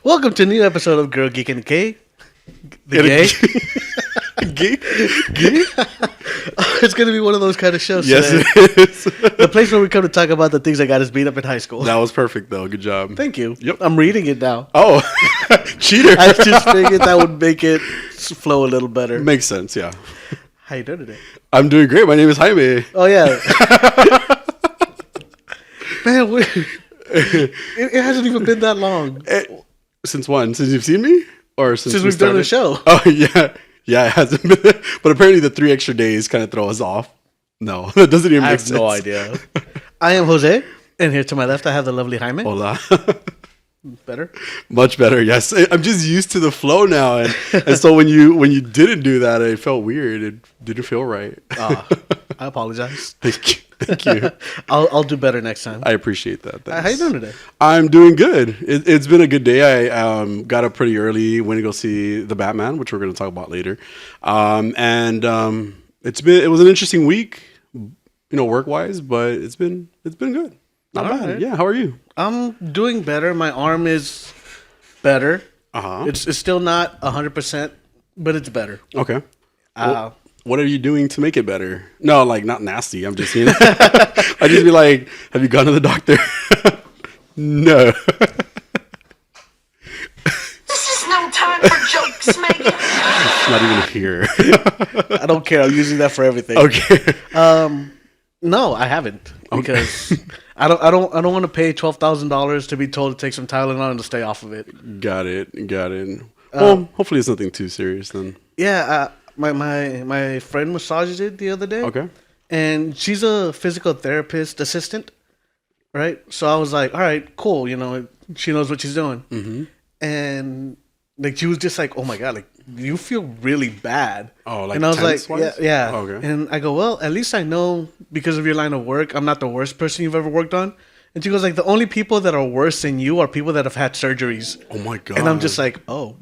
Welcome to a new episode of Girl Geek and Gay. The Gay? Geek? It's going to be one of those kind of shows Yes, today. it is. The place where we come to talk about the things that got us beat up in high school. That was perfect, though. Good job. Thank you. Yep. I'm reading it now. Oh, cheater. I just figured that would make it flow a little better. Makes sense, yeah. How you doing today? I'm doing great. My name is Jaime. Oh, yeah. Man, it hasn't even been that long. Since when? Since you've seen me? Or since We've done the show. Oh, yeah. Yeah, it hasn't been. But apparently the 3 extra days kind of throw us off. No, that doesn't even I make have sense. no idea. I am Jose, and here to my left I have the lovely Jaime. Hola. Better? Much better, yes. I'm just used to the flow now. And so when you didn't do that, it felt weird. It didn't feel right. I apologize. Thank you. Thank you. I'll do better next time. I appreciate that. Thanks. How you doing today? I'm doing good. It's been a good day. I got up pretty early, went to go see The Batman, which we're going to talk about later. It was an interesting week, work wise, but it's been good. Not All bad. right. Yeah. How are you? I'm doing better. My arm is better. Uh-huh. It's still not 100%, but it's better. Okay. What are you doing to make it better? No, like not nasty. I'm just, I just be like, have you gone to the doctor? No. This is no time for jokes, Megan. Not even here. I don't care. I'm using that for everything. Okay. No, I haven't because I don't want to pay $12,000 to be told to take some Tylenol and to stay off of it. Got it. Well, hopefully it's nothing too serious then. Yeah, my friend massages it the other day. Okay. And she's a physical therapist assistant, right? So I was like, all right, cool. She knows what she's doing. Mm-hmm. And like she was just like, oh my God, like you feel really bad. Oh, like and I was like, tense-wise? yeah. Oh, okay. And I go, well, at least I know because of your line of work, I'm not the worst person you've ever worked on. And she goes like, the only people that are worse than you are people that have had surgeries. Oh my God. And I'm just like, oh,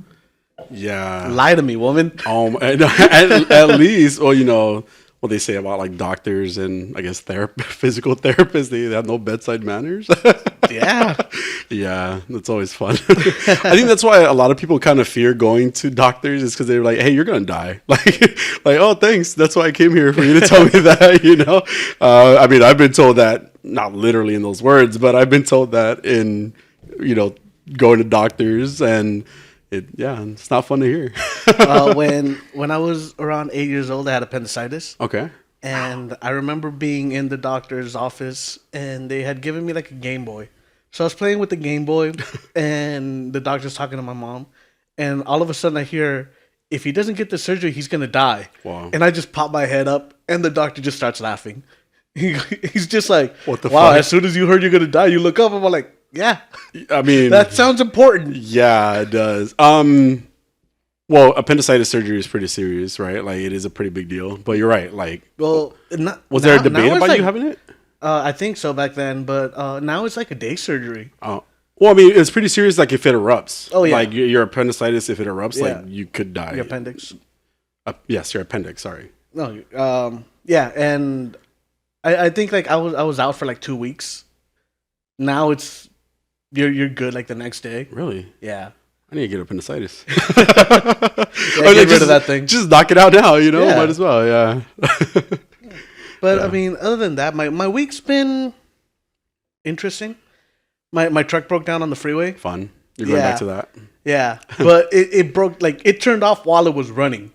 yeah. lie to me, woman. At least, well, what they say about like doctors and I guess physical therapists, they have no bedside manners. Yeah. Yeah, that's always fun. I think that's why a lot of people kind of fear going to doctors is because they're like, hey, you're going to die. Like, oh, thanks. That's why I came here for you to tell me that, I've been told that, not literally in those words, but I've been told that in, going to doctors and it's not fun to hear. When I was around 8 years old, I had appendicitis. Okay. And I remember being in the doctor's office and they had given me like a Game Boy. So I was playing with the Game Boy and the doctor's talking to my mom. And all of a sudden I hear, if he doesn't get the surgery, he's going to die. Wow. And I just pop my head up and the doctor just starts laughing. He's just like, what the wow, fuck? as soon as you heard you're going to die, you look up. I'm like, yeah. I mean, that sounds important. Yeah, it does. Well, appendicitis surgery is pretty serious, right? Like it is a pretty big deal. But you're right. Like, well, was there a debate about you having it? I think so back then, but now it's like a day surgery. Oh, well, I mean, it's pretty serious. Like if it erupts. Oh yeah. Like your appendicitis, if it erupts, Yeah. like you could die. Your appendix. Yes, your appendix. Sorry. No. Yeah, and I think like I was out for like 2 weeks. Now it's you're good like the next day. Really? Yeah. I need to get appendicitis. Get rid of that thing. Just knock it out now. Yeah. Might as well. Yeah. But I mean, other than that, my week's been interesting. My truck broke down on the freeway. Fun. You're going back to that. Yeah, but it broke like it turned off while it was running.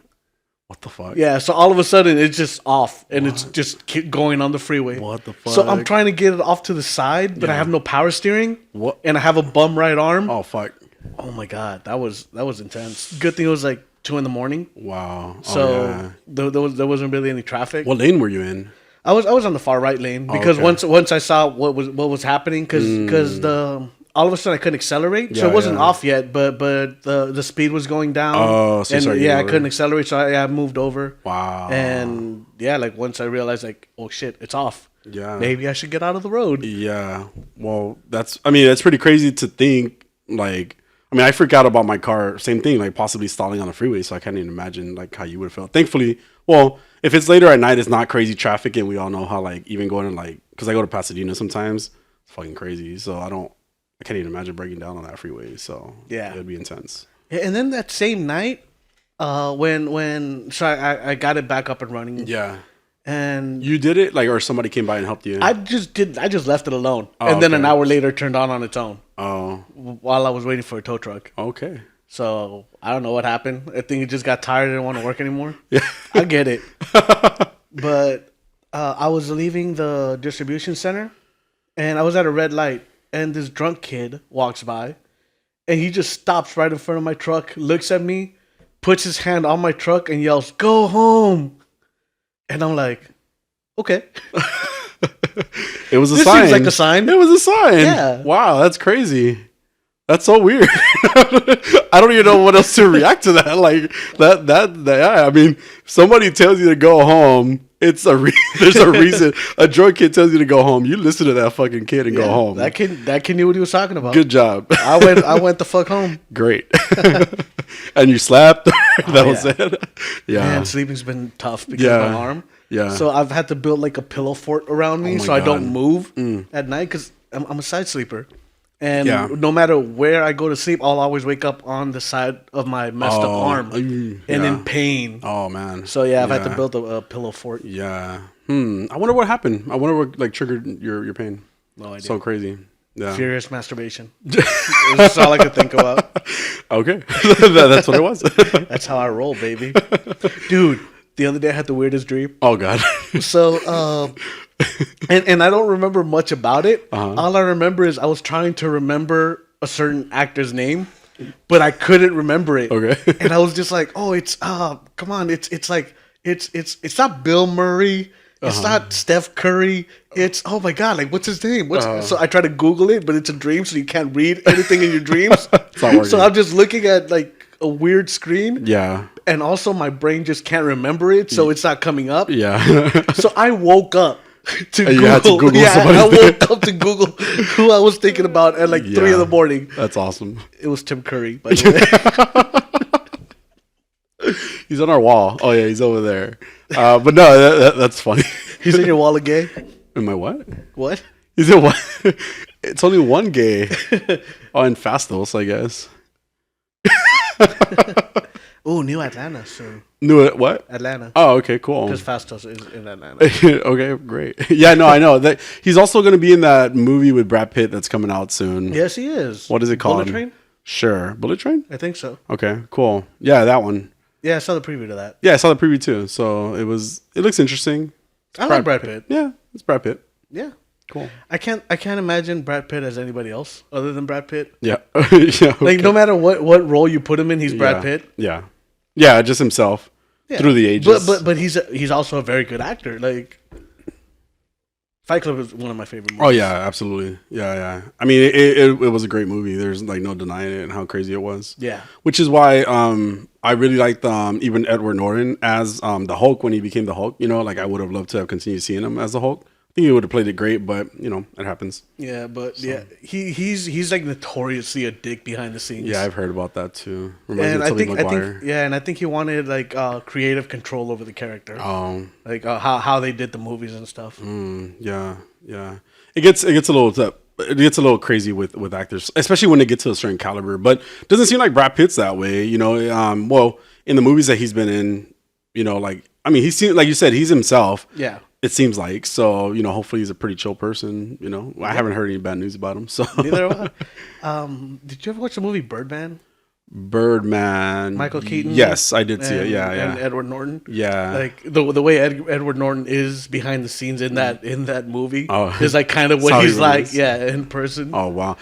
What the fuck? Yeah, so all of a sudden it's just off and it's just keep going on the freeway. What the fuck? So I'm trying to get it off to the side, but I have no power steering. What? And I have a bum right arm. Oh fuck. Oh my God, that was intense. Good thing it was like 2 a.m. Wow. So there wasn't really any traffic. What lane were you in? I was on the far right lane because once I saw what was happening because the all of a sudden I couldn't accelerate, so it wasn't off yet, but the speed was going down. Oh, so and sorry, I couldn't accelerate, so I moved over. Wow. And like once I realized like, oh shit, it's off. Yeah. Maybe I should get out of the road. Yeah. Well, that's pretty crazy to think. Like, I forgot about my car. Same thing, like possibly stalling on the freeway. So I can't even imagine like how you would have felt. Thankfully, well, if it's later at night, it's not crazy traffic, and we all know how like even going to like because I go to Pasadena sometimes, it's fucking crazy. So I I can't even imagine breaking down on that freeway. So Yeah. it'd be intense. And then that same night, I got it back up and running. Yeah. And You did it, like, or somebody came by and helped you? I just left it alone. Oh, and then an okay. hour later turned on its own Oh, while I was waiting for a tow truck. okay. So I don't know what happened. I think it just got tired and didn't want to work anymore. Yeah. I get it. But I was leaving the distribution center and I was at a red light and this drunk kid walks by and he just stops right in front of my truck, looks at me, puts his hand on my truck and yells, "Go home." And I'm like, okay. It was a This sign. seems like a sign. It was a sign. Yeah. Wow, that's crazy. That's so weird. I don't even know what else to react to that. Like that. Yeah, I mean, if somebody tells you to go home, there's a reason. A drunk kid tells you to go home. You listen to that fucking kid and go home. That kid knew what he was talking about. Good job. I went the fuck home. Great. And you slapped. That was it. Yeah. Man, sleeping's been tough because Yeah. of my arm. Yeah. So I've had to build like a pillow fort around me Oh my so I don't God. move at night because I'm a side sleeper. And Yeah. no matter where I go to sleep, I'll always wake up on the side of my messed up arm and yeah. in pain. Oh man. So yeah, I've had to build a pillow fort. Yeah. I wonder what happened. I wonder what like triggered your pain. No idea. So crazy. Yeah. Furious masturbation. That's all I could think about. Okay. That's what it was. That's how I roll, baby. Dude, the other day I had the weirdest dream. Oh God. So, and I don't remember much about it. Uh-huh. All I remember is I was trying to remember a certain actor's name, but I couldn't remember it. Okay. And I was just like, oh, it's come on, it's like it's not Bill Murray. It's not Steph Curry. It's, oh my God, like what's his name? So I try to Google it, but it's a dream, so you can't read anything in your dreams. It's not working. So I'm just looking at like a weird screen. Yeah. And also my brain just can't remember it, so it's not coming up. Yeah. So I woke up to And Google. you had to Google yeah, somebody's I name. woke up to Google who I was thinking about at like 3 in the morning. That's awesome. It was Tim Curry, by the way. He's on our wall. Oh yeah, he's over there. But no, that's funny. He's in your wall of gay. Am I what? What? He's in what? It's only one gay. Oh, and Fastos, I guess. Oh, New Atlanta, so Knew it. What? Atlanta. Oh, okay, cool. Because Fastos is in Atlanta. Okay, great. Yeah, no, I know that he's also going to be in that movie with Brad Pitt that's coming out soon. Yes, he is. What is it called? Bullet Train? Sure, Bullet Train. I think so. Okay, cool. Yeah, that one. Yeah, I saw the preview to that. Yeah, I saw the preview too. So it looks interesting. I like Brad Pitt. Yeah, it's Brad Pitt. Yeah. Cool. I can't imagine Brad Pitt as anybody else other than Brad Pitt. Yeah. Yeah. Like okay. no matter what role you put him in, he's Brad Yeah. Pitt. Yeah. Yeah, just himself Yeah. through the ages. But he's also a very good actor. Like Fight Club is one of my favorite movies. Oh yeah, absolutely. Yeah. I mean, it was a great movie. There's like no denying it and how crazy it was. Yeah. Which is why I really liked even Edward Norton as the Hulk when he became the Hulk. You know, like I would have loved to have continued seeing him as the Hulk. I think he would have played it great, but you know, it happens. Yeah, but yeah, he's like notoriously a dick behind the scenes. Yeah, I've heard about that too. Reminds And me I of Tobey think Maguire. and I think he wanted like creative control over the character. Like how they did the movies and stuff. Yeah. It gets a little crazy with actors, especially when they get to a certain caliber. But it doesn't seem like Brad Pitt's that way, you know. Well, in the movies that he's been in, you know, like I mean, he seems like you said, he's himself. Yeah. It seems like so. You know, hopefully he's a pretty chill person. You know, I haven't heard any bad news about him. So Neither have I. Did you ever watch the movie Birdman? Birdman, Michael Keaton. Yes, I did see it. Yeah. And Edward Norton. Yeah. Like the way Edward Norton is behind the scenes in that movie is like kind of That's what how he he's really like. is. Yeah, in person. Oh wow.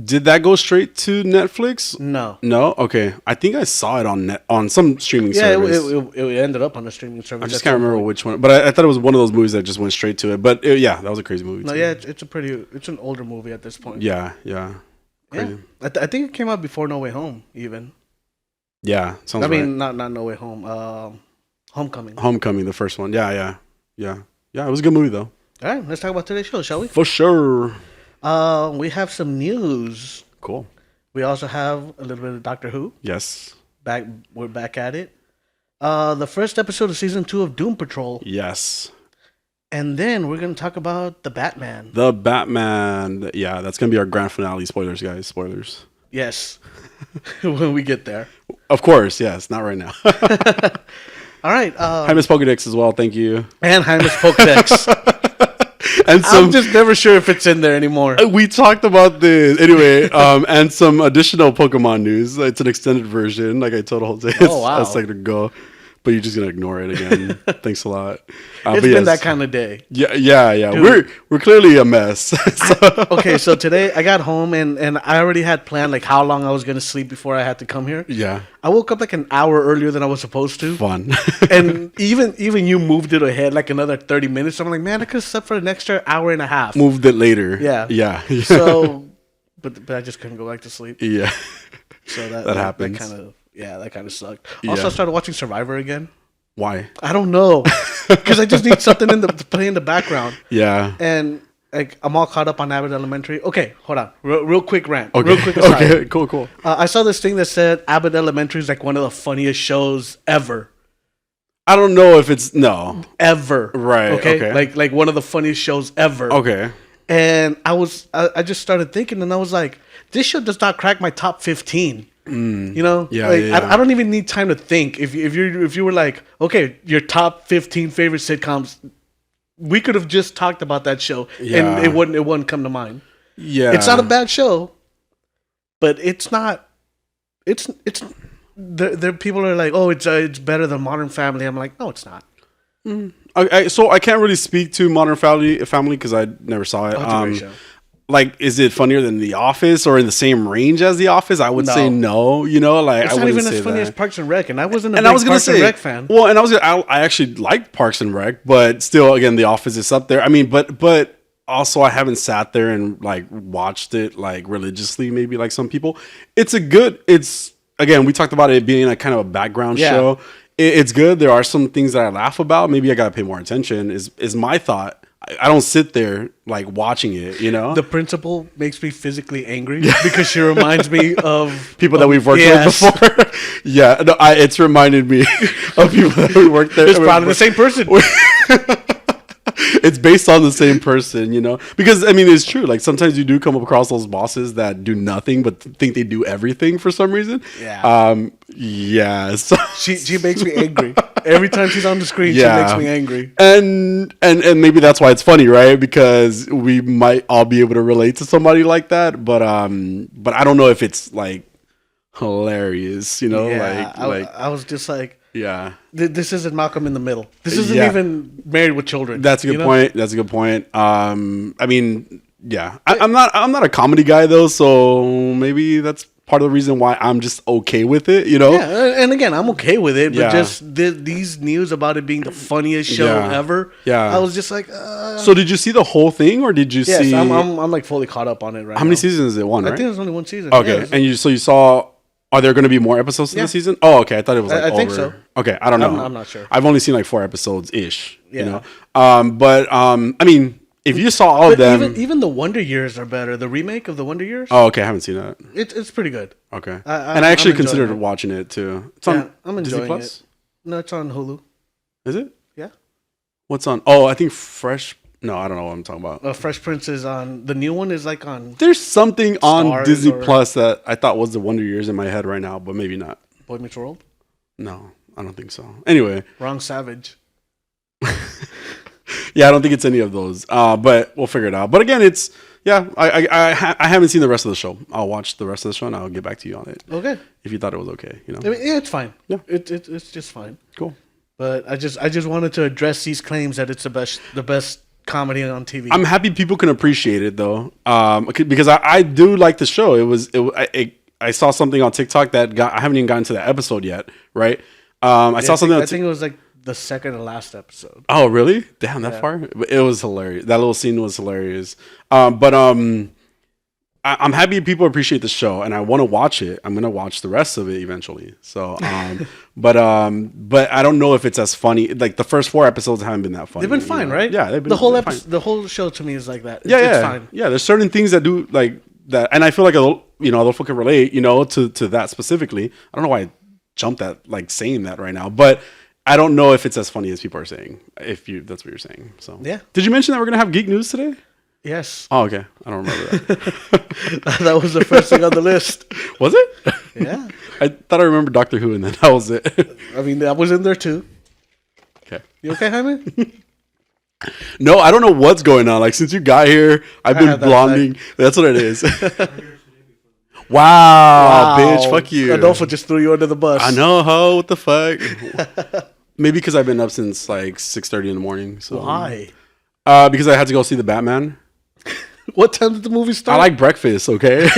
Did that go straight to Netflix? No. No? Okay. I think I saw it on some streaming Yeah, service. it ended up on a streaming service. I just can't remember which one. But I thought it was one of those movies that just went straight to it. But yeah, that was a crazy movie No, too. yeah, it's an older movie at this point. Yeah. Yeah. I think it came out before No Way Home, even. Yeah, sounds I right. mean, not No Way Home. Homecoming. Homecoming, the first one. Yeah. Yeah, it was a good movie though. All right, let's talk about today's show, shall we? For sure. We have some news. Cool. We also have a little bit of Doctor Who. Yes. We're back at it. The first episode of season 2 of Doom Patrol. Yes. And then we're going to talk about the Batman. The Batman. Yeah, that's going to be our grand finale. Spoilers, guys. Spoilers. Yes. When we get there. Of course, yes. Not right now. All right. Jaime's Pokedex as well. Thank you. And Jaime's Pokedex. And I'm just never sure if it's in there anymore. We talked about this anyway, and some additional Pokemon news. It's an extended version, like I told Jose wow. a second ago. But you're just gonna ignore it again. Thanks a lot. It's been that kind of day. Yeah. Dude. We're clearly a mess. Okay, so today I got home and I already had planned like how long I was gonna sleep before I had to come here. Yeah. I woke up like an hour earlier than I was supposed to. Fun. And even you moved it ahead like another 30 minutes. I'm like, man, I could have slept for an extra hour and a half. Moved it later. Yeah. Yeah. So, but I just couldn't go back to sleep. Yeah. So that happens. That kind of sucked. Also, Yeah. I started watching Survivor again. Why? I don't know, because I just need something to play in the background. Yeah. And like I'm all caught up on AbbotElementary. Okay, hold on, real quick rant. Okay. Real quick aside. Okay. Cool. I saw this thing that said AbbotElementary is like one of the funniest shows ever. I don't know if it's Ever. Right, okay. Like one of the funniest shows ever. Okay. And I just started thinking, and I was like, this show does not crack my top 15. You know, Yeah, like, yeah. I don't even need time to think. If you were like, okay, your top 15 favorite sitcoms, we could have just talked about that show, Yeah. and it wouldn't come to mind. Yeah. It's not a bad show, but it's not. It's there. People are like, oh, it's better than Modern Family. I'm like, no, it's not. So I can't really speak to Modern Family because I never saw it. Oh, it's a great show. Like, is it funnier than The Office or in the same range as The Office? I would say no. You know, like It's I not wouldn't even say as funny that. as Parks and Rec, and I wasn't a And big I was gonna Parks say, and Rec fan. well, and I actually liked Parks and Rec, but still, again, The Office is up there. I mean, but also I haven't sat there and like watched it like religiously, maybe like some people. It's again, we talked about it being like kind of a background Yeah. show. It's good. There are some things that I laugh about. Maybe I gotta pay more attention. Is my thought. I don't sit there like watching it, you know. The principal makes me physically angry because she reminds me of People that we've worked yes. with before. Yeah, no, it's reminded me of people that we worked there. It's probably the same person. It's based on the same person, you know? Because, I mean, it's true. Like, sometimes you do come across those bosses that do nothing but think they do everything for some reason. Yeah. Yeah. So, She makes me angry. Every time she's on the screen, Yeah. she makes me angry. and maybe that's why it's funny, right? Because we might all be able to relate to somebody like that. But I don't know if it's, like, hilarious, you know? Yeah, Like, I was just like, yeah. this isn't Malcolm in the Middle. This isn't Yeah. even Married with Children. That's a good you know? point. That's a good point. I mean, yeah, I'm not a comedy guy though, so maybe that's part of the reason why I'm just okay with it. You know? Yeah, and again, I'm okay with it, but Yeah. just these news about it being the funniest show Yeah. ever. Yeah. I was just like, So did you see the whole thing, or did you yes, see? I'm like fully caught up on it right now. How many seasons is it? One, I right? think there's only one season. Okay, Yeah, and you saw. Are there going to be more episodes to Yeah. the season? Oh, okay. I thought it was like I think over. so. Okay, I don't know. I'm not sure. I've only seen like 4 episodes ish. Yeah. You know. I mean, if you saw all of but them, even the Wonder Years are better. The remake of the Wonder Years, oh, okay, I haven't seen that. it's pretty good. Okay, I- and I actually I'm enjoying considered it. watching it too. It's on Yeah, I'm Disney enjoying Plus. it. No, it's on Hulu. Is it? Yeah. What's on? Oh, I think Fresh. No, I don't know what I'm talking about. Fresh Prince is on. The new one is like on There's something on Stars Disney or- Plus that I thought was the Wonder Years in my head right now, but maybe not. Boy Meets World. No, I don't think so. Anyway, Wrong Savage. yeah, I don't think it's any of those. But we'll figure it out. But again, it's I haven't seen the rest of the show. I'll watch the rest of the show and I'll get back to you on it. Okay. If you thought it was okay, you know. I mean, yeah, it's fine. Yeah. It's just fine. Cool. But I just wanted to address these claims that it's the best comedy on TV. I'm happy people can appreciate it though, because I do like the show. I saw something on TikTok that I haven't even gotten to the episode yet, right? I saw something. I think it was like the second to last episode. Oh, really? Damn, that far? It was hilarious. That little scene was hilarious. I'm happy people appreciate the show, and I want to watch it. I'm gonna watch the rest of it eventually. So, but I don't know if it's as funny. Like the first 4 episodes haven't been that funny. They've been fine, right? Yeah, they've been the whole fine. episode. The whole show to me is like that. Yeah, It's yeah, fine. yeah. There's certain things that do like that, and I feel like other people can relate, to that specifically. I don't know why I jumped at like saying that right now, but I don't know if it's as funny as people are saying. That's what you're saying. So Yeah. Did you mention that we're gonna have Geek News today? Yes. Oh, okay. I don't remember that. That was the first thing on the list. Was it? Yeah. I thought I remembered Doctor Who, and then that was it. I mean, that was in there too. Okay. You okay, Jaime? No, I don't know what's going on. Like since you got here, I've been had that blonding. That's what it is. Wow, bitch! Fuck you. Adolfo just threw you under the bus. I know, ho. What the fuck? Maybe because I've been up since like 6:30 in the morning. So Why? Because I had to go see The Batman. What time did the movie start? I like breakfast. Okay.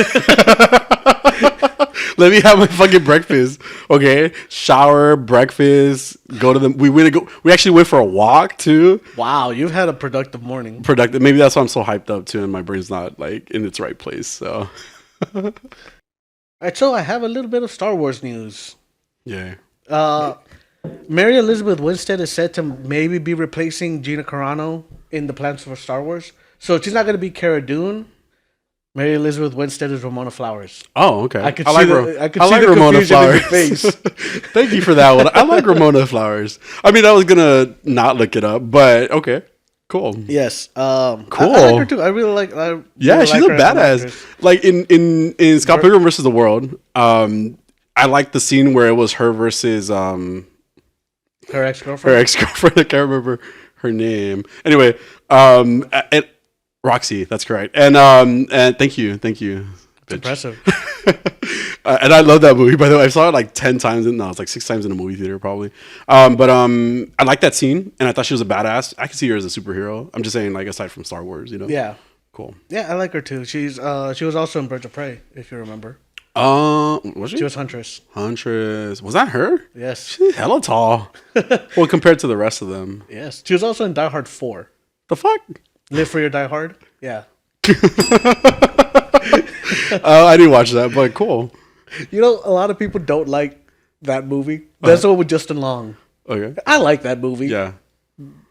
Let me have my fucking breakfast. Okay. Shower, breakfast. Go to the. We actually went for a walk too. Wow, you've had a productive morning. Productive. Maybe that's why I'm so hyped up too, and my brain's not like in its right place. So. All right, so I have a little bit of Star Wars news. Yeah. Mary Elizabeth Winstead is said to maybe be replacing Gina Carano in the plans for Star Wars. So she's not going to be Cara Dune. Mary Elizabeth Winstead is Ramona Flowers. Oh, okay. I could see the Ramona confusion in your Flowers. face. Thank you for that one. I like Ramona Flowers. I mean, I was gonna not look it up, but okay, cool. Yes. Cool. I like her too. I really like. Yeah, she's like a her as an badass. Like in Scott Pilgrim versus the World, I like the scene where it was her versus her ex-girlfriend. her ex-girlfriend. I can't remember her name. Anyway, Roxy, that's correct. And thank you. It's impressive. And I love that movie. By the way, I saw it like 10 times. No, it's like 6 times in a movie theater probably. But I like that scene, and I thought she was a badass. I can see her as a superhero. I'm just saying, like aside from Star Wars, you know. Yeah. Cool. Yeah, I like her too. She was also in Birds of Prey, if you remember. Was she? She was Huntress. Huntress. Was that her? Yes. She's hella tall. Well, compared to the rest of them. Yes. She was also in Die Hard 4. The fuck? Live Free or Die Hard? Yeah. I didn't watch that, but cool. You know, a lot of people don't like that movie. That's the one with Justin Long. Okay. I like that movie. Yeah.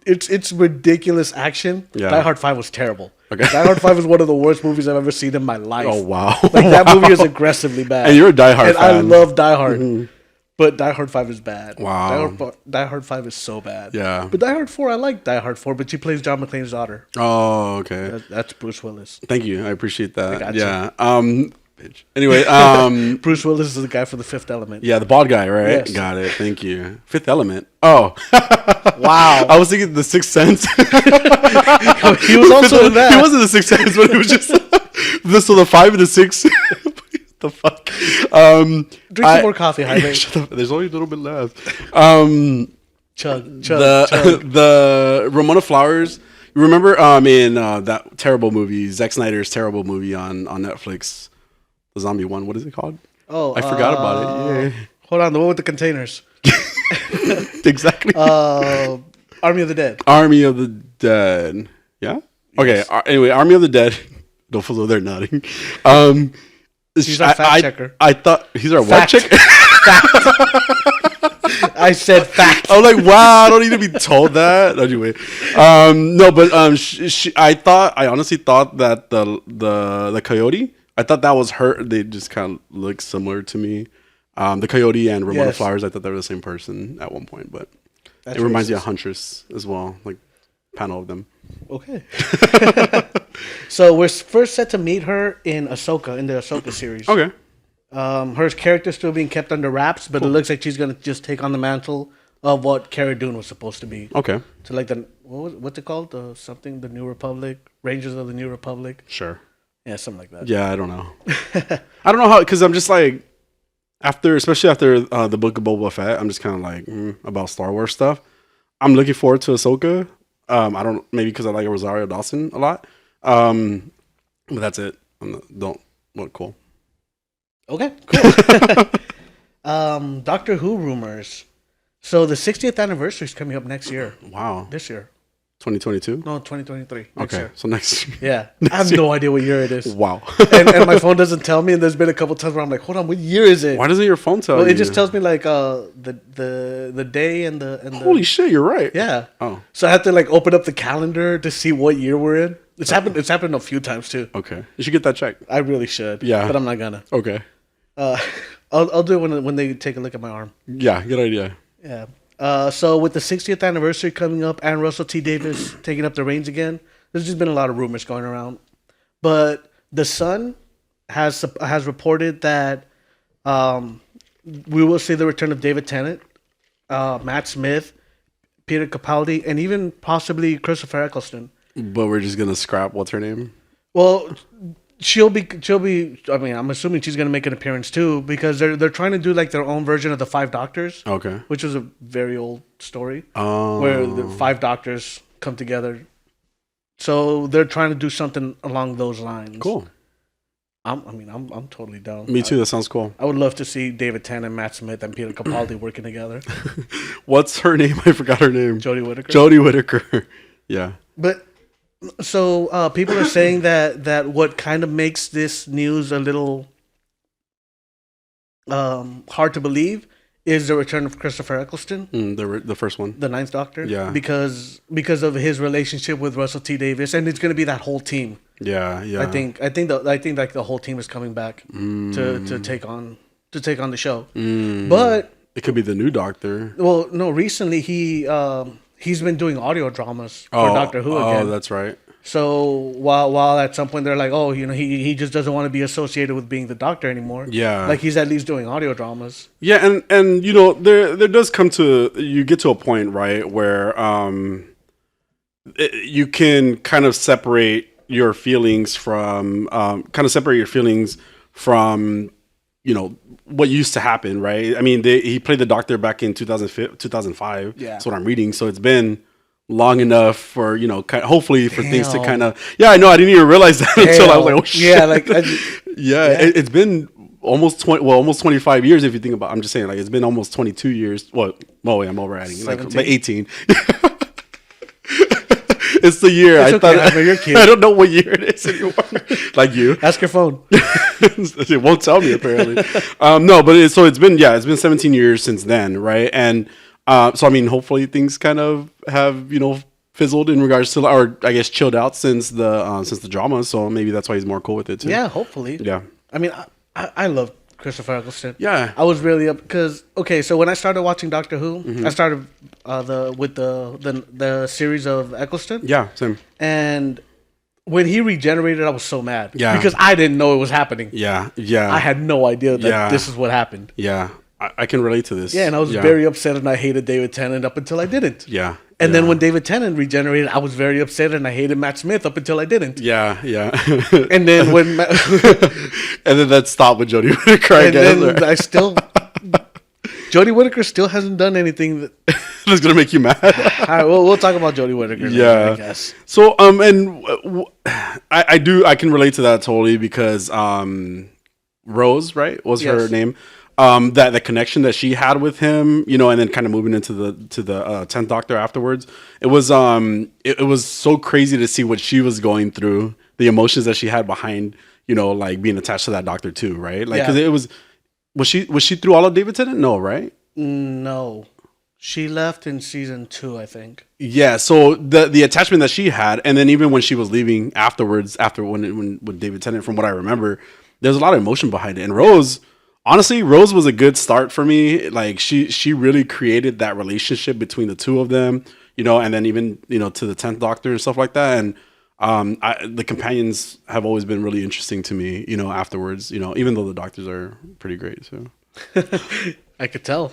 It's ridiculous action. Yeah. Die Hard 5 was terrible. Okay. Die Hard 5 is one of the worst movies I've ever seen in my life. Oh, wow. Like, that movie is aggressively bad. And you're a Die Hard and fan. I love Die Hard. But Die Hard 5 is bad. Wow. Die Hard 5 is so bad. Yeah. But Die Hard 4, I like Die Hard 4, but she plays John McClane's daughter. Oh, okay. That's Bruce Willis. Thank you. I appreciate that. got Yeah. Bitch. Anyway, Bruce Willis is the guy for The Fifth Element. yeah, the bald guy, right? Yes. Got it. Thank you. Fifth Element. Oh. Wow. I was thinking The Sixth Sense. He was also in that. He wasn't The Sixth Sense, but it was just so the 5 and the 6. The fuck? Drink some more coffee, Jaime. Shut up. There's only a little bit left. Chug. The Ramona Flowers. You remember in that terrible movie, Zack Snyder's terrible movie on Netflix, the zombie one. What is it called? Oh, I forgot about it. Yeah. Hold on, the one with the containers. Exactly. Army of the Dead. Army of the Dead. Yeah. Okay. Anyway, Army of the Dead. Don't follow there nodding. He's our fact checker. I thought he's our what Fact. checker. I said fact. I was like, wow, I don't need to be told that. Anyway, no, but I honestly thought that the coyote, I thought that was her. They just kind of look similar to me. The coyote and Ramona Yes. Flowers, I thought they were the same person at one point, but That's it reminds me racist. of Huntress as well, like panel of them. Okay. So we're first set to meet her in Ahsoka, in the Ahsoka series. Okay. Her character's still being kept under wraps, but it looks like she's gonna just take on the mantle of what Cara Dune was supposed to be. Okay. So like what's it called? The New Republic, Rangers of the New Republic. Sure. Yeah, something like that. Yeah, I don't know. I don't know how, because I'm just like, especially after the Book of Boba Fett, I'm just kind of like about Star Wars stuff. I'm looking forward to Ahsoka. Maybe because I like Rosario Dawson a lot. But that's it. Cool. Okay, cool. Doctor Who rumors. So the 60th anniversary is coming up next year. Wow. This year. 2022? No, 2023. Next Okay, year. so next year. Yeah. I have no idea what year it is. Wow. and my phone doesn't tell me, and there's been a couple times where I'm like, hold on, what year is it? Why doesn't your phone tell Well, you? it just tells me like the day and the Holy shit, you're right. Yeah. Oh. So I have to like open up the calendar to see what year we're in. It's happened a few times too. Okay. You should get that checked. I really should. Yeah. But I'm not gonna. Okay. I'll do it when they take a look at my arm. Yeah, good idea. Yeah. So with the 60th anniversary coming up and Russell T Davis taking up the reins again, there's just been a lot of rumors going around. But The Sun has reported that we will see the return of David Tennant, Matt Smith, Peter Capaldi, and even possibly Christopher Eccleston. But we're just gonna scrap what's her name? Well, she'll be. I mean, I'm assuming she's gonna make an appearance too because they're trying to do like their own version of the Five Doctors. Okay. Which was a very old story. Oh. Where the five doctors come together. So they're trying to do something along those lines. Cool. I'm totally down. Me too. That sounds cool. I would love to see David Tennant, Matt Smith, and Peter Capaldi working together. What's her name? I forgot her name. Jodie Whittaker. Jodie Whittaker. Yeah. But so people are saying that what kind of makes this news a little hard to believe is the return of Christopher Eccleston, The first one, the Ninth Doctor. Yeah. Because of his relationship with Russell T Davis, and it's going to be that whole team. Yeah. I think like the whole team is coming back to take on the show. But it could be the new Doctor. well, no, recently he's been doing audio dramas for Doctor Who again. Oh, that's right. So while at some point they're like, oh, he just doesn't want to be associated with being the Doctor anymore. Yeah. Like he's at least doing audio dramas. Yeah, and there does come to, you get to a point, right, where you can kind of separate your feelings from what used to happen, right? I mean, he played the Doctor back in 2005. Yeah. That's what I'm reading. So it's been long enough for hopefully for things to Damn. kind of. Yeah, I know. I didn't even realize that until I was like, oh shit. Yeah, like It's been almost 25 years if you think about. I'm just saying, like, it's been almost 22 years. Well, wait, I'm overadding. Like 18. It's the year. It's I okay, thought you're cute. I don't know what year it is anymore. Like you. ask your phone. It won't tell me apparently. No, but it's been 17 years since then, right? And so I mean, hopefully things kind of have fizzled in regards to, or I guess chilled out since the drama. So maybe that's why he's more cool with it too. Yeah, hopefully. Yeah. I mean, I love Christopher Eccleston. Yeah. I was really up because so when I started watching Doctor Who, Mm-hmm. I started with the series of Eccleston. Yeah. Same. And when he regenerated, I was so mad. Yeah. Because I didn't know it was happening. Yeah. Yeah. I had no idea that Yeah. this is what happened. Yeah. I can relate to this. Yeah, and I was very upset and I hated David Tennant up until I didn't. Yeah. And then when David Tennant regenerated, I was very upset and I hated Matt Smith up until I didn't. Yeah. And then when and then that stopped with Jodie Whittaker. and then I still Jodie Whittaker still hasn't done anything That's gonna make you mad. All right, we'll talk about Jodie Whittaker later, I guess. So I can relate to that totally because Rose, right, was her Yes. name. That the connection that she had with him, and then kind of moving into the 10th Doctor afterwards. It was it was so crazy to see what she was going through, the emotions that she had behind, like being attached to that Doctor too, right? Like, because was she through all of David Tennant? No, right? No. She left in season 2, I think. Yeah, so the attachment that she had, and then even when she was leaving afterwards, after when with David Tennant, from what I remember, there's a lot of emotion behind it. And Rose, honestly, Rose was a good start for me. Like she really created that relationship between the two of them, and then even to the 10th Doctor and stuff like that. And the companions have always been really interesting to me, afterwards, even though the Doctors are pretty great. So I could tell.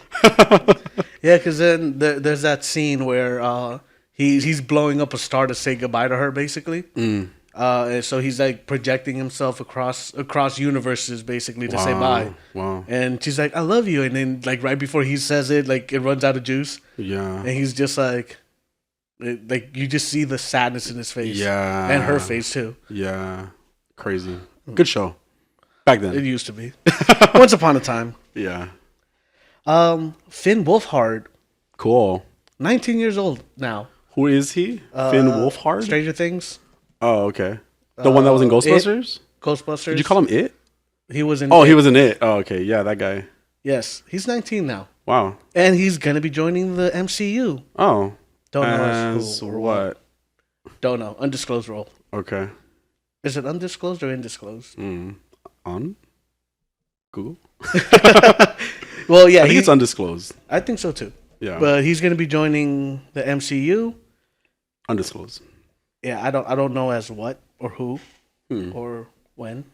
Yeah, because then there's that scene where he's blowing up a star to say goodbye to her, basically. And so he's like projecting himself across universes, basically, to say bye. Wow. And she's like, "I love you," and then like right before he says it, like it runs out of juice. Yeah. And he's just like you just see the sadness in his face. Yeah. And her face too. Yeah. Crazy. Good show. Back then. It used to be. Once upon a time. Yeah. Finn Wolfhard, Cool. 19 years old now. Who is he? Finn Wolfhard? Stranger Things, Oh, okay. The one that was in Ghostbusters? Ghostbusters. Did you call him It? He was in. Oh, he was in It. Oh, okay. Yeah, that guy. Yes, he's 19 now, Wow. and he's gonna be joining the MCU. Oh. Don't know As who or what? Don't know. Undisclosed role. Okay. Is it undisclosed or indisclosed? On Google? Well, yeah, I think it's undisclosed. I think so too. Yeah. But he's going to be joining the MCU. Undisclosed. Yeah, I don't know as what or who or when.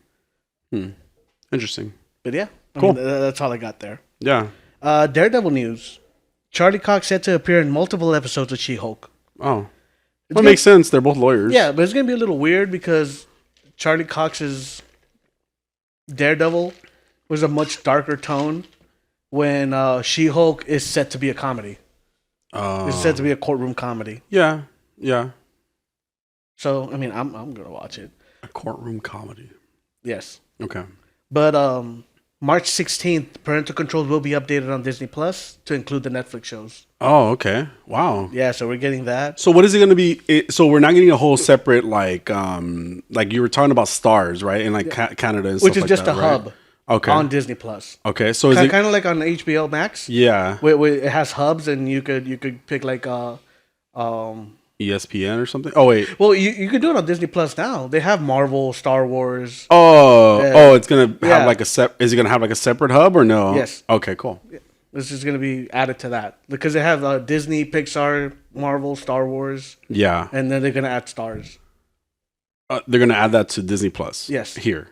Interesting. But yeah, Cool. That's all I got there. Yeah. Daredevil news. Charlie Cox set to appear in multiple episodes of She-Hulk. Oh. Well, makes sense. They're both lawyers. Yeah, but it's going to be a little weird because Charlie Cox's Daredevil was a much darker tone when She-Hulk is set to be a comedy. It's set to be a courtroom comedy. Yeah. Yeah. So, I mean, I'm going to watch it. A courtroom comedy. Yes. Okay. But March 16th, parental controls will be updated on Disney Plus to include the Netflix shows. Oh, okay. Wow. Yeah, so we're getting that. So what is it going to be? So we're not getting a whole separate like you were talking about Stars, right? In like Canada and stuff Which is like just that, a right? hub on Disney Plus. Okay. So is it kind of like on HBO Max? Yeah. Where it has hubs and you could pick like ESPN or something? Oh wait. well, you could do it on Disney Plus now. They have Marvel, Star Wars. It's gonna have like is it gonna have like a separate hub or no? Yes. Okay, cool. This is going to be added to that because they have Disney, Pixar, Marvel, Star Wars. Yeah. And then they're going to add Stars. They're gonna add that to Disney Plus. Yes. Here.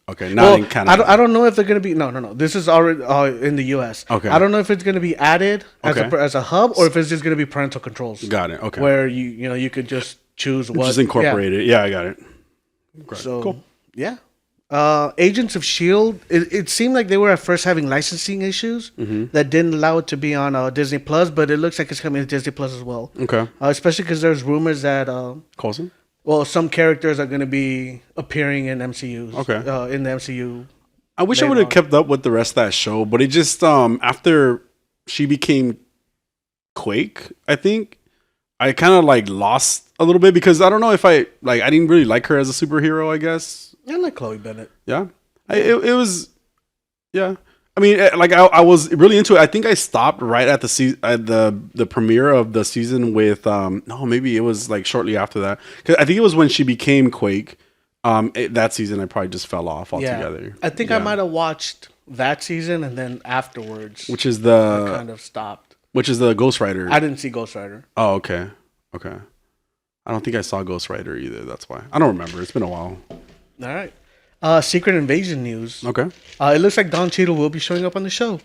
Okay. Not in Canada. I don't know if they're going to be. No. This is already in the U.S. Okay. I don't know if it's going to be added as a hub or if it's just going to be parental controls. Got it. Okay. Where you could just choose what. Just incorporate it. Yeah, I got it. Great. So cool. Yeah. Agents of S.H.I.E.L.D. It seemed like they were at first having licensing issues that didn't allow it to be on Disney Plus, but it looks like it's coming to Disney Plus as well. Okay. Especially because there's rumors that Coulson? well, some characters are going to be appearing in MCUs. Okay. In the MCU. I wish I would have kept up with the rest of that show, but it just after she became Quake, I think I kind of like lost a little bit because I don't know if I didn't really like her as a superhero, I guess. I like Chloe Bennett. Yeah. It was yeah. I mean, I was really into it. I think I stopped right at the premiere of the season with no, maybe it was like shortly after that. Cuz I think it was when she became Quake. That season I probably just fell off altogether. Yeah. I think I might have watched that season and then afterwards which is I kind of stopped. Which is the Ghost Rider. I didn't see Ghost Rider. Oh, okay. Okay. I don't think I saw Ghost Rider either. That's why. I don't remember. It's been a while. All right. Secret Invasion news. Okay. It looks like Don Cheadle will be showing up on the show.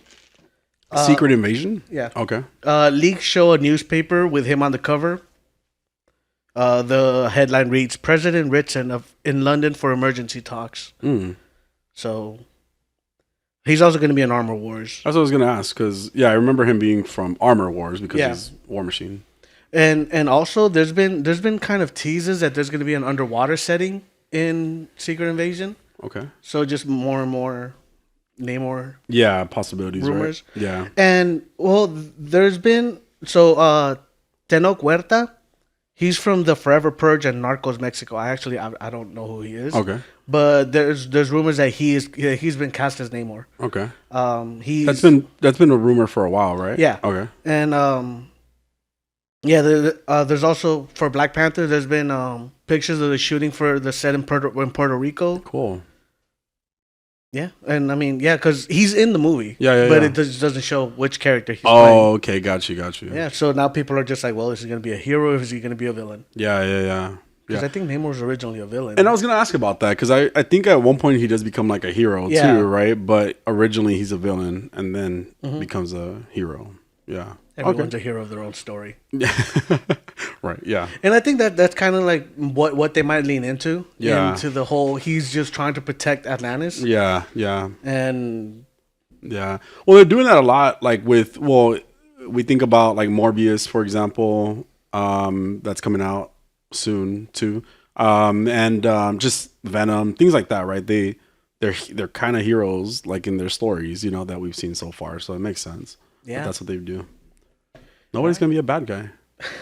Secret Invasion? Yeah. Okay. Leaks show a newspaper with him on the cover. The headline reads, President Ritson in London for emergency talks. So he's also going to be in Armor Wars. That's what I was going to ask because, I remember him being from Armor Wars because he's War Machine. And also there's been kind of teases that there's going to be an underwater setting in Secret Invasion. Okay. So just more and more Namor. Yeah, possibilities. Rumors. Right? Yeah. And well, there's been Tenoch Huerta. He's from the Forever Purge and Narcos Mexico. I don't know who he is. Okay. But there's rumors that he's been cast as Namor. Okay. That's been a rumor for a while, right? Yeah. Okay. And there's also for Black Panther. There's been pictures of the shooting for the set in Puerto Rico. Cool. Yeah, and I mean, because he's in the movie. Yeah. But it just doesn't show which character he's playing. playing. Oh, okay, got you. Yeah, so now people are just like, well, is he going to be a hero or is he going to be a villain? Yeah. Because I think Namor was originally a villain. And I was going to ask about that because I think at one point he does become like a hero too, right? But originally he's a villain and then becomes a hero. Yeah. Everyone's a hero of their own story. Right, yeah. And I think that's kind of like what they might lean into. Yeah. Into the whole, he's just trying to protect Atlantis. Yeah. And... Yeah. Well, they're doing that a lot. Like we think about like Morbius, for example, that's coming out soon too. And just Venom, things like that, right? They're kind of heroes like in their stories, that we've seen so far. So it makes sense. Yeah. That's what they do. Nobody's going to be a bad guy.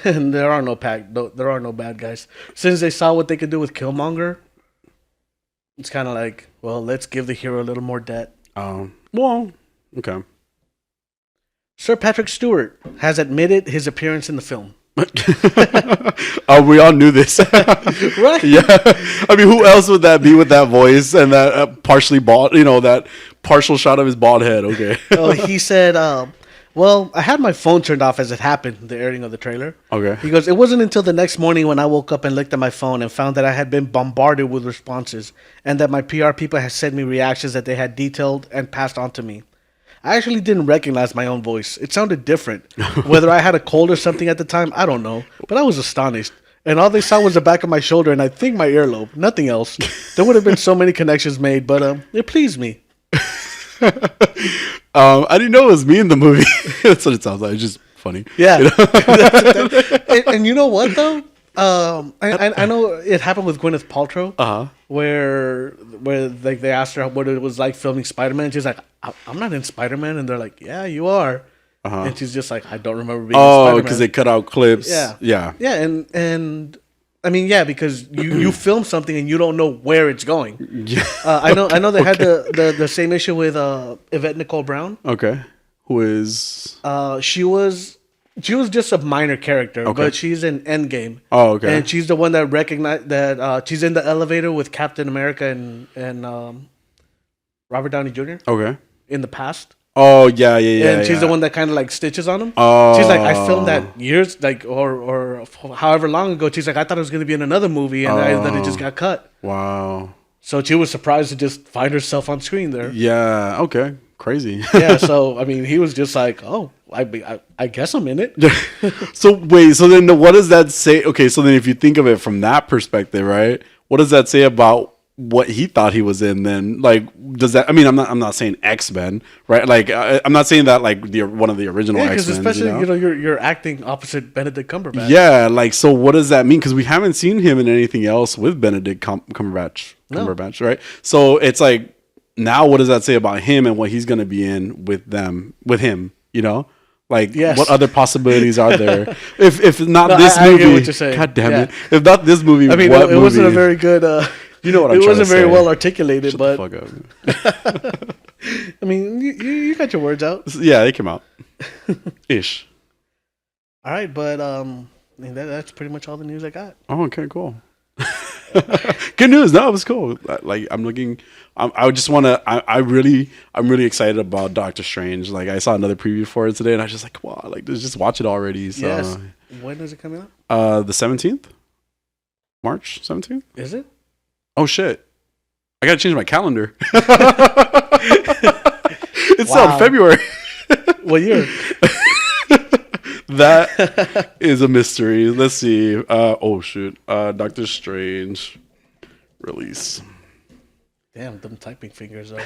And there are no bad guys. Since they saw what they could do with Killmonger, it's kind of like, well, let's give the hero a little more debt. Well, okay. Sir Patrick Stewart has admitted his appearance in the film. We all knew this. Right? Yeah. I mean, who else would that be with that voice and that partially bald, that partial shot of his bald head? Okay. He said, Well, I had my phone turned off as it happened, the airing of the trailer. Okay. He goes, it wasn't until the next morning when I woke up and looked at my phone and found that I had been bombarded with responses and that my PR people had sent me reactions that they had detailed and passed on to me. I actually didn't recognize my own voice. It sounded different. Whether I had a cold or something at the time, I don't know. But I was astonished. And all they saw was the back of my shoulder and I think my earlobe. Nothing else. There would have been so many connections made, but it pleased me. I didn't know it was me in the movie. That's what it sounds like. It's just funny. Yeah. You know? and you know what, though? I know it happened with Gwyneth Paltrow, where like they asked her what it was like filming Spider-Man. She's like, I'm not in Spider-Man, and they're like, yeah, you are. And she's just like, I don't remember being in Spider-Man. Because they cut out clips. Yeah, and I mean, yeah, because you film something and you don't know where it's going. Yeah. I know they had the same issue with Yvette Nicole Brown. Okay. Who is? She was just a minor character, but she's in Endgame. Oh, okay. And she's the one that recognized that she's in the elevator with Captain America and Robert Downey Jr. Okay. In the past. Oh yeah. And she's the one that kind of like stitches on him. Oh. She's like, I filmed that years like or however long ago. She's like, I thought it was gonna be in another movie, and then it just got cut. Wow. So she was surprised to just find herself on screen there. Yeah. Okay. Crazy. Yeah. So I mean, he was just like, oh, I guess I'm in it. So wait. So then, what does that say? Okay. So then, if you think of it from that perspective, right? What does that say about what he thought he was in? Then, like, does that? I mean, I'm not saying X-Men, right? Like, I'm not saying that like one of the original X-Men. Because especially you're acting opposite Benedict Cumberbatch. Yeah. Like, so what does that mean? Because we haven't seen him in anything else with Benedict Cumberbatch, right? So it's like, now what does that say about him and what he's going to be in with him, you know? Like, what other possibilities are there? If not this movie, I get what you're saying. God damn it. If not this movie, I mean, what it wasn't a very good, you know what I'm it trying wasn't to very say. well articulated, Shut but the fuck up. I mean, you got your words out. Yeah, they came out. Ish. All right, but that's pretty much all the news I got. Oh, okay, cool. Good news. No, it was cool. Like, I'm looking. I just want to. I'm really excited about Doctor Strange. Like, I saw another preview for it today, and I was just like, wow, like, just watch it already. So, yes. When is it coming out? The 17th, March 17th. Is it? Oh shit! I gotta change my calendar. It's on February. What year? That is a mystery. Let's see. Oh shoot. Doctor Strange release. Damn, them typing fingers though.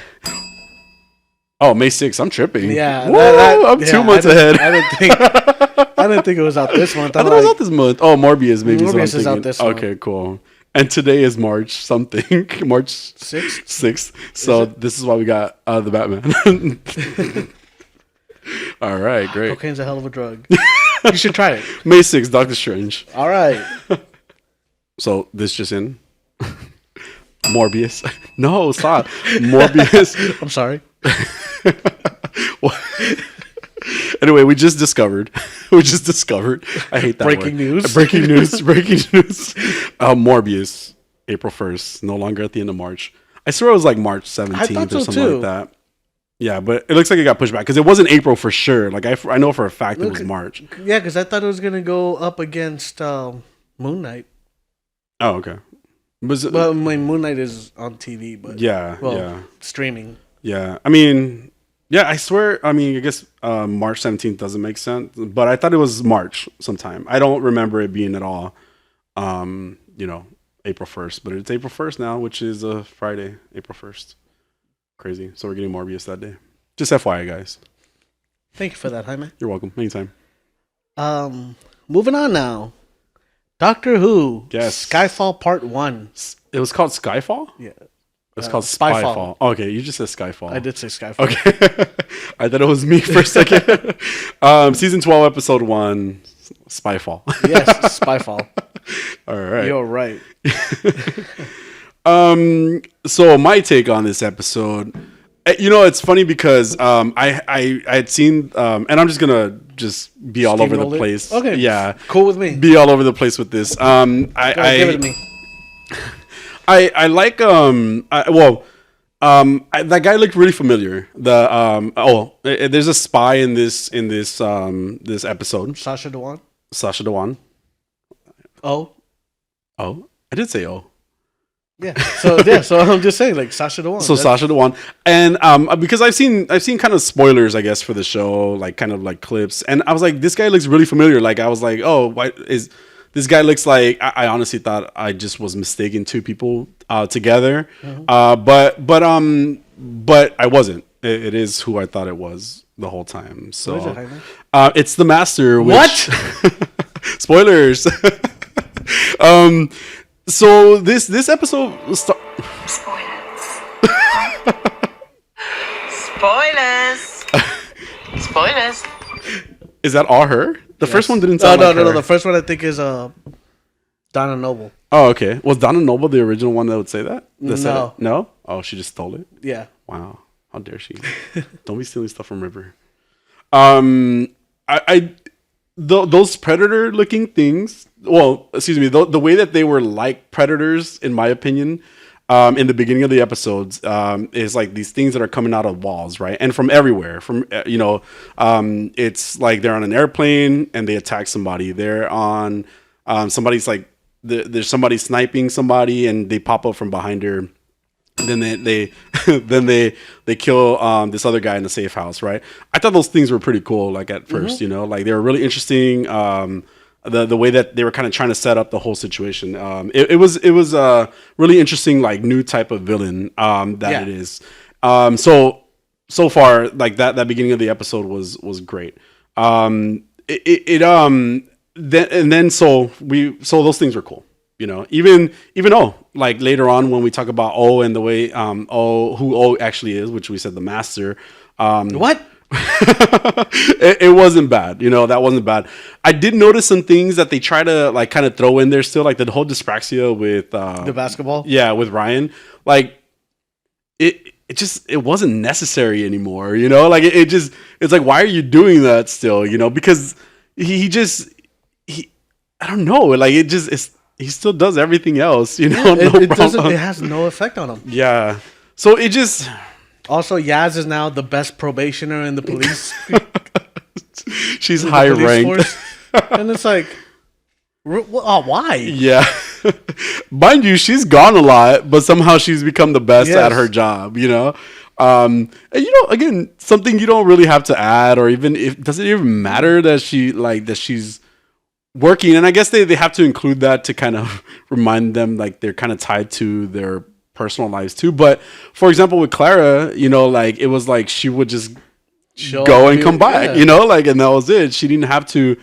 Oh, May 6th. I'm tripping. Yeah, I'm 2 months ahead. I didn't think it was out this month. I thought it was out this month. Oh, Morbius maybe. Morbius is out this month. Okay, cool. And today is March something. March 6th. 6th. So this is why we got the Batman. All right, great. Cocaine's a hell of a drug. You should try it. May 6th, Doctor Strange. All right. So this just in. Morbius. No, stop. Morbius. I'm sorry. Anyway, we just discovered. I hate that Breaking word. news. Breaking news. Morbius, April 1st. No longer at the end of March. I swear it was like March 17th or something like that. Yeah, but it looks like it got pushed back because it wasn't April for sure. Like I know for a fact it was March. Yeah, because I thought it was gonna go up against Moon Knight. Oh, okay. Well, Moon Knight is on TV, but streaming. Yeah, I mean, yeah, I swear. I mean, I guess March 17th doesn't make sense, but I thought it was March sometime. I don't remember it being at all. April 1st, but it's April 1st now, which is a Friday, April 1st. Crazy. So we're getting Morbius that day. Just FYI, guys. Thank you for that, Jaime. You're welcome. Anytime. Moving on now. Doctor Who. Yes. Skyfall Part 1. It was called Skyfall? Yeah. It's called SpyFall. Okay, you just said Skyfall. I did say Skyfall. Okay. I thought it was me for a second. Season 12, episode 1, SpyFall. Yes, SpyFall. All right. You're right. So my take on this episode, it's funny because I had seen, and I'm just gonna be all over the place. Okay. Yeah. Cool with me. Be all over the place with this. Give it to me. I like That guy looked really familiar. There's a spy in this episode. Sasha Dewan. Sasha Dewan. Oh, I did say oh. yeah. So I'm just saying, like, Sasha Dewan. So Sasha Dewan, and because I've seen kind of spoilers, I guess, for the show, like kind of like clips, and I was like, this guy looks really familiar. Like I was like, oh, why is this guy looks like? I honestly thought I just was mistaken two people together, but I wasn't. It is who I thought it was the whole time. So What is it, Jaime? it's the Master. What? Spoilers. So this episode Spoilers. Spoilers. Spoilers. is that all her? The first one didn't No, sound like no. her. The first one I think is Donna Noble. Oh, okay. Was Donna Noble the original one that would say that? Said No. it? No? Oh, she just stole it? Yeah. Wow. How dare she? Don't be stealing stuff from River. Those predator looking things, the way that they were like predators, in my opinion, in the beginning of the episodes, is like these things that are coming out of walls, right? And from everywhere, it's like they're on an airplane and they attack somebody. They're on, somebody's like, there's somebody sniping somebody and they pop up from behind her. Then they they kill this other guy in the safe house, right? I thought those things were pretty cool, like at first, like they were really interesting. The way that they were kind of trying to set up the whole situation. It was really interesting, like new type of villain it is. So far, like that beginning of the episode was great. So those things were cool. Even like later on when we talk about and the way who actually is, which we said the Master. What? it wasn't bad. That wasn't bad. I did notice some things that they try to like kind of throw in there still, like the whole dyspraxia with The basketball? Yeah, with Ryan. Like it wasn't necessary anymore. Like it's like, why are you doing that still? Because he I don't know. Like he still does everything else, It has no effect on him. Yeah. So it just... Also, Yaz is now the best probationer in the police. She's high ranked. And it's like, why? Yeah. Mind you, she's gone a lot, but somehow she's become the best at her job, And again, something you don't really have to add, or even does it even matter that she's working? And I guess they have to include that to kind of remind them like they're kind of tied to their personal lives too. But for example, with Clara, like it was like she would just go and come back, and that was it. She didn't have to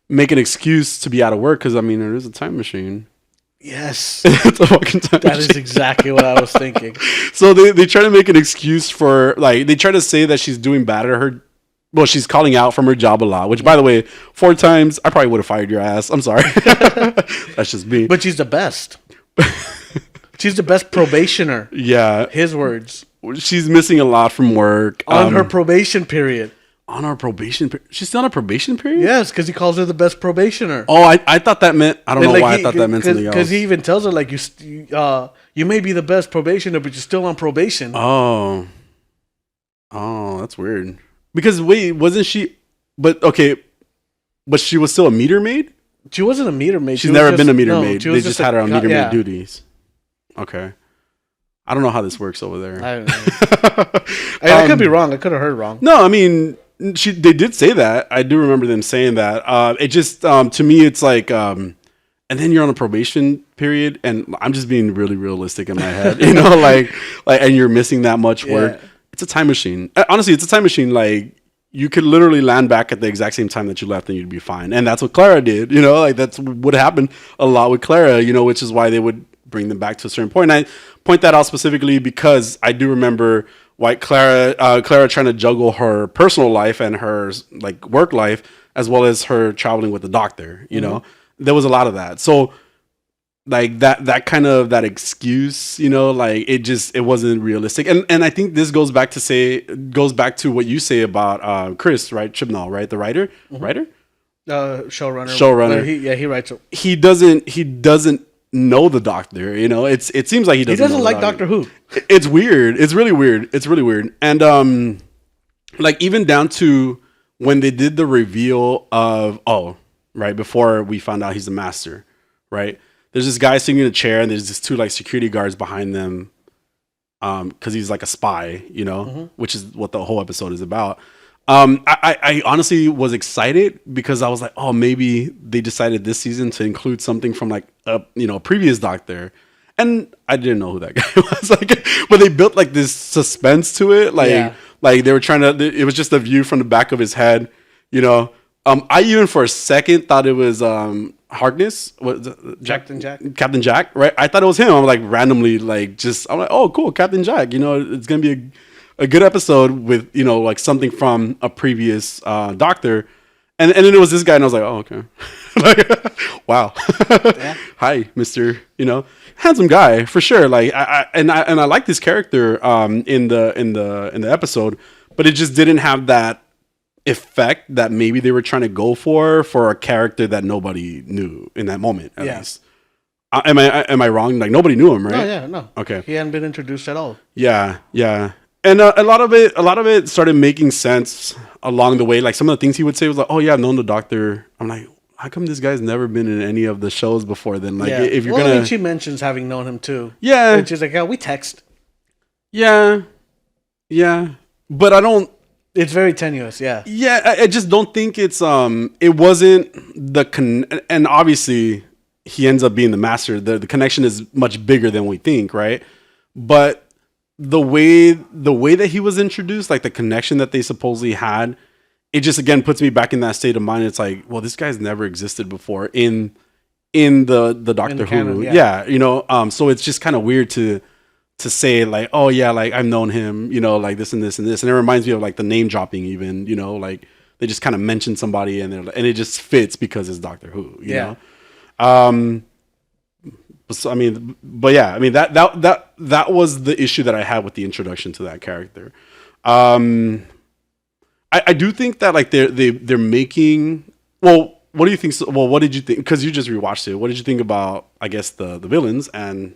make an excuse to be out of work because it is a time machine. Yes. It's a fucking time That machine. is exactly what I was thinking. So they try to make an excuse for they try to say that she's doing bad at her. Well, she's calling out from her job a lot, which, by the way, 4 times, I probably would have fired your ass. I'm sorry. That's just me. But she's the best. She's the best probationer. Yeah. His words. She's missing a lot from work. On her probation period. On our probation period? She's still on a probation period? Yes, because he calls her the best probationer. Oh, I thought that meant... I don't know why I thought that meant something else. Because he even tells her, like, you may be the best probationer, but you're still on probation. Oh, that's weird. Because, wait, wasn't she... But she was still a meter maid? She wasn't a meter maid. She's never been a meter maid. They just had her on meter maid duties. Okay. I don't know how this works over there. I don't know. I could be wrong. I could have heard wrong. No, I mean, they did say that. I do remember them saying that. It just, to me, it's like, and then you're on a probation period, and I'm just being really realistic in my head, like, and you're missing that much work. Yeah. It's a time machine. Honestly, it's a time machine. Like, you could literally land back at the exact same time that you left and you'd be fine. And that's what Clara did, like that's what happened a lot with Clara, which is why they would bring them back to a certain point. And I point that out specifically because I do remember why Clara trying to juggle her personal life and her like work life, as well as her traveling with the doctor, there was a lot of that. So like that kind of that excuse, like it wasn't realistic. And I think this goes back to what you say about Chris, right? Chibnall, right? The writer? Showrunner. Showrunner. He writes it. He doesn't know the Doctor. You know, it seems like he doesn't. He doesn't know like the Doctor Who. It's weird. It's really weird. It's really weird. And like even down to when they did the reveal of right before we found out he's the Master, right? There's this guy sitting in a chair, and there's just two like security guards behind them, because he's like a spy, you know, which is what the whole episode is about. I honestly was excited because I was like, oh, maybe they decided this season to include something from like a previous Doctor, and I didn't know who that guy was. Like, but they built like this suspense to it, like they were trying to. It was just a view from the back of his head, you know. I even for a second thought it was Harkness, Captain Jack, right? I thought it was him. I'm like randomly I'm like, oh, cool, Captain Jack. You know, it's gonna be a good episode with like something from a previous Doctor, and then it was this guy, and I was like, oh, okay, like, wow, hi, Mister, handsome guy for sure. Like I like this character in the episode, but it just didn't have that effect that maybe they were trying to go for a character that nobody knew in that moment, at least. Am I wrong? Like nobody knew him, right? No. Okay. He hadn't been introduced at all. Yeah. And a lot of it started making sense along the way. Like some of the things he would say was like, "Oh yeah, I've known the Doctor." I'm like, how come this guy's never been in any of the shows before? Then if you're gonna, she mentions having known him too. Yeah. And she's like, "Yeah, we text." Yeah. But I don't. It's very tenuous, yeah. Yeah, I just don't think it's it wasn't and obviously he ends up being the Master. The connection is much bigger than we think, right? But the way that he was introduced, like the connection that they supposedly had, it just again puts me back in that state of mind. It's like, well, this guy's never existed before in the Doctor Who. Canon, yeah, so it's just kind of weird to say like, oh yeah, like I've known him, like this and this and this, and it reminds me of like the name dropping, even, like they just kind of mention somebody and it just fits because it's Doctor Who, you know. So I mean, that was the issue that I had with the introduction to that character. I do think that like they're making. Well, what do you think? Well, what did you think? Because you just rewatched it. What did you think about, I guess, the villains and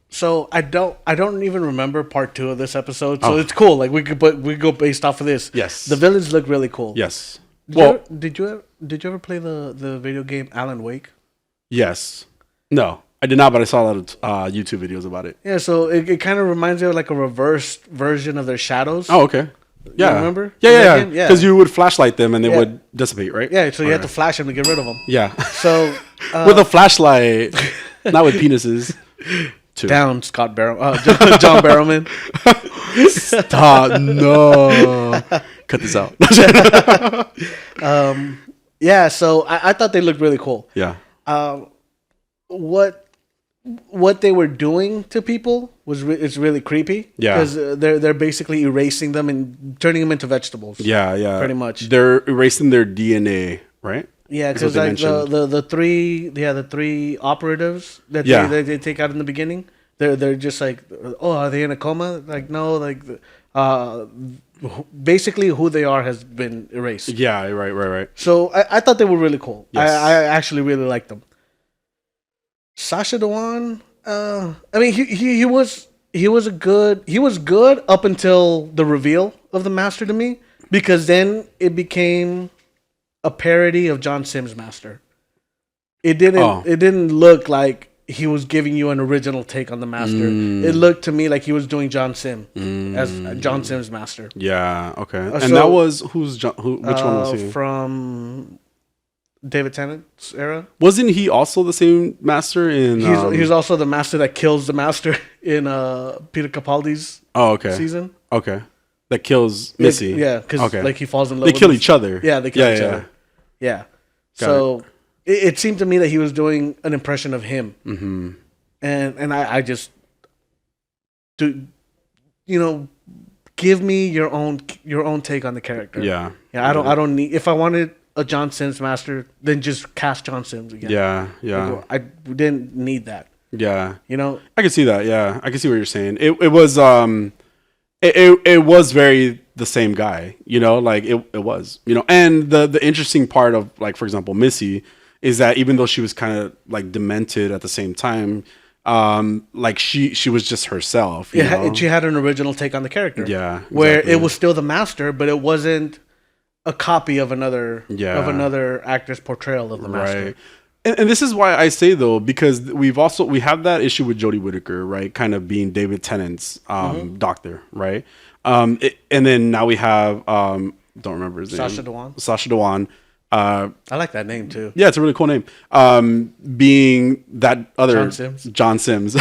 So I don't even remember part 2 of this episode. So it's cool. Like we go based off of this. Yes. The villains look really cool. Yes. Did you ever play the video game Alan Wake? Yes. No, I did not, but I saw a lot of YouTube videos about it. Yeah, so it kind of reminds me of like a reversed version of their shadows. Oh, okay. Yeah. You remember? Yeah. Because you would flashlight them and they would dissipate, right? Yeah, so you had to flash them to get rid of them. Yeah. So with a flashlight, not with penises. Too. Down, John Barrowman. Stop! No, cut this out. Yeah, so I thought they looked really cool. Yeah. What they were doing to people it's really creepy. Yeah. Because they're basically erasing them and turning them into vegetables. Yeah. Pretty much. They're erasing their DNA, right? Yeah, because like the three operatives that they take out in the beginning, they're just like, oh, are they in a coma? Like no, like basically who they are has been erased. Yeah, right. So I thought they were really cool. Yes. I actually really liked them. Sacha Dhawan, I mean he was good up until the reveal of the Master to me, because then it became a parody of John Sims' Master. It didn't look like he was giving you an original take on the Master. It looked to me like he was doing John Sim as John Sim's Master. Yeah, okay. And that was which one was he? From David Tennant's era. Wasn't he also the same Master in He's also the Master that kills the Master in Peter Capaldi's season. Okay. That kills Missy. Yeah, because like he falls in love with kill each other. Yeah, they kill each other. Yeah. So it seemed to me that he was doing an impression of him. Mm-hmm. And I just give me your own take on the character. Yeah. Yeah, I don't need, if I wanted a John Sims Master, then just cast John Sims again. Yeah. I didn't need that. Yeah. I can see that. Yeah. I can see what you're saying. It was it was very the same guy, like it was, and the interesting part of, like, for example, Missy is that even though she was kind of like demented at the same time, like she was just herself. You know? And she had an original take on the character. Yeah, where exactly. it was still the master, but it wasn't a copy of another actor's portrayal of the master. Right. And this is why I say though, because we have that issue with Jodie Whittaker, right? Kind of being David Tennant's doctor, right? And then now we have don't remember his name. Sacha Dhawan. I like that name too. Yeah, it's a really cool name. Being that other John Sims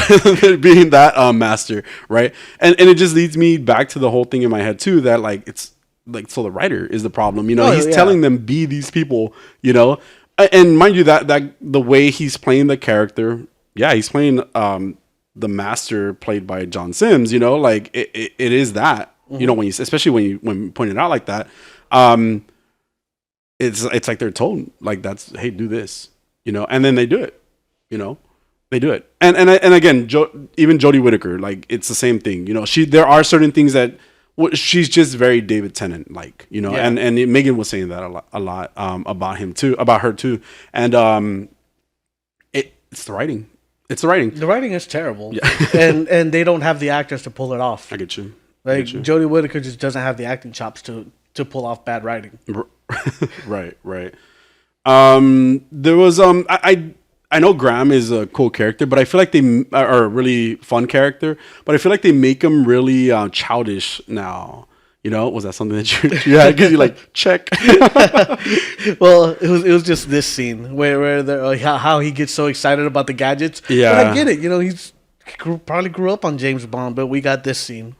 being that master, right? And it just leads me back to the whole thing in my head too, that like it's like, so the writer is the problem, you know. He's telling them be these people, you know. And mind you, that the way he's playing the character, he's playing the master played by John Sims, you know, like it is that, you know, when you point it out like that, it's like they're told like hey, do this, you know, and then they do it, you know, they do it, and again, even Jodie Whittaker, like it's the same thing, you know. There are certain things that she's just very David Tennant like, you know, and Megan was saying that a lot about her too, and it's the writing. It's the writing. The writing is terrible, and they don't have the actors to pull it off. I get you. Jodie Whittaker just doesn't have the acting chops to pull off bad writing. Right. There was I know Graham is a cool character, but I feel like they are a really fun character, but I feel like they make him really childish now. You know, was that something that you had? Because you like check. Well, it was just this scene where how he gets so excited about the gadgets. Yeah, but I get it. You know, he probably grew up on James Bond, but we got this scene.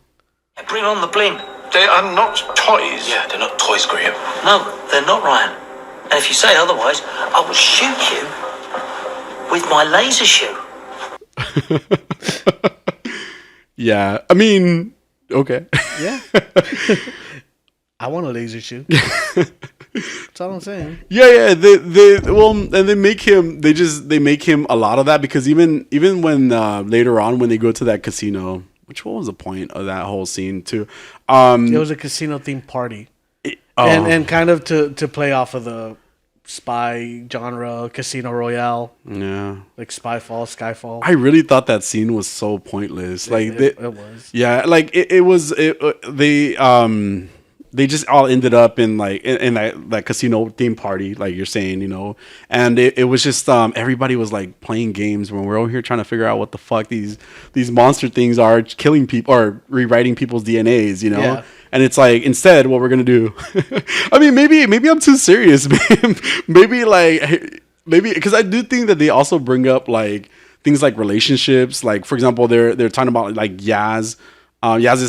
Bring on the bling. They are not toys. Yeah, they're not toys, Graham. No, they're not, Ryan. And if you say otherwise, I will shoot you with my laser shoe. Yeah, I mean, okay. Yeah. I want a laser shoe. That's all I'm saying. Yeah. They make him a lot of that, because even when later on when they go to that casino, which what was the point of that whole scene too? It was a casino themed party, and kind of to play off of the spy genre, Casino Royale. Yeah, like Spyfall, Skyfall. I really thought that scene was so pointless. Like it was. Yeah, like they just all ended up in like in that casino theme party, like you're saying, you know, and it was just everybody was like playing games when we're over here trying to figure out what the fuck these monster things are, killing people or rewriting people's DNAs, you know. Yeah. And it's like, instead, what we're gonna do? I mean, maybe I'm too serious. maybe because I do think that they also bring up like things like relationships. Like, for example, they're talking about like Yaz's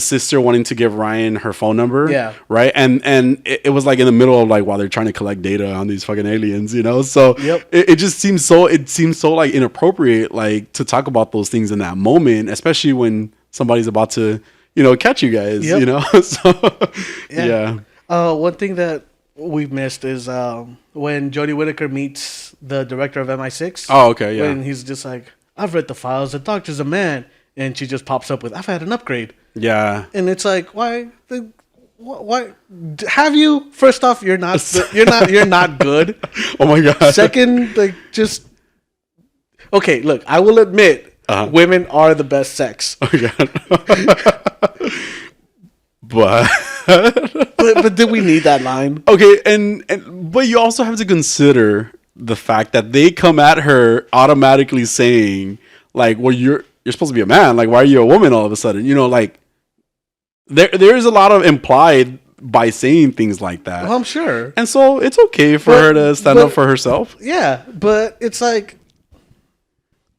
sister wanting to give Ryan her phone number. Yeah. Right. And it was like in the middle of like while they're trying to collect data on these fucking aliens, you know? So it just seems so like inappropriate, like to talk about those things in that moment, especially when somebody's about to, you know, catch you guys, you know? So yeah. One thing that we've missed is when Jodie Whittaker meets the director of MI6. Oh, okay. Yeah. When he's just like, I've read the files. The doctor's a man. And she just pops up with, I've had an upgrade. Yeah. And it's like, why have you? First off, you're not good. Oh my God. Second, like, just okay, look, I will admit women are the best sex. Oh God. but did we need that line? Okay, but you also have to consider the fact that they come at her automatically saying, like, well, you're supposed to be a man. Like, why are you a woman all of a sudden? You know, like there's a lot of implied by saying things like that. Well, I'm sure. And so it's okay for her to stand up for herself. Yeah, but it's like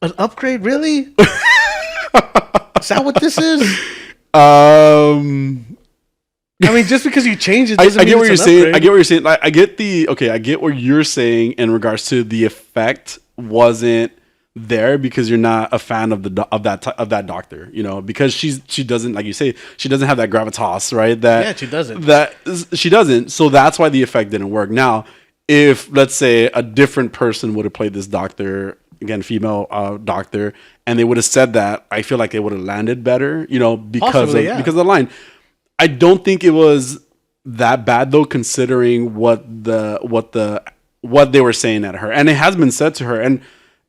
an upgrade, really? Is that what this is? I mean, just because you change it doesn't I get mean what you're it's an saying. upgrade. I get what you're saying. Like, I get what you're saying in regards to the effect wasn't there because you're not a fan of that doctor, you know, because she doesn't, like you say, she doesn't have that gravitas, right? She doesn't. She doesn't. So that's why the effect didn't work. Now, if let's say a different person would have played this doctor, again, female doctor, and they would have said that, I feel like it would have landed better, you know, because of the line. I don't think it was that bad though, considering what the what they were saying at her, and it has been said to her, and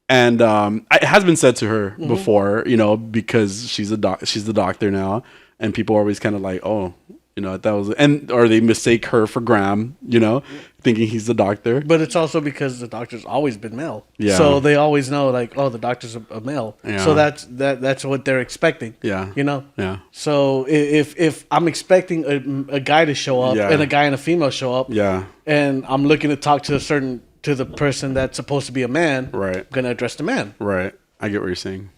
it has been said to her before, you know, because she's the doctor now, and people are always kind of like, oh, you know, that was, or they mistake her for Graham, you know, thinking he's the doctor. But it's also because the doctor's always been male. Yeah. So they always know, like, oh, the doctor's a male. Yeah. So that's what they're expecting. Yeah. You know? Yeah. So if I'm expecting a guy to show up Yeah. and a guy and a female show up, Yeah. and I'm looking to talk to the person that's supposed to be a man, Right. I'm gonna address the man. Right. I get what you're saying.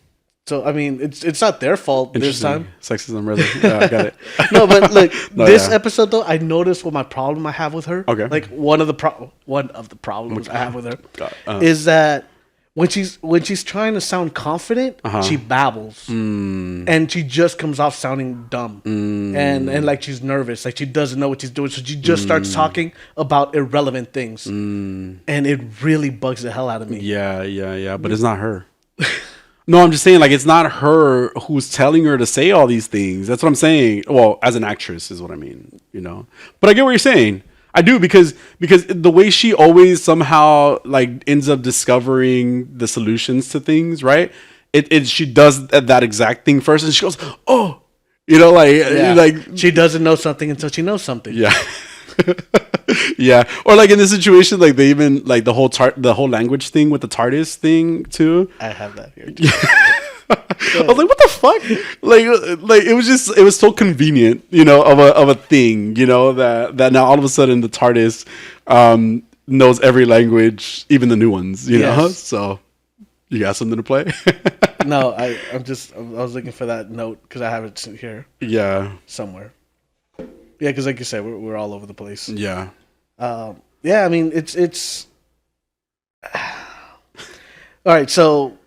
So I mean, it's not their fault this time. Sexism, rather. Yeah, I got it. No, but look, No, this yeah. episode though, I noticed what my problem I have with her. Okay. Like one of the problems I have with her God, is that when she's trying to sound confident, Uh-huh. she babbles, and she just comes off sounding dumb, and like she's nervous, like she doesn't know what she's doing, so she just starts talking about irrelevant things, and it really bugs the hell out of me. Yeah. But it's not her. No, I'm just saying, like, it's not her who's telling her to say all these things. That's what I'm saying. Well, as an actress is what I mean, you know. But I get what you're saying. I do, because the way she always somehow like ends up discovering the solutions to things, right? She does that exact thing first, and she goes, "Oh," you know, like She doesn't know something until she knows something. yeah. Yeah, or like in this situation, like they even like the whole language thing with the TARDIS thing too. I have that here too. I was like, what the fuck? Like it was so convenient, you know, of a thing, you know, that now all of a sudden the TARDIS knows every language, even the new ones, you know. So you got something to play? No, I was looking for that note because I have it here Yeah. somewhere. Yeah, because like you said, we're all over the place. Yeah. Yeah, I mean it's. All right, so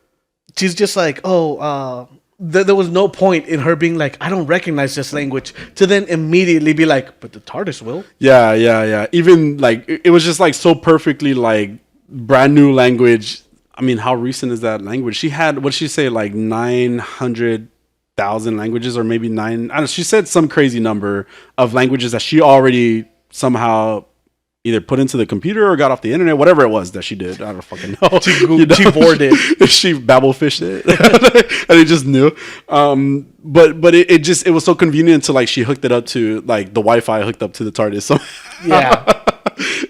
she's just like, there was no point in her being like, I don't recognize this language, to then immediately be like, but the TARDIS will. Yeah. Even like it was just like so perfectly like brand new language. I mean, how recent is that language? She had, what'd she say, like 900,000 languages, or maybe I don't know. She said some crazy number of languages that she already somehow either put into the computer or got off the internet, whatever it was that she did. I don't fucking know. She bored it. She babble fished it, and it just knew. But it was so convenient to like she hooked it up to like the Wi-Fi hooked up to the TARDIS. So Yeah.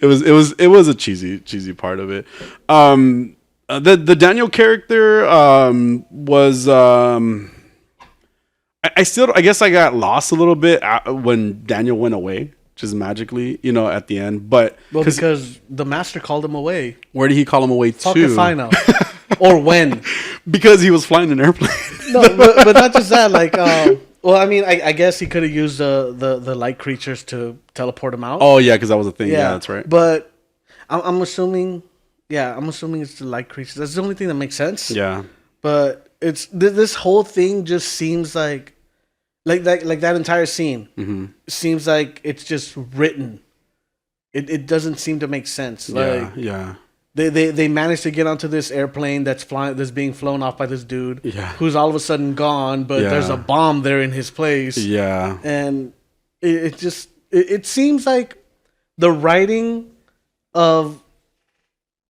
it was a cheesy part of it. The Daniel character was I guess I got lost a little bit when Daniel went away, just magically, you know, at the end. But because the master called him away. where did he call him away Fuck to? if I know. Or when. Because he was flying an airplane. No, but not just that. Like, well, I mean, I guess he could have used the light creatures to teleport him out. Oh yeah, because that was a thing. Yeah, that's right. But I'm assuming, it's the light creatures. That's the only thing that makes sense. Yeah. But it's this whole thing just seems like that entire scene seems like it's just written. It doesn't seem to make sense. Like, Yeah. They managed to get onto this airplane that's being flown off by this dude who's all of a sudden gone, but there's a bomb there in his place. Yeah. And it seems like the writing of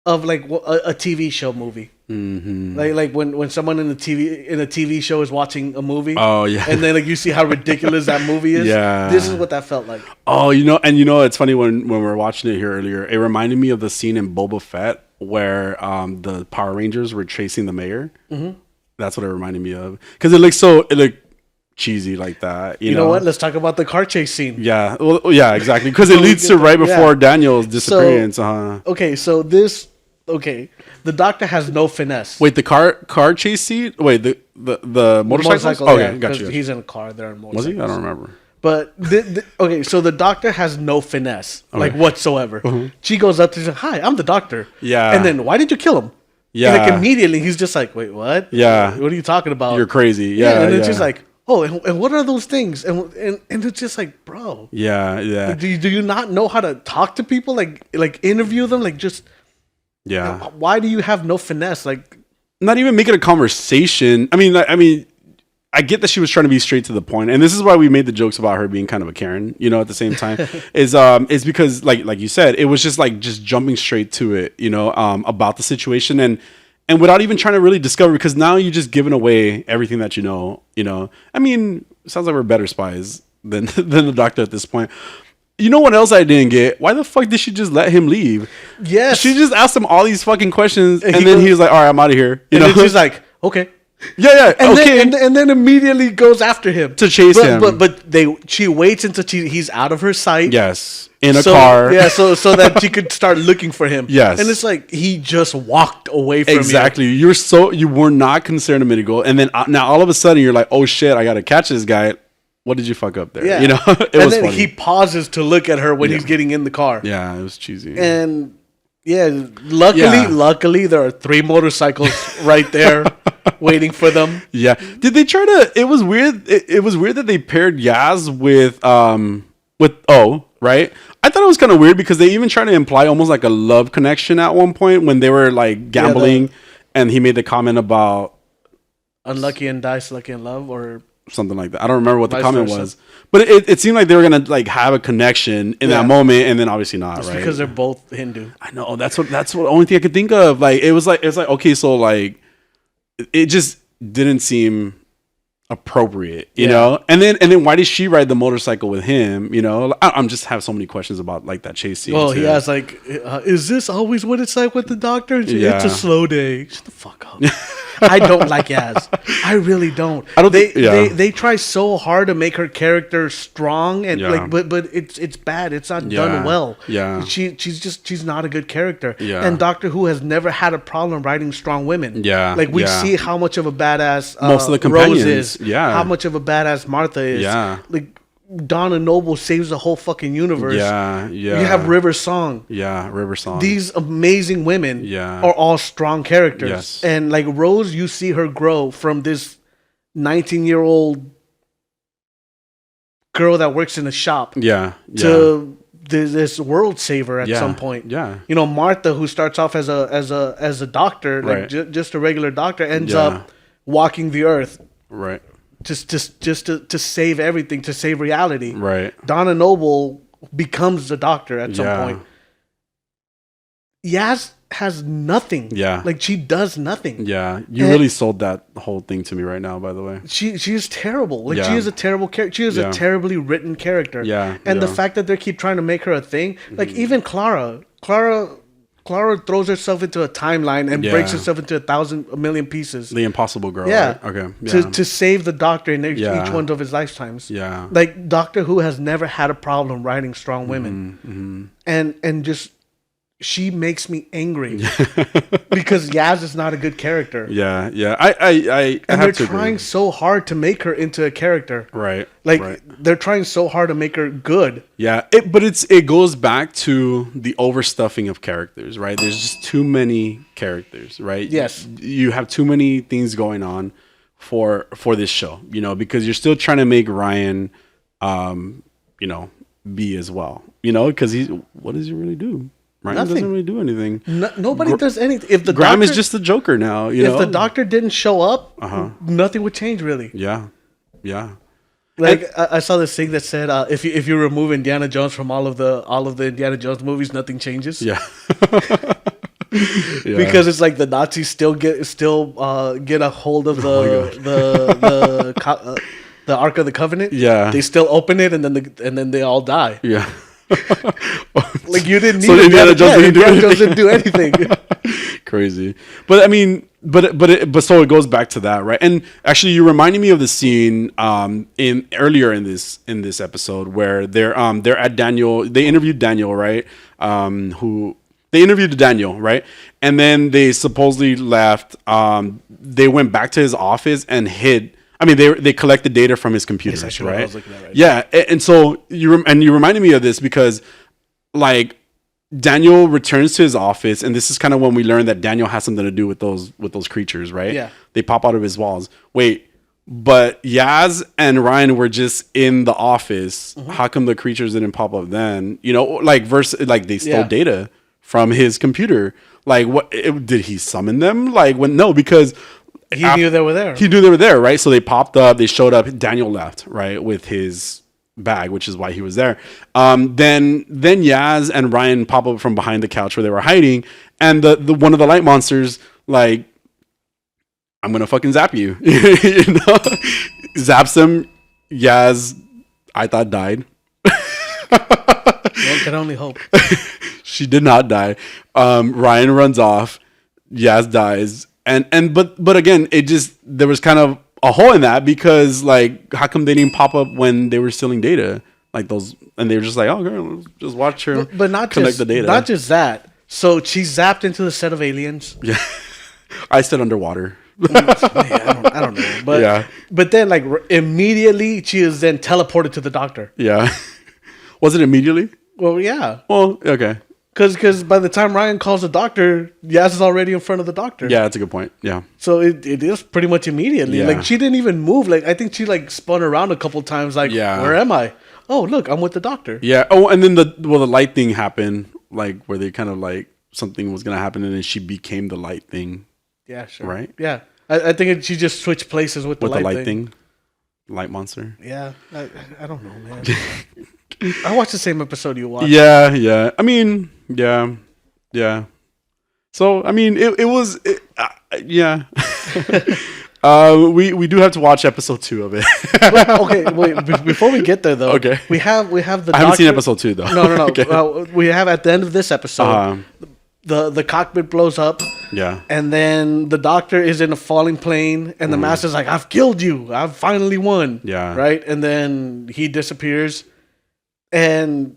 like a TV show movie. Mm-hmm. Like when someone in a TV show is watching a movie. Oh yeah. And then like you see how ridiculous that movie is. Yeah. This is what that felt like. Oh, it's funny when we were watching it here earlier, it reminded me of the scene in Boba Fett where the Power Rangers were chasing the mayor. Mm-hmm. That's what it reminded me of, because it looked cheesy like that. You know what? Let's talk about the car chase scene. Yeah. Well, yeah, exactly. Because it leads to right before Daniel's disappearance. Okay, so the doctor has no finesse. Wait, the car chase scene? Wait, the motorcycle? Oh, yeah, got you. He's in a car. They're in motorcycles. Was he? I don't remember. But okay, so the doctor has no finesse, like whatsoever. Mm-hmm. She goes up to him, "Hi, I'm the doctor." Yeah. And then, why did you kill him? Yeah. And like immediately, he's just like, "Wait, what? Yeah. What are you talking about? You're crazy." Yeah. And it's just like, "Oh, and what are those things?" And it's just like, bro. Yeah. Do you not know how to talk to people? Like interview them? Like just. Yeah. Why do you have no finesse? Like, not even make it a conversation. I mean, I get that she was trying to be straight to the point, and this is why we made the jokes about her being kind of a Karen, you know, at the same time, is because like you said, it was just jumping straight to it, you know, about the situation and without even trying to really discover, because now you're just giving away everything that you know. I mean, it sounds like we're better spies than the doctor at this point. You know what else I didn't get? Why the fuck did she just let him leave? Yes. She just asked him all these fucking questions, and then he was like, all right, I'm out of here. You and know? then she's like, okay. Yeah, And okay. then immediately goes after him To chase him. But she waits until he's out of her sight. Yes. In a car. Yeah, so that she could start looking for him. Yes. And it's like he just walked away from Exactly. you. You were not concerned a minute ago, and then now all of a sudden you're like, oh shit, I gotta catch this guy. What did you fuck up there? Yeah. You know, it and was then funny. he pauses to look at her when he's getting in the car. Yeah, it was cheesy. And yeah, luckily there are 3 motorcycles right there waiting for them. Yeah. Did they try to? It was weird. It was weird that they paired Yaz with O, right? I thought it was kind of weird because they even tried to imply almost like a love connection at one point when they were like gambling, and he made the comment about unlucky in dice, lucky in love, or something like that. I don't remember what the Vice comment versa. was, but it seemed like they were gonna like have a connection in that moment, and then obviously not, it's right? because they're both Hindu. I know that's the only thing I could think of. Like it was like okay, so like it just didn't seem appropriate, you know. And then why did she ride the motorcycle with him? You know, I'm just have so many questions about like that chase scene. Well, too. he asked like, "Is this always what it's like with the doctor?" And she, Yeah. It's a slow day. Shut the fuck up. I don't like Yaz. I really don't. They try so hard to make her character strong and but it's bad. It's not done well. Yeah. She's not a good character. Yeah. And Doctor Who has never had a problem writing strong women. Yeah. Like we Yeah. see how much of a badass Most of the Rose companions. is. Yeah. How much of a badass Martha is. Yeah. Like Donna Noble saves the whole fucking universe. Yeah. You have River Song. Yeah, River Song. These amazing women Yeah. are all strong characters. Yes. And like Rose, you see her grow from this 19-year-old girl that works in a shop to this world saver at some point. Yeah. You know, Martha, who starts off as a doctor, like just a regular doctor, ends up walking the earth. Right. Just to save everything, to save reality. Right. Donna Noble becomes the doctor at some point. Yaz has nothing. Yeah. Like she does nothing. Yeah. You really sold that whole thing to me right now, by the way. She is terrible. Like she is a terrible character. She is a terribly written character. Yeah. And the fact that they keep trying to make her a thing, like even Clara throws herself into a timeline and breaks herself into a million pieces. The Impossible Girl. Yeah. Right? Okay. Yeah. To save the Doctor in each one of his lifetimes. Yeah. Like Doctor Who has never had a problem writing strong women. And just she makes me angry because Yaz is not a good character. Yeah. I and have they're to trying agree. so hard to make her into a character. Right. Like right. they're trying so hard to make her good. Yeah, but it goes back to the overstuffing of characters, right? There's just too many characters, right? Yes. You have too many things going on for this show, you know, because you're still trying to make Ryan, you know, be as well, you know, because what does he really do? Ryan Nothing. doesn't really do anything. Nobody does anything. If the Graham doctor, is just the Joker now, you know. if the Doctor didn't show up, nothing would change really. Yeah. Like I saw this thing that said, if you remove Indiana Jones from all of the Indiana Jones movies, nothing changes. Yeah. Because it's like the Nazis still get a hold of the Ark of the Covenant. Yeah. They still open it and then they all die. Yeah. Like you didn't need So Indiana Jones didn't do anything. Crazy. But I mean, but so it goes back to that, right? And actually, you reminded me of the scene earlier in this episode where they're at Daniel. They interviewed Daniel, right? They interviewed Daniel, right? And then they supposedly left. They went back to his office and hid. I mean, they collected data from his computers, actually what right? I was looking at right Yeah, and so you reminded me of this because, like, Daniel returns to his office, and this is kind of when we learn that Daniel has something to do with those creatures, right? Yeah. They pop out of his walls. Wait, but Yaz and Ryan were just in the office. How come the creatures didn't pop up then? You know, like they stole data from his computer. Like, what did he summon them? Like, when no, because He knew they were there. He knew they were there, right? So they popped up. They showed up. Daniel left, right, with his bag, which is why he was there. Then Yaz and Ryan pop up from behind the couch where they were hiding, and the one of the light monsters like, I'm gonna fucking zap you, you know, zaps him. Yaz, I thought died. One can only hope. She did not die. Ryan runs off. Yaz dies. But again, there was kind of a hole in that because like, how come they didn't pop up when they were stealing data like those? And they were just like, oh, girl, let's just watch her. But not collect just the data. Not just that. So she zapped into the set of aliens. Yeah, I said underwater. I don't know. But Yeah. But then like immediately she is then teleported to the doctor. Yeah, was it immediately? Well, yeah. Well, okay. Because by the time Ryan calls the doctor, Yaz is already in front of the doctor. Yeah, that's a good point. Yeah. So it is pretty much immediately. Yeah. Like she didn't even move. Like I think she like spun around a couple times. Like, Yeah. where am I? Oh, look, I'm with the doctor. Yeah. Oh, and then the light thing happened, like where they kind of like something was gonna happen, and then she became the light thing. Yeah, sure. Right? Yeah, I think she just switched places with the light thing. Light monster. Yeah, I don't know, man. I watched the same episode you watched. Yeah. I mean, yeah. So I mean, it was, yeah. We do have to watch episode 2 of it. But, okay, wait. Before we get there, though, Okay. we have the. I haven't seen episode 2 though. No. Okay. We have at the end of this episode, the cockpit blows up. Yeah. And then the doctor is in a falling plane, and the master's like, "I've killed you. I've finally won." Yeah. Right. And then he disappears, and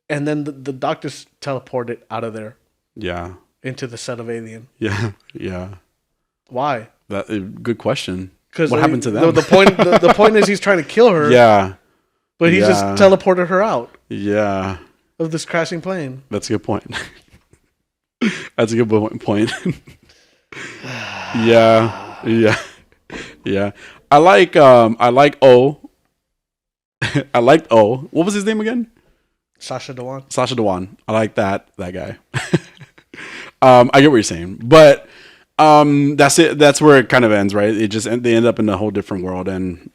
then the doctor's teleported out of there Yeah. into the set of Alien. Yeah. Why? Good question. Because what happened to them? The point is he's trying to kill her. Yeah. But he just teleported her out Yeah. of this crashing plane. That's a good point. That's a good point. Yeah. I like O. I liked O. What was his name again? Sasha Dewan. I like that guy. I get what you're saying, but that's it. That's where it kind of ends, right? They end up in a whole different world, and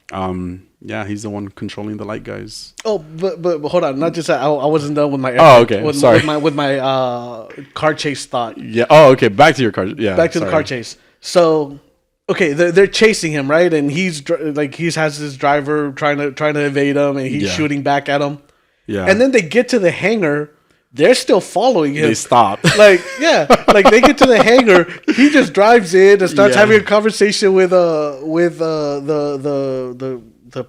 yeah, he's the one controlling the light guys. Oh, but hold on, not just that. I wasn't done with my. Oh, okay. Sorry. With my car chase thought. Yeah. Oh, okay. Back to your car. Yeah. Back to the car chase. So, okay, they're chasing him, right? And he has his driver trying to evade him, and he's shooting back at him. Yeah. And then they get to the hangar. They're still following him. They stop. Like they get to the hangar. He just drives in and starts having a conversation with the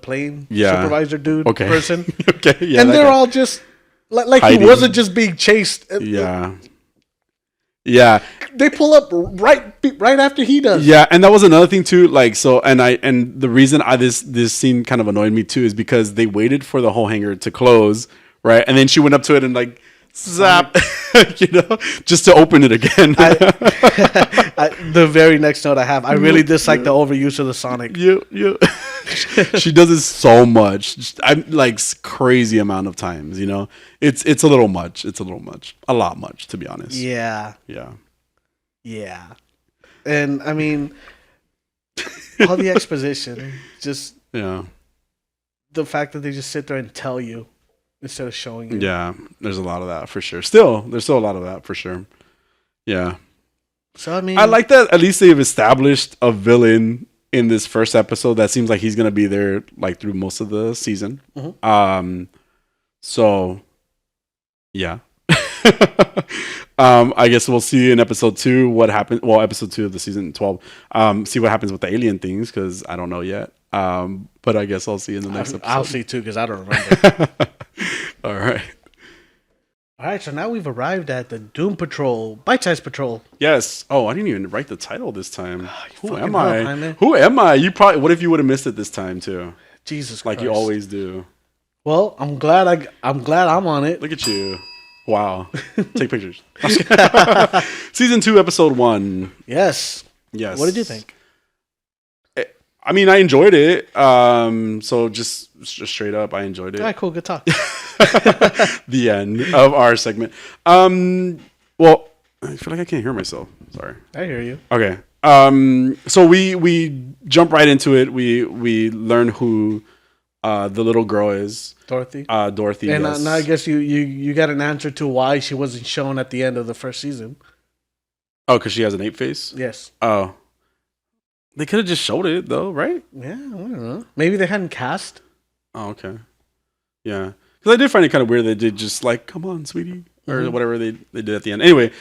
plane supervisor dude person. Okay. Yeah. And they're all just like hiding. he wasn't just being chased. Yeah. Yeah. They pull up right after he does. Yeah, and that was another thing too. Like so, and the reason this scene kind of annoyed me too is because they waited for the whole hangar to close, right? And then she went up to it and like zap, you know, just to open it again. The very next note I have, I really dislike the overuse of the Sonic. She does it so much. I'm like crazy amount of times. You know, it's a little much. It's a lot much to be honest. Yeah. Yeah. And I mean, all the exposition, just the fact that they just sit there and tell you instead of showing you. Yeah, there's a lot of that for sure. There's still a lot of that for sure. Yeah. So I mean, I like that at least they've established a villain in this first episode that seems like he's gonna be there like through most of the season. Mm-hmm. So yeah. I guess we'll see in episode 2 what happens. Well, episode 2 of the season 12. See what happens with the alien things because I don't know yet. But I guess I'll see in the next episode. I'll see too because I don't remember. All right. So now we've arrived at the DoomPatrol, Bite-Size Patrol. Yes. Oh, I didn't even write the title this time. Who am I? Jaime. Who am I? You probably. What if you would have missed it this time too? Jesus Christ. Like you always do. Well, I'm glad I'm on it. Look at you. Wow. Take pictures. Season 2, episode 1. Yes. Yes. What did you think? I mean, I enjoyed it. So just straight up, I enjoyed it. All right, cool. Good talk. The end of our segment. Well, I feel like I can't hear myself. Sorry. I hear you. Okay. So we jump right into it. We learn who the little girl is. Dorothy. Dorothy. And yes. now I guess you got an answer to why she wasn't shown at the end of the first season. Oh, because she has an ape face? Yes. Oh. They could have just showed it, though, right? Yeah, I don't know. Maybe they hadn't cast. Oh, okay. Yeah. Because I did find it kind of weird they did just like, come on, sweetie. Or whatever they did at the end. Anyway,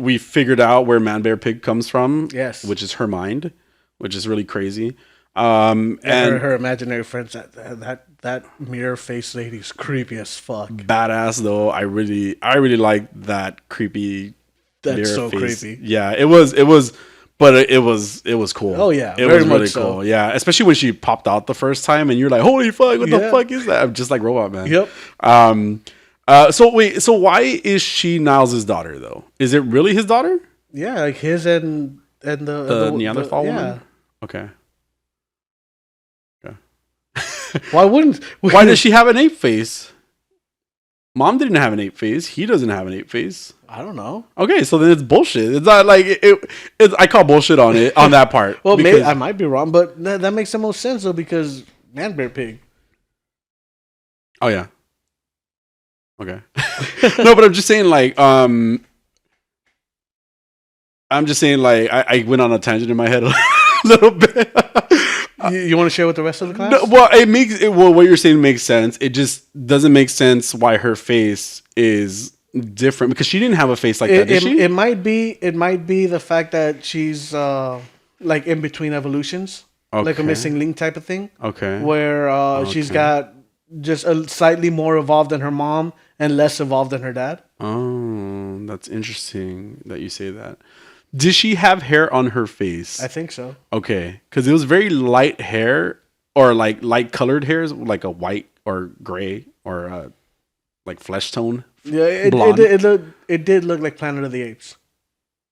we figured out where Man Bear Pig comes from. Yes. Which is her mind, which is really crazy. And And her imaginary friends, that mirror face lady's creepy as fuck. badass though. I really like that creepy. That's mirror so face. creepy. Yeah, it was, but it was cool. Oh, yeah, it very was really much so. cool. Yeah, especially when she popped out the first time, and you're like, holy fuck, what the Yeah. fuck is that? I'm just like Robot Man. Yep. So wait, so why is she Niles' daughter though? Is it really his daughter? Yeah, like his and The Neanderthal woman. Yeah. Okay. Why wouldn't? Why does she have an ape face? Mom didn't have an ape face. He doesn't have an ape face. I don't know. Okay, so then it's bullshit. It's not like I call bullshit on it on that part. Well, because- maybe I might be wrong, but that makes the most sense though because Man Bear Pig. Oh yeah. Okay. No, but I'm just saying like I went on a tangent in my head a little bit. You want to share with the rest of the class? No, well, what you're saying makes sense. It just doesn't make sense why her face is different because she didn't have a face like that, did she? It might be the fact that she's like in between evolutions, like a Okay. missing link type of thing. Okay. Where she's got just a slightly more evolved than her mom and less evolved than her dad. Oh, that's interesting that you say that. Did she have hair on her face? I think so. Okay, because it was very light hair or like light colored hairs, like a white or gray or like flesh tone. Yeah, Blonde. it did look like Planet of the Apes,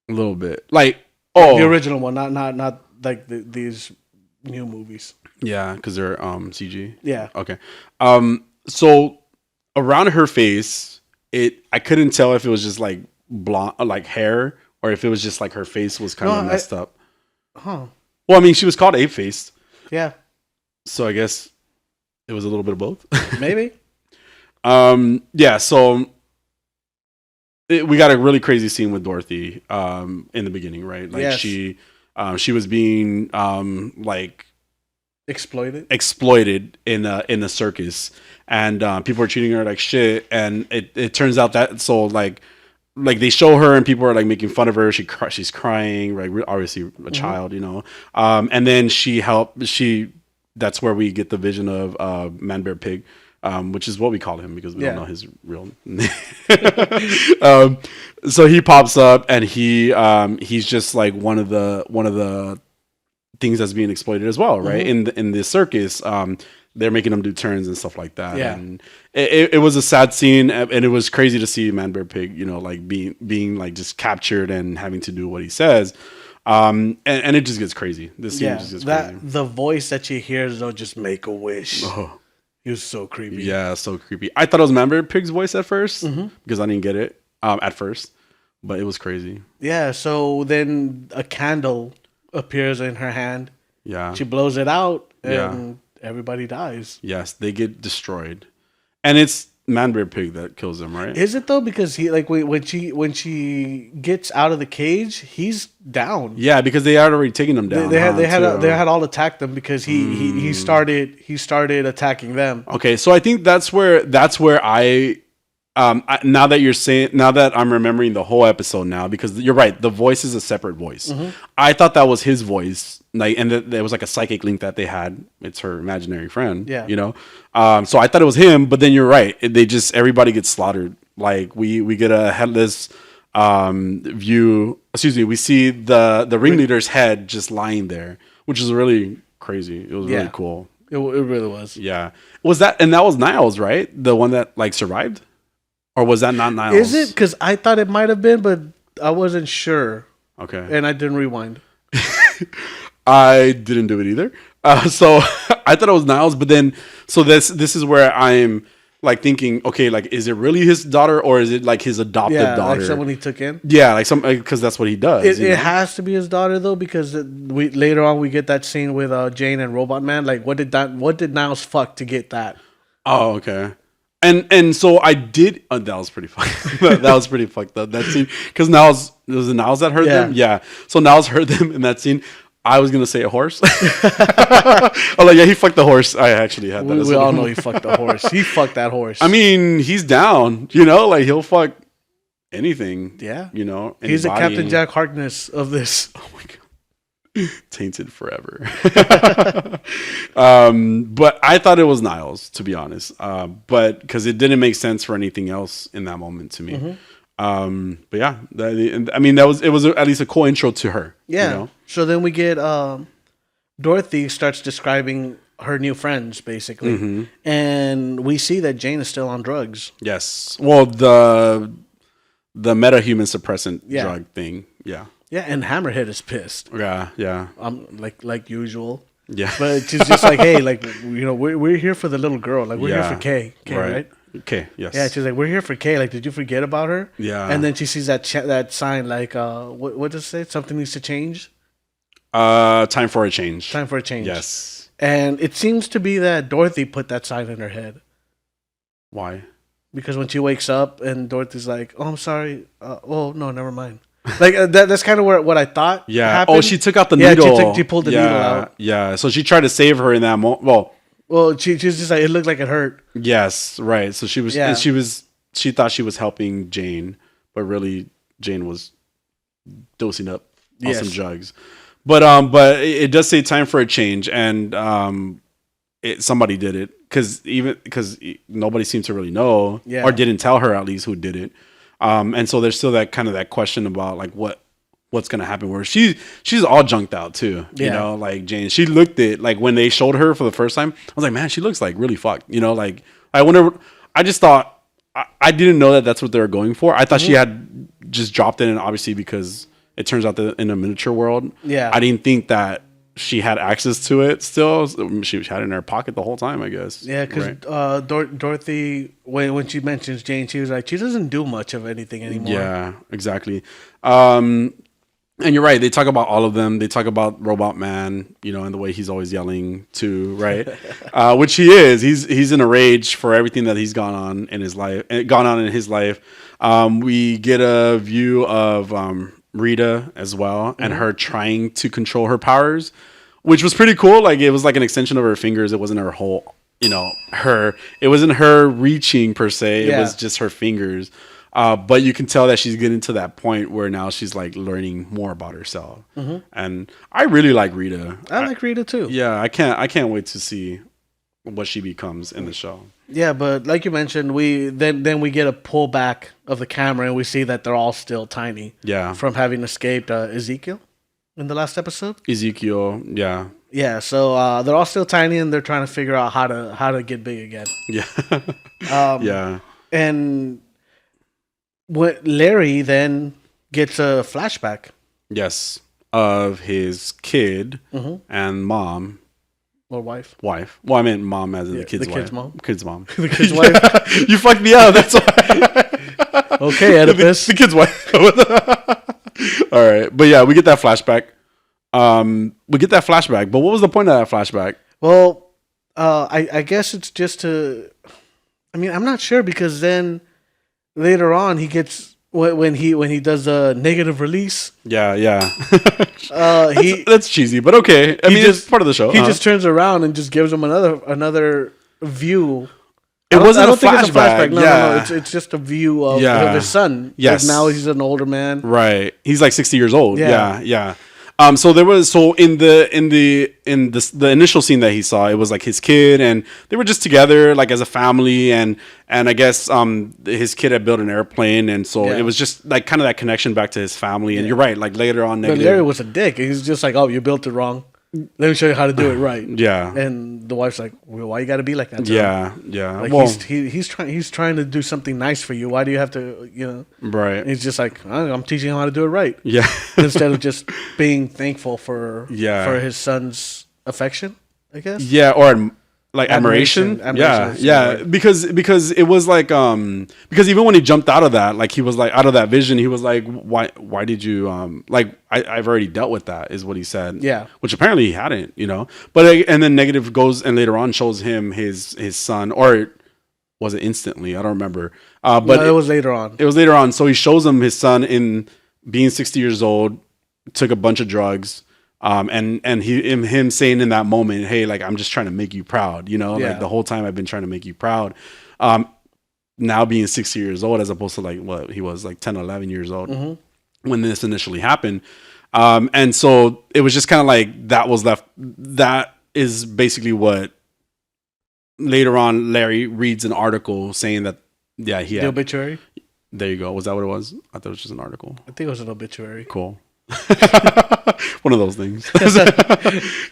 A little bit, like the original one, not like these new movies. yeah, because they're CG. Yeah, Okay. So around her face, I couldn't tell if it was just like blonde, like hair, or if it was just like her face was kind of messed up. huh? Well, I mean, she was called ape faced, Yeah, so I guess it was a little bit of both. maybe. Yeah. So we got a really crazy scene with Dorothy in the beginning, right? Like Yes. she was being like Exploited in a circus, and people were treating her like shit, and it turns out that so like they show her and people are like making fun of her. She's crying, like obviously a child, you know. And then that's where we get the vision of Man Bear Pig, which is what we call him because we don't know his real name. So he pops up and he's just like one of the things that's being exploited as well, right? In the circus, they're making them do turns and stuff like that. Yeah. And it was a sad scene, and it was crazy to see Man Bear Pig, you know, like being like just captured and having to do what he says. And it just gets crazy. This scene just gets crazy. The voice that she hears though, just make a wish. Oh. He was so creepy. Yeah, so creepy. I thought it was Man Bear Pig's voice at first because I didn't get it at first, but it was crazy. Yeah. So then a candle appears in her hand. Yeah. She blows it out, and everybody dies. Yes, they get destroyed, and it's Man Bear Pig that kills them, right? Is it though? Because he like when she gets out of the cage, he's down. Yeah, because they had already taken them down. They had all attacked them because he started attacking them. Okay, so I think that's where now that I'm remembering the whole episode now, because you're right, the voice is a separate voice. I thought that was his voice, like, and there was like a psychic link that they had. It's her imaginary friend, Yeah. you know. So I thought it was him, but then you're right. Everybody gets slaughtered. Like we get a headless view. Excuse me. We see the ringleader's head just lying there, which is really crazy. It was really cool. It really was. Yeah. That was Niles, right? The one that like survived? Or was that not Niles? Is it? Because I thought it might have been, but I wasn't sure, Okay. and I didn't rewind. I didn't do it either. So I thought it was Niles, but then so this is where I'm like thinking, okay, like is it really his daughter or is it like his adopted daughter? Like someone he took in. Yeah, like because that's what he does. It has to be his daughter though, because we later on we get that scene with Jane and Robot Man. Like, what did Niles fuck to get that? Oh, okay. And so I did. That was pretty fucked. That was pretty fucked up. That scene, because was it Niles that heard them? Yeah. So Niles heard them in that scene. I was gonna say a horse. Oh, like, yeah, he fucked the horse. I actually had that. We all know he fucked the horse. He fucked that horse. I mean, he's down. You know, like he'll fuck anything. Yeah. You know, he's the anybody. Captain Jack Harkness of this. Oh my god. Tainted forever. But I thought it was Niles, to be honest. But because it didn't make sense for anything else in that moment to me. Mm-hmm. But yeah, I mean, it was at least a cool intro to her. Yeah. You know? So then we get Dorothy starts describing her new friends, basically. Mm-hmm. And we see that Jane is still on drugs. Yes. Well, the metahuman suppressant Yeah. drug thing. Yeah. Yeah, and Hammerhead is pissed. Yeah. Yeah. Like usual. Yeah. But she's just like, hey, like, you know, we're here for the little girl. Like, we're here for Kay. Kay, right? Okay. Yes. Yeah, she's like, we're here for Kay. Like, did you forget about her? Yeah. And then she sees that sign, like, what does it say? Something needs to change? Time for a change. Time for a change. Yes. And it seems to be that Dorothy put that sign in her head. Why? Because when she wakes up and Dorothy's like, oh, I'm sorry. Oh, no, never mind. Like, that's kind of what I thought happened. Oh, she took out the needle. Yeah, she pulled the needle out. Yeah, so she tried to save her in that moment. Well, she's just like, it looked like it hurt. Yes, right. So she was, Yeah. she thought she was helping Jane, but really Jane was dosing up on some drugs. But it does say time for a change, and somebody did it because nobody seemed to really know or didn't tell her at least who did it. And so there's still that question about like what's gonna happen. Where she's all junked out too, you know, like Jane. She looked it like when they showed her for the first time. I was like, man, she looks like really fucked. You know, like I wonder. I just thought I didn't know that that's what they were going for. I thought she had just dropped it, and obviously because it turns out that in a miniature world, I didn't think that she had access to it still. She had it in her pocket the whole time, I guess. Yeah, because Dorothy, when she mentions Jane, she was like, she doesn't do much of anything anymore. Yeah, exactly. And you're right. They talk about all of them. They talk about Robot Man, you know, and the way he's always yelling too, right? Which he is. He's in a rage for everything that he's gone on in his life. We get a view of Rita as well, and her trying to control her powers, which was pretty cool. Like it was like an extension of her fingers. It wasn't her whole, you know, it wasn't her reaching per se. It was just her fingers. But you can tell that she's getting to that point where now she's like learning more about herself. And I really like Rita. I like Rita too. Yeah, I can't wait to see what she becomes in the show. Yeah, but like you mentioned, we get a pullback of the camera and we see that they're all still tiny. Yeah. From having escaped Ezekiel in the last episode. Ezekiel, yeah. Yeah, so they're all still tiny and they're trying to figure out how to get big again. Yeah. Yeah. And Larry then gets a flashback. Yes, of his kid and mom. Or wife. Well, I meant mom as in the kid's wife. Kid's mom. Kid's mom. The kid's wife. You fucked me up. That's why. Okay, Oedipus. The kid's wife. All right, but yeah, we get that flashback. But what was the point of that flashback? Well, I guess it's just to. I mean, I'm not sure because then later on he gets when he does a negative release. Yeah. That's cheesy, but okay. I mean, it's part of the show. He just turns around and just gives him another view. I don't think it's a flashback. No. It's just a view of his son. Yes. Like now he's an older man. Right. He's like 60 years old. Yeah. So in the initial scene that he saw, it was like his kid and they were just together like as a family and I guess his kid had built an airplane and so it was just like kind of that connection back to his family. And you're right, like later on, But Larry was a dick. He's just like, oh, you built it wrong. Let me show you how to do it right. Yeah. And the wife's like, well, why you got to be like that? Yeah. Like he's trying to do something nice for you. Why do you have to, you know? Right. And he's just like, I'm teaching him how to do it right. Yeah. Instead of just being thankful for his son's affection, I guess. Yeah, or like admiration. Admiration is Yeah. the word. Because it was like because even when he jumped out of that, like he was like out of that vision, he was like, why did you like I've already dealt with that, is what he said. Yeah. Which apparently he hadn't, you know. But and then Negative goes and later on shows him his son, or was it instantly? I don't remember. But No, it was later on. It was later on. So he shows him his son in being 60 years old, took a bunch of drugs. And him saying in that moment, hey, like, I'm just trying to make you proud, you know, like the whole time I've been trying to make you proud. Now being 60 years old, as opposed to like what he was like 10, 11 years old when this initially happened. And so it was just kind of like that is basically what later on Larry reads an article saying that, yeah, he had The obituary? There you go. Was that what it was? I thought it was just an article. I think it was an obituary. Cool. One of those things.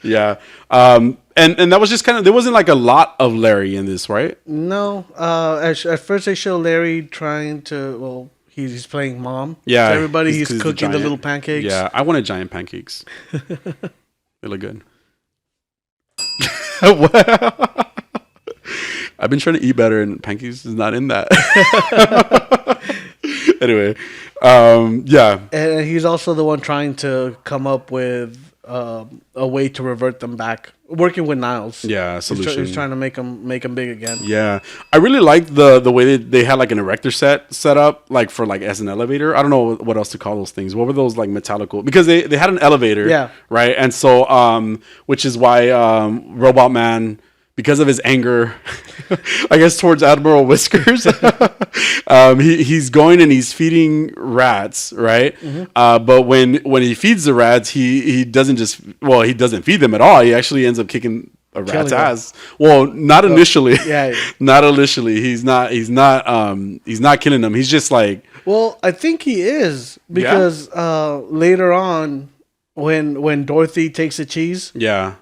Yeah. And that was just kind of, there wasn't like a lot of Larry in this, right? No. At first they show Larry trying to, well, he's playing mom. Yeah. To everybody, he's 'cause a cooking the giant. little pancakes. Yeah. I wanted giant pancakes. They look good. I've been trying to eat better and pancakes is not in that. Anyway, yeah. And he's also the one trying to come up with a way to revert them back, working with Niles. Yeah, solution. He's trying to make them big again. Yeah, I really liked the way they had like an erector set up, like for like as an elevator. I don't know what else to call those things. What were those like metallical? Because they had an elevator. Yeah. Right. And so which is why Robot Man, because of his anger, I guess towards Admiral Whiskers, he's going and he's feeding rats, right? But when he feeds the rats, he doesn't he doesn't feed them at all. He actually ends up kicking a rat's them. ass. Well, not initially. Yeah. Not initially. He's not killing them. He's just like, Well, I think he is, because later on, when Dorothy takes the cheese, yeah.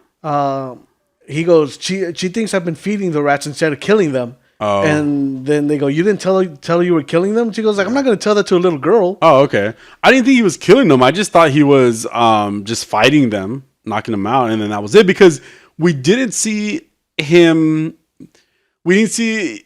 he goes, she thinks I've been feeding the rats instead of killing them. Oh. And then they go, you didn't tell her you were killing them? She goes like, I'm not going to tell that to a little girl. Oh, okay. I didn't think he was killing them. I just thought he was just fighting them, knocking them out, and then that was it. Because we didn't see him. We didn't see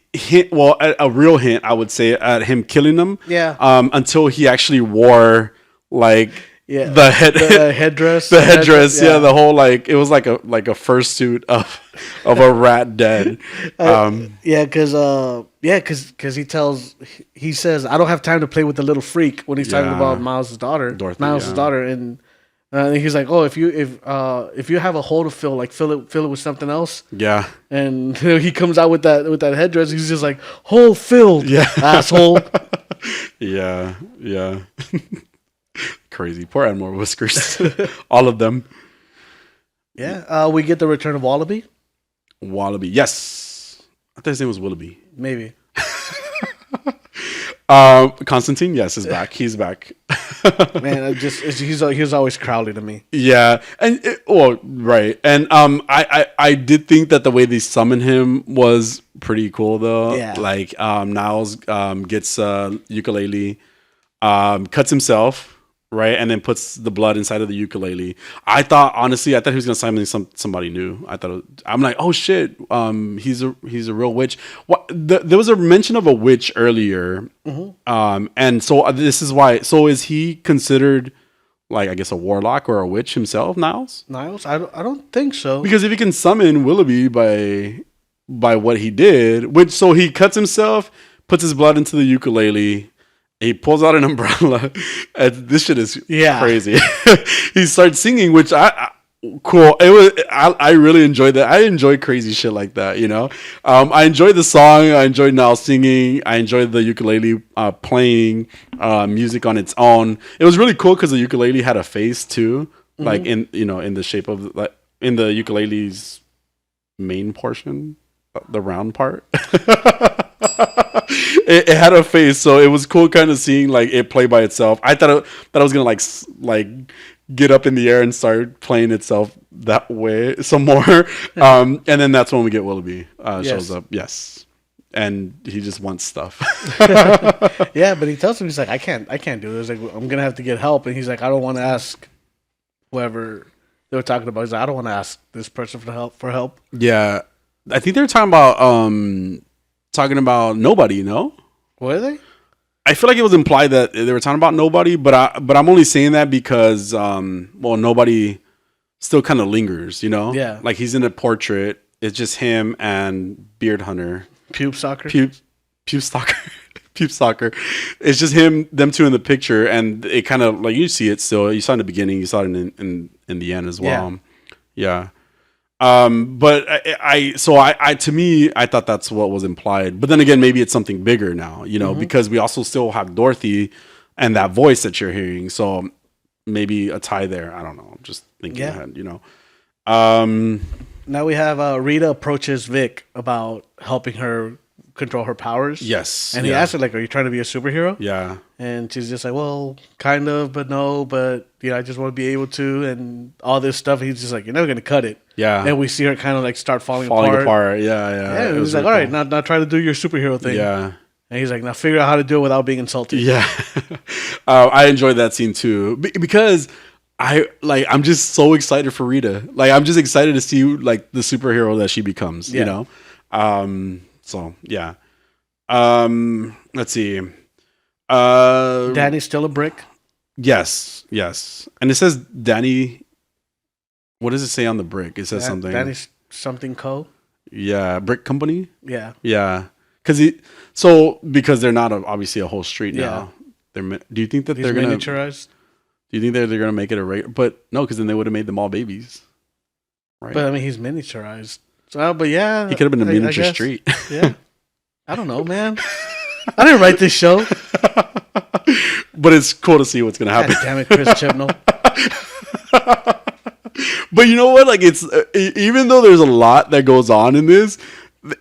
a real hint, I would say, at him killing them. Yeah. Until he actually wore like the headdress. The headdress. Yeah. The whole like it was like a fursuit of a rat dead. Because he says, I don't have time to play with the little freak when he's talking about Miles' daughter, Dorothy, and he's like, oh, if you have a hole to fill, like fill it with something else. Yeah. And he comes out with that headdress. He's just like, hole filled. Yeah. Asshole. Yeah. Crazy. Poor Admiral Whiskers. All of them. Yeah. We get the return of Wallaby. Wallaby. Yes. I thought his name was Willoughby. Maybe. Constantine, yes, is back. He's back. Man, he's always Crowley to me. Yeah, and right, and I did think that the way they summon him was pretty cool though. Yeah, like Niles gets ukulele, cuts himself. Right, and then puts the blood inside of the ukulele. I thought he was gonna summon somebody new. I'm like, oh shit, he's a real witch. There was a mention of a witch earlier, and so this is why. So is he considered like, I guess, a warlock or a witch himself, Niles? Niles, I don't think so. Because if he can summon Willoughby by what he did, so he cuts himself, puts his blood into the ukulele. He pulls out an umbrella, and this shit is crazy. He starts singing, which cool. I really enjoyed that. I enjoy crazy shit like that, you know. I enjoyed the song. I enjoyed Niall singing. I enjoyed the ukulele playing music on its own. It was really cool because the ukulele had a face too, like in the shape of like in the ukulele's main portion, the round part. It had a face, so it was cool kind of seeing like it play by itself. I thought it was gonna like get up in the air and start playing itself that way some more. And then that's when we get Willoughby shows up. Yes. And he just wants stuff. Yeah, but he tells him, he's like, I can't do this. Like, I'm gonna have to get help. And he's like, I don't want to ask whoever they were talking about. He's like, I don't want to ask this person for help. Yeah. I think they're talking about nobody. No, Were they? I feel like it was implied that they were talking about nobody, but I'm only saying that because nobody still kind of lingers. Yeah. Like he's in a portrait. It's just him and Beard Hunter. Pube soccer. Pube stalker. Pube stalker. It's just them two in the picture, and it kind of like you see it still. You saw it in the beginning. You saw it in the end as well. Yeah. But to me, I thought that's what was implied. But then again, maybe it's something bigger now. Because we also still have Dorothy and that voice that you're hearing. So maybe a tie there. I don't know. I'm just thinking ahead. Now we have Rita approaches Vic about helping her control her powers. Yes. And he asks her, like, are you trying to be a superhero? Yeah. And she's just like, well, kind of, but no, but, I just want to be able to, and all this stuff. He's just like, you're never going to cut it. Yeah. And we see her kind of, like, start falling apart. apart. Yeah. And he's like, all right, now try to do your superhero thing. Yeah. And he's like, now figure out how to do it without being insulted. Yeah. I enjoyed that scene, too. Because I'm just so excited for Rita. Like, I'm just excited to see, like, the superhero that she becomes, So, yeah. Let's see. Danny's still a brick. Yes. And it says Danny. What does it say on the brick? It says something. Danny's something co. Yeah, brick company. Yeah. Because they're not obviously a whole street now. Do you think that He's they're gonna miniaturized? Do you think they're gonna make it a regular? But no, because then they would have made them all babies, right? But I mean, he's miniaturized. So, but yeah, he could have been a miniature street. Yeah. I don't know, man. I didn't write this show. But it's cool to see what's going to happen. God damn it, Chris Chibnall. But you know what? Like, it's even though there's a lot that goes on in this,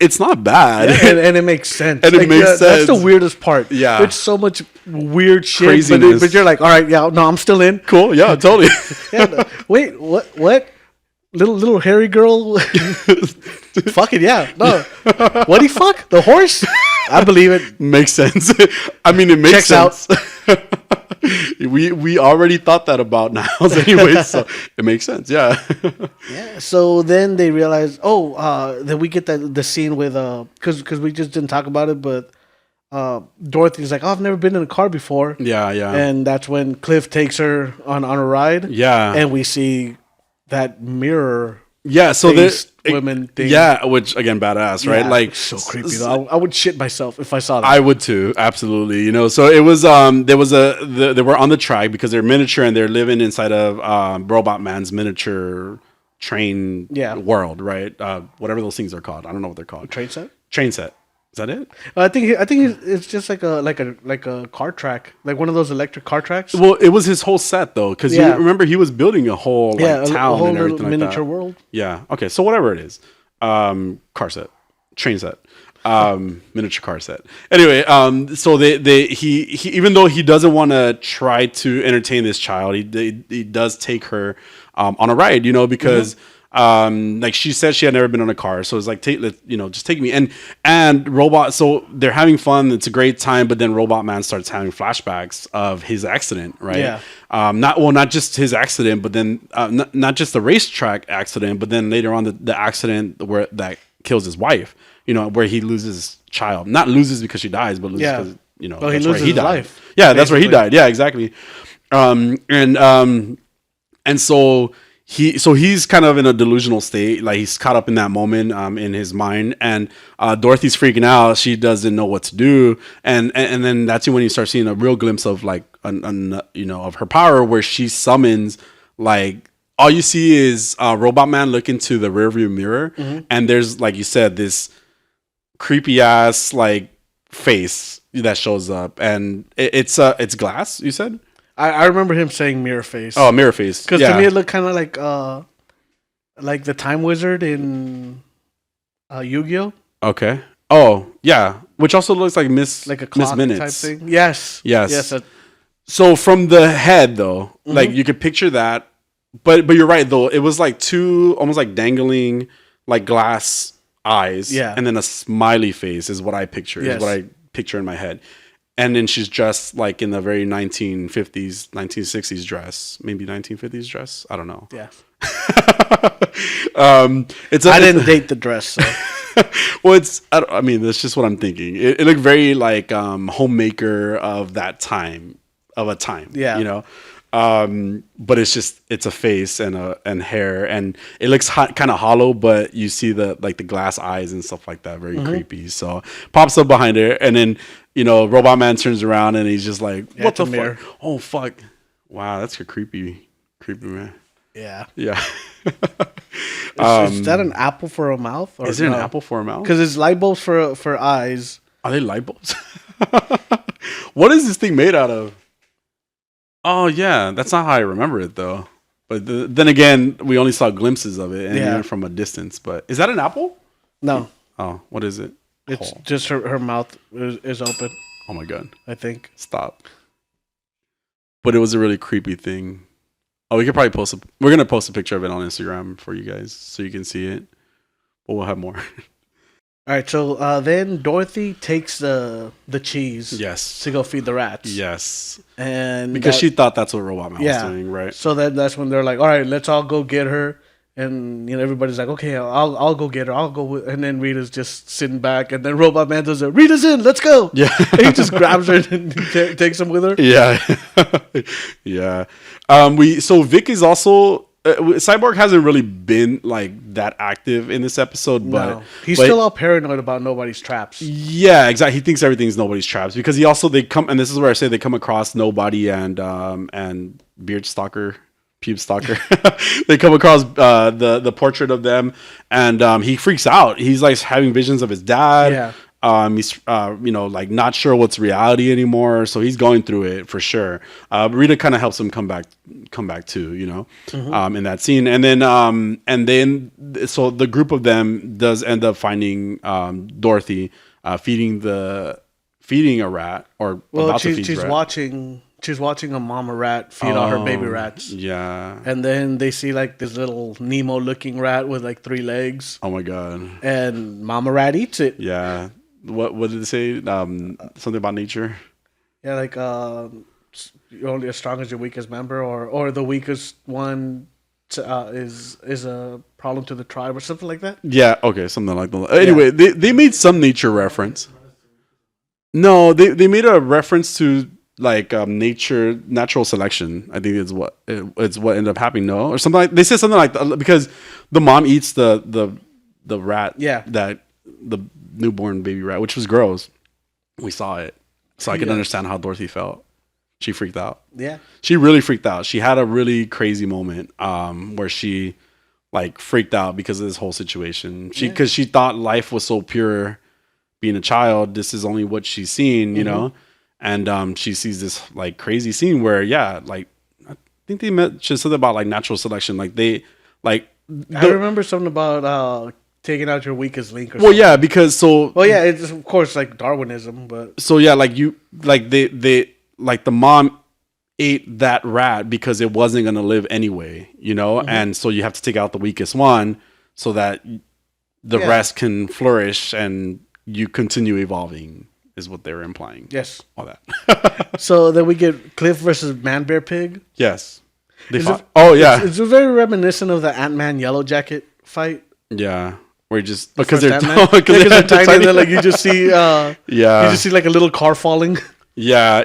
it's not bad. Yeah, and it makes sense. And it makes sense. That's the weirdest part. Yeah. There's so much weird shit. Craziness. But you're like, all right, yeah, no, I'm still in. Cool. Yeah, totally. Wait, what? Little hairy girl? Fucking yeah. No. What'd he fuck? The horse? I believe it. Makes sense. I mean, it makes sense. We already thought that about Niles anyway, so it makes sense. Yeah. Yeah. So then they realize, then we get the scene with because we just didn't talk about it, but Dorothy's like, I've never been in a car before. Yeah. And that's when Cliff takes her on a ride. Yeah. And we see that mirror. Yeah, so there's women thing. Yeah, which again, badass, right? Like so creepy. Though. I would shit myself if I saw that. I would too, absolutely. So it was they were on the track because they're miniature and they're living inside of Robot Man's miniature train world, right? Whatever those things are called, I don't know what they're called. Train set. Is that it? I think it's just like a car track, like one of those electric car tracks. Well, it was his whole set though, because you remember he was building a whole town a whole and everything like miniature that. world. Yeah. Okay. So whatever it is, car set, train set, miniature car set. Anyway, so he even though he doesn't want to try to entertain this child, he does take her on a ride, because. Like she said, she had never been on a car, so it's like, just take me. And Robot, so they're having fun. It's a great time, but then Robot Man starts having flashbacks of his accident, right? Yeah. Not just his accident, but then not just the racetrack accident, but then later on the accident where that kills his wife. Where he loses his child. Not loses because she dies, but loses because well, that's he where he loses died. life. Yeah, that's where he died. Yeah, exactly. And so. He's kind of in a delusional state, like he's caught up in that moment in his mind, and Dorothy's freaking out. She doesn't know what to do, and then that's when you start seeing a real glimpse of like of her power, where she summons like all you see is Robot Man look into the rearview mirror, and there's, like you said, this creepy ass like face that shows up, and it's glass. You said. I remember him saying mirror face. Oh, mirror face. Because to me it looked kind of like the Time Wizard in Yu-Gi-Oh. Okay. Oh, yeah. Which also looks like Miss Minutes type thing. Yes. So from the head though, like you could picture that, but you're right though. It was like two almost like dangling like glass eyes, and then a smiley face is what I picture. Is what I picture in my head. And then she's dressed like in the very 1950s, 1960s dress. Maybe 1950s dress. I don't know. Yeah. It's I didn't date the dress. So. well, I mean, that's just what I'm thinking. It looked very like homemaker of that time, Yeah. you know. But it's a face and hair, and it looks kind of hollow, but you see the glass eyes and stuff like that, very creepy. So pops up behind her, and then Robot Man turns around and he's just like, "What the fuck? Oh fuck! Wow, that's a creepy man." Yeah. Yeah. Is that an apple for a mouth? Or is it an apple for a mouth? Because it's light bulbs for eyes. Are they light bulbs? What is this thing made out of? Oh yeah, that's not how I remember it though. But then again, we only saw glimpses of it and even from a distance. But is that an apple? No. Oh, what is it? It's just her mouth is open. Oh my god! I think. Stop. But it was a really creepy thing. Oh, we could probably we're gonna post a picture of it on Instagram for you guys so you can see it. But we'll have more. All right, so then Dorothy takes the cheese to go feed the rats. Yes. And because she thought that's what Robot Man was doing, right? So that's when they're like, all right, let's all go get her. And everybody's like, okay, I'll go get her. I'll go and then Rita's just sitting back, and then Robot Man does it. Rita's in, let's go. Yeah. And he just grabs her and takes him with her. Yeah. Yeah. So Vic is also Cyborg hasn't really been like that active in this episode, but he's still all paranoid about nobody's traps. Yeah, exactly. He thinks everything's nobody's traps because they come, and this is where I say they come across Nobody and Beard Stalker, Pube Stalker. They come across the portrait of them, and he freaks out. He's like having visions of his dad. Yeah. He's like not sure what's reality anymore, so he's going through it for sure. Rita kind of helps him come back too, in that scene, and then so the group of them does end up finding Dorothy feeding a rat, or she's watching a mama rat feed all her baby rats. Yeah. And then they see like this little Nemo looking rat with like 3 legs. Oh my god. And mama rat eats it. Yeah. What did it say? Something about nature? Yeah, like you're only as strong as your weakest member, or the weakest one is a problem to the tribe, or something like that. Yeah, okay, something like that. Anyway, they made some nature reference. No, they made a reference to like natural selection. I think it's what ended up happening. No, or something like they said something like that, because the mom eats the rat. Yeah, that the newborn baby rat, which was gross. We saw it, so I could understand how Dorothy felt. She freaked out. Yeah, she really freaked out. She had a really crazy moment where she like freaked out because of this whole situation. Because she thought life was so pure. Being a child, this is only what she's seen, you know. And she sees this like crazy scene where, like I think they mentioned something about like natural selection. Like they, like I remember something about taking out your weakest link. Or well, something. Yeah, because so. Well, yeah, it's of course like Darwinism, but so yeah, like they like the mom ate that rat because it wasn't gonna live anyway, you know, and so you have to take out the weakest one so that the rest can flourish and you continue evolving. Is what they were implying. Yes. All that. So then we get Cliff versus Man Bear Pig. Yes. It's very reminiscent of the Ant-Man Yellow Jacket fight. Yeah. Where you just because they're tiny. And then, like you just see you just see like a little car falling. Yeah.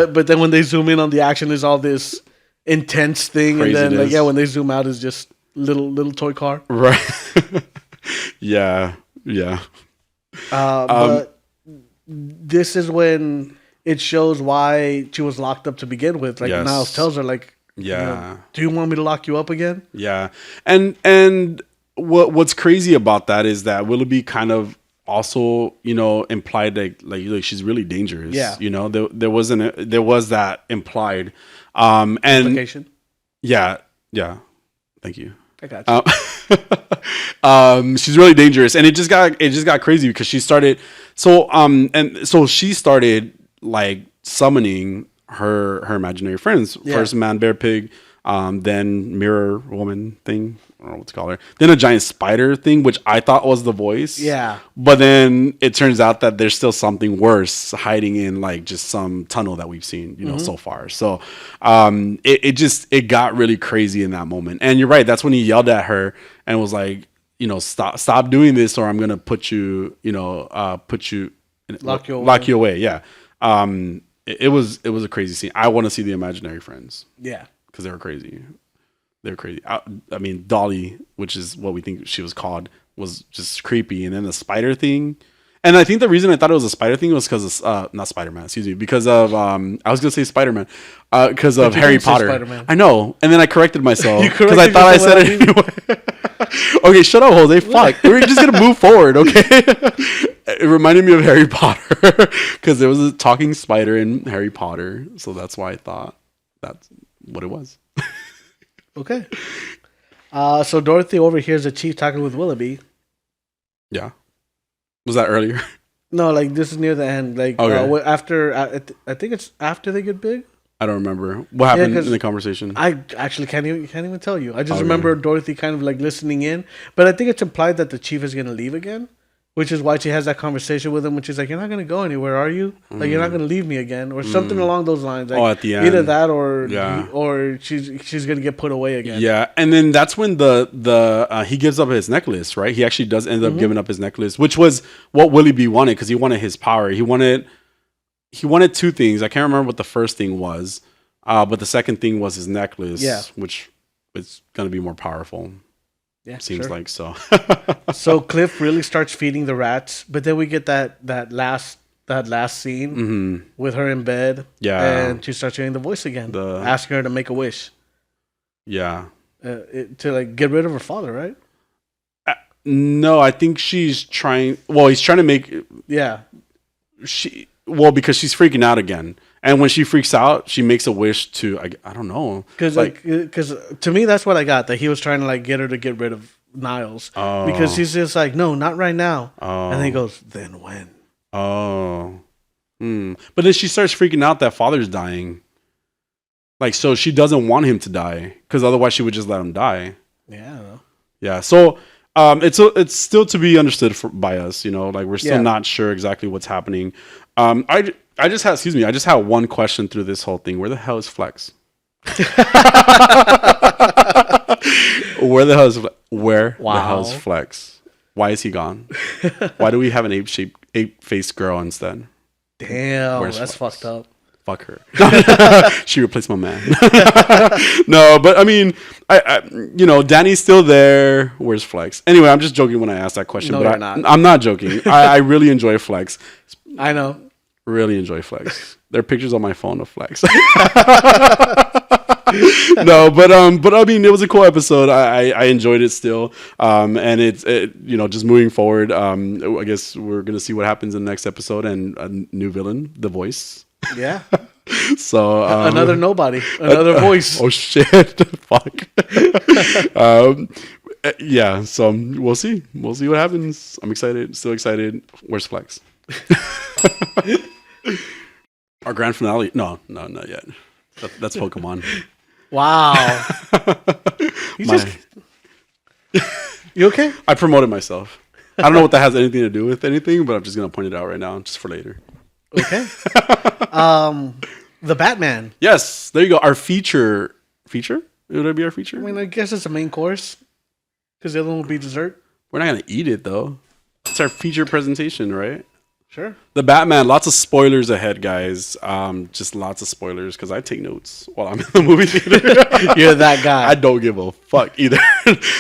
But then when they zoom in on the action, there's all this intense thing. Craziness. And then when they zoom out, it's just little toy car. Right. Yeah. But this is when it shows why she was locked up to begin with. Like Niles tells her, like, do you want me to lock you up again? Yeah, and what's crazy about that is that Willoughby kind of also implied that like she's really dangerous. Yeah, there was that implied. And implication. Yeah. Thank you. I got you. She's really dangerous, and it just got crazy because she started. So she started like summoning her imaginary friends. Yeah. First Man Bear Pig, then mirror woman thing. I don't know what to call her. Then a giant spider thing, which I thought was the voice. Yeah. But then it turns out that there's still something worse hiding in like just some tunnel that we've seen, so far. So it got really crazy in that moment. And you're right. That's when he yelled at her and was like, stop doing this, or I'm gonna put you, lock you away. Yeah. It was a crazy scene. I want to see the imaginary friends. Yeah. Because they were crazy. They're crazy. I mean, Dolly, which is what we think she was called, was just creepy. And then the spider thing. And I think the reason I thought it was a spider thing was because of, not Spider-Man, excuse me, because of, I was going to say Spider-Man, because of Harry Potter. Spider-Man. I know. And then I corrected myself because I thought I said it anyway. Okay, shut up, Jose. Fuck. We're just going to move forward, okay? It reminded me of Harry Potter because there was a talking spider in Harry Potter. So that's why I thought that's what it was. Okay. So Dorothy overhears the chief talking with Willoughby. Yeah. Was that earlier? No, like this is near the end. Like after, I think it's after they get big. I don't remember what happened in the conversation. I actually can't even tell you. I just remember Dorothy kind of like listening in, but I think it's implied that the chief is going to leave again. Which is why she has that conversation with him, when she's like, "You're not going to go anywhere, are you? Like, you're not going to leave me again," or something along those lines. Like, at the end, either that or she's going to get put away again. Yeah, and then that's when the he gives up his necklace, right? He actually does end up giving up his necklace, which was what Willoughby wanted because he wanted his power. He wanted two things. I can't remember what the first thing was, but the second thing was his necklace, which is going to be more powerful. Yeah, seems like so. So Cliff really starts feeding the rats, but then we get that last scene with her in bed. Yeah, and she starts hearing the voice again, asking her to make a wish. Yeah, to like get rid of her father, right? No, I think she's trying. Well, he's trying to make. Yeah, because she's freaking out again. And when she freaks out, she makes a wish to, I don't know. Because to me, that's what I got. That he was trying to like get her to get rid of Niles. Oh. Because he's just like, no, not right now. Oh. And then he goes, then when? Oh. But then she starts freaking out that father's dying. Like, so she doesn't want him to die. Because otherwise she would just let him die. Yeah. Yeah. So it's still to be understood by us. Like we're still not sure exactly what's happening. I just had one question through this whole thing. Where the hell is Flex? Where the hell is Flex? Why is he gone? Why do we have an ape-faced girl instead? Damn, that's fucked up. Fuck her. She replaced my man. No, but I mean, Danny's still there. Where's Flex? Anyway, I'm just joking when I ask that question. No, but I'm not joking. I really enjoy Flex. I know. Really enjoy Flex. There are pictures on my phone of Flex. No, but I mean, it was a cool episode. I enjoyed it still. And it's just moving forward. I guess we're gonna see what happens in the next episode and a new villain, The Voice. Yeah. So another nobody, another voice. Oh shit! Fuck. Yeah. So we'll see. We'll see what happens. I'm excited. Still excited. Where's Flex? Our grand finale? No, not yet. That's Pokemon. Wow. You okay? I promoted myself. I don't know what that has anything to do with anything, but I'm just gonna point it out right now, just for later. Okay. The Batman. Yes, there you go. Our feature. Would it be our feature? I mean, I guess it's a main course because the other one will be dessert. We're not gonna eat it though. It's our feature presentation, right? Sure. The Batman, lots of spoilers ahead, guys. Just lots of spoilers because I take notes while I'm in the movie theater. You're that guy. I don't give a fuck either.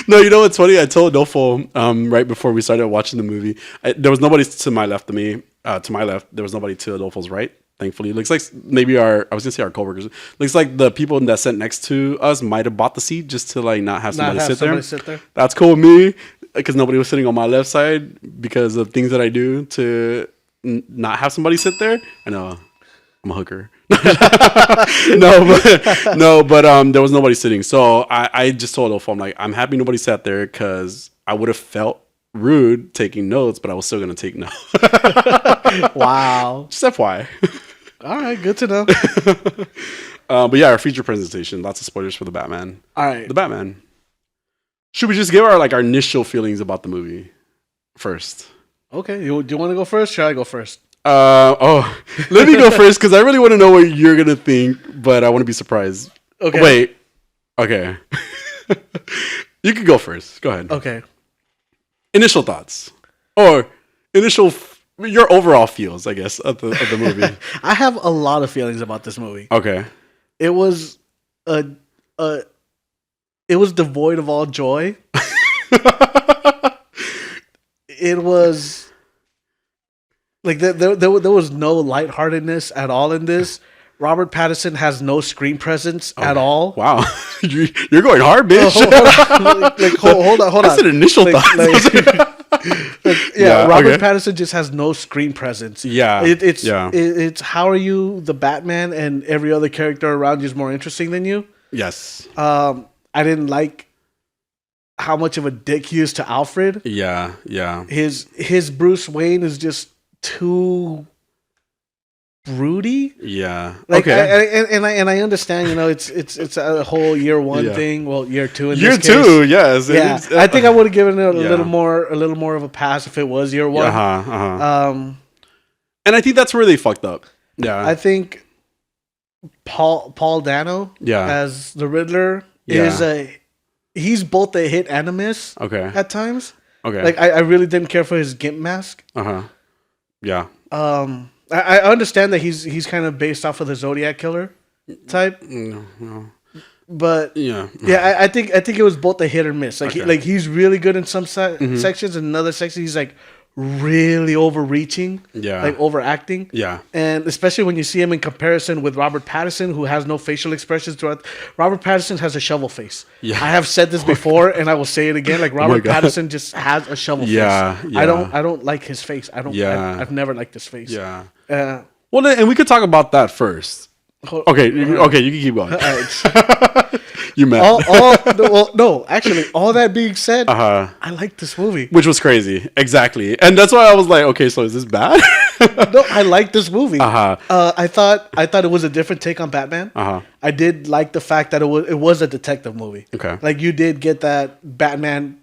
No, you know what's funny? I told Adolfo right before we started watching the movie, there was nobody to my left of me. To my left, there was nobody to Adolfo's right. Thankfully, it looks like maybe our coworkers. Looks like the people that sat next to us might have bought the seat just to like not have somebody sit there. That's cool with me because nobody was sitting on my left side because of things that I do to not have somebody sit there. I know I'm a hooker. No, but there was nobody sitting. So I just told Adolfo, I'm like, I'm happy nobody sat there because I would have felt rude taking notes, but I was still gonna take notes. Wow. Just FYI. All right, good to know. But yeah, our feature presentation. Lots of spoilers for the Batman. All right. The Batman. Should we just give our initial feelings about the movie first? Okay. Do you want to go first? Should I go first? Let me go first because I really want to know what you're gonna think, but I want to be surprised. Okay. Wait. Okay. You can go first. Go ahead. Okay. Initial thoughts, or your overall feels, I guess, of the movie. I have a lot of feelings about this movie. Okay. It was it was devoid of all joy. It was like there was no lightheartedness at all in this. Robert Battison has no screen presence at all. Wow, you're going hard, bitch. Hold on. That's an initial thought. Robert Battison just has no screen presence. Yeah, it's how are you the Batman and every other character around you is more interesting than you. Yes. I didn't like how much of a dick he is to Alfred. Yeah. His Bruce Wayne is just too broody. Yeah. Like, okay. I understand, it's a whole year one thing. Well, year two in year this two, case. yes. Yeah. I think I would have given it a little more of a pass if it was year one. And I think that's where they fucked up. Yeah. I think Paul Dano as the Riddler he's both a hit and a miss. Okay. At times. Okay. Like I really didn't care for his gimp mask. Yeah. I understand that he's kind of based off of the Zodiac Killer type. No. But I think it was both a hit or miss. Like he's really good in some sections, and in other sections he's like really overreaching, like overacting. Yeah. And especially when you see him in comparison with Robert Battison, who has no facial expressions throughout. Robert Battison has a shovel face. Yeah. I have said this before, and I will say it again. Like Robert Battison just has a shovel face. Yeah. I don't like his face. I've never liked his face. Yeah. Well, and we could talk about that first. Okay, you can keep going. You mad? Actually, all that being said, I like this movie, which was crazy. Exactly, and that's why I was like, okay, so is this bad? No, I like this movie. I thought it was a different take on Batman. I did like the fact that it was a detective movie. Okay, like you did get that Batman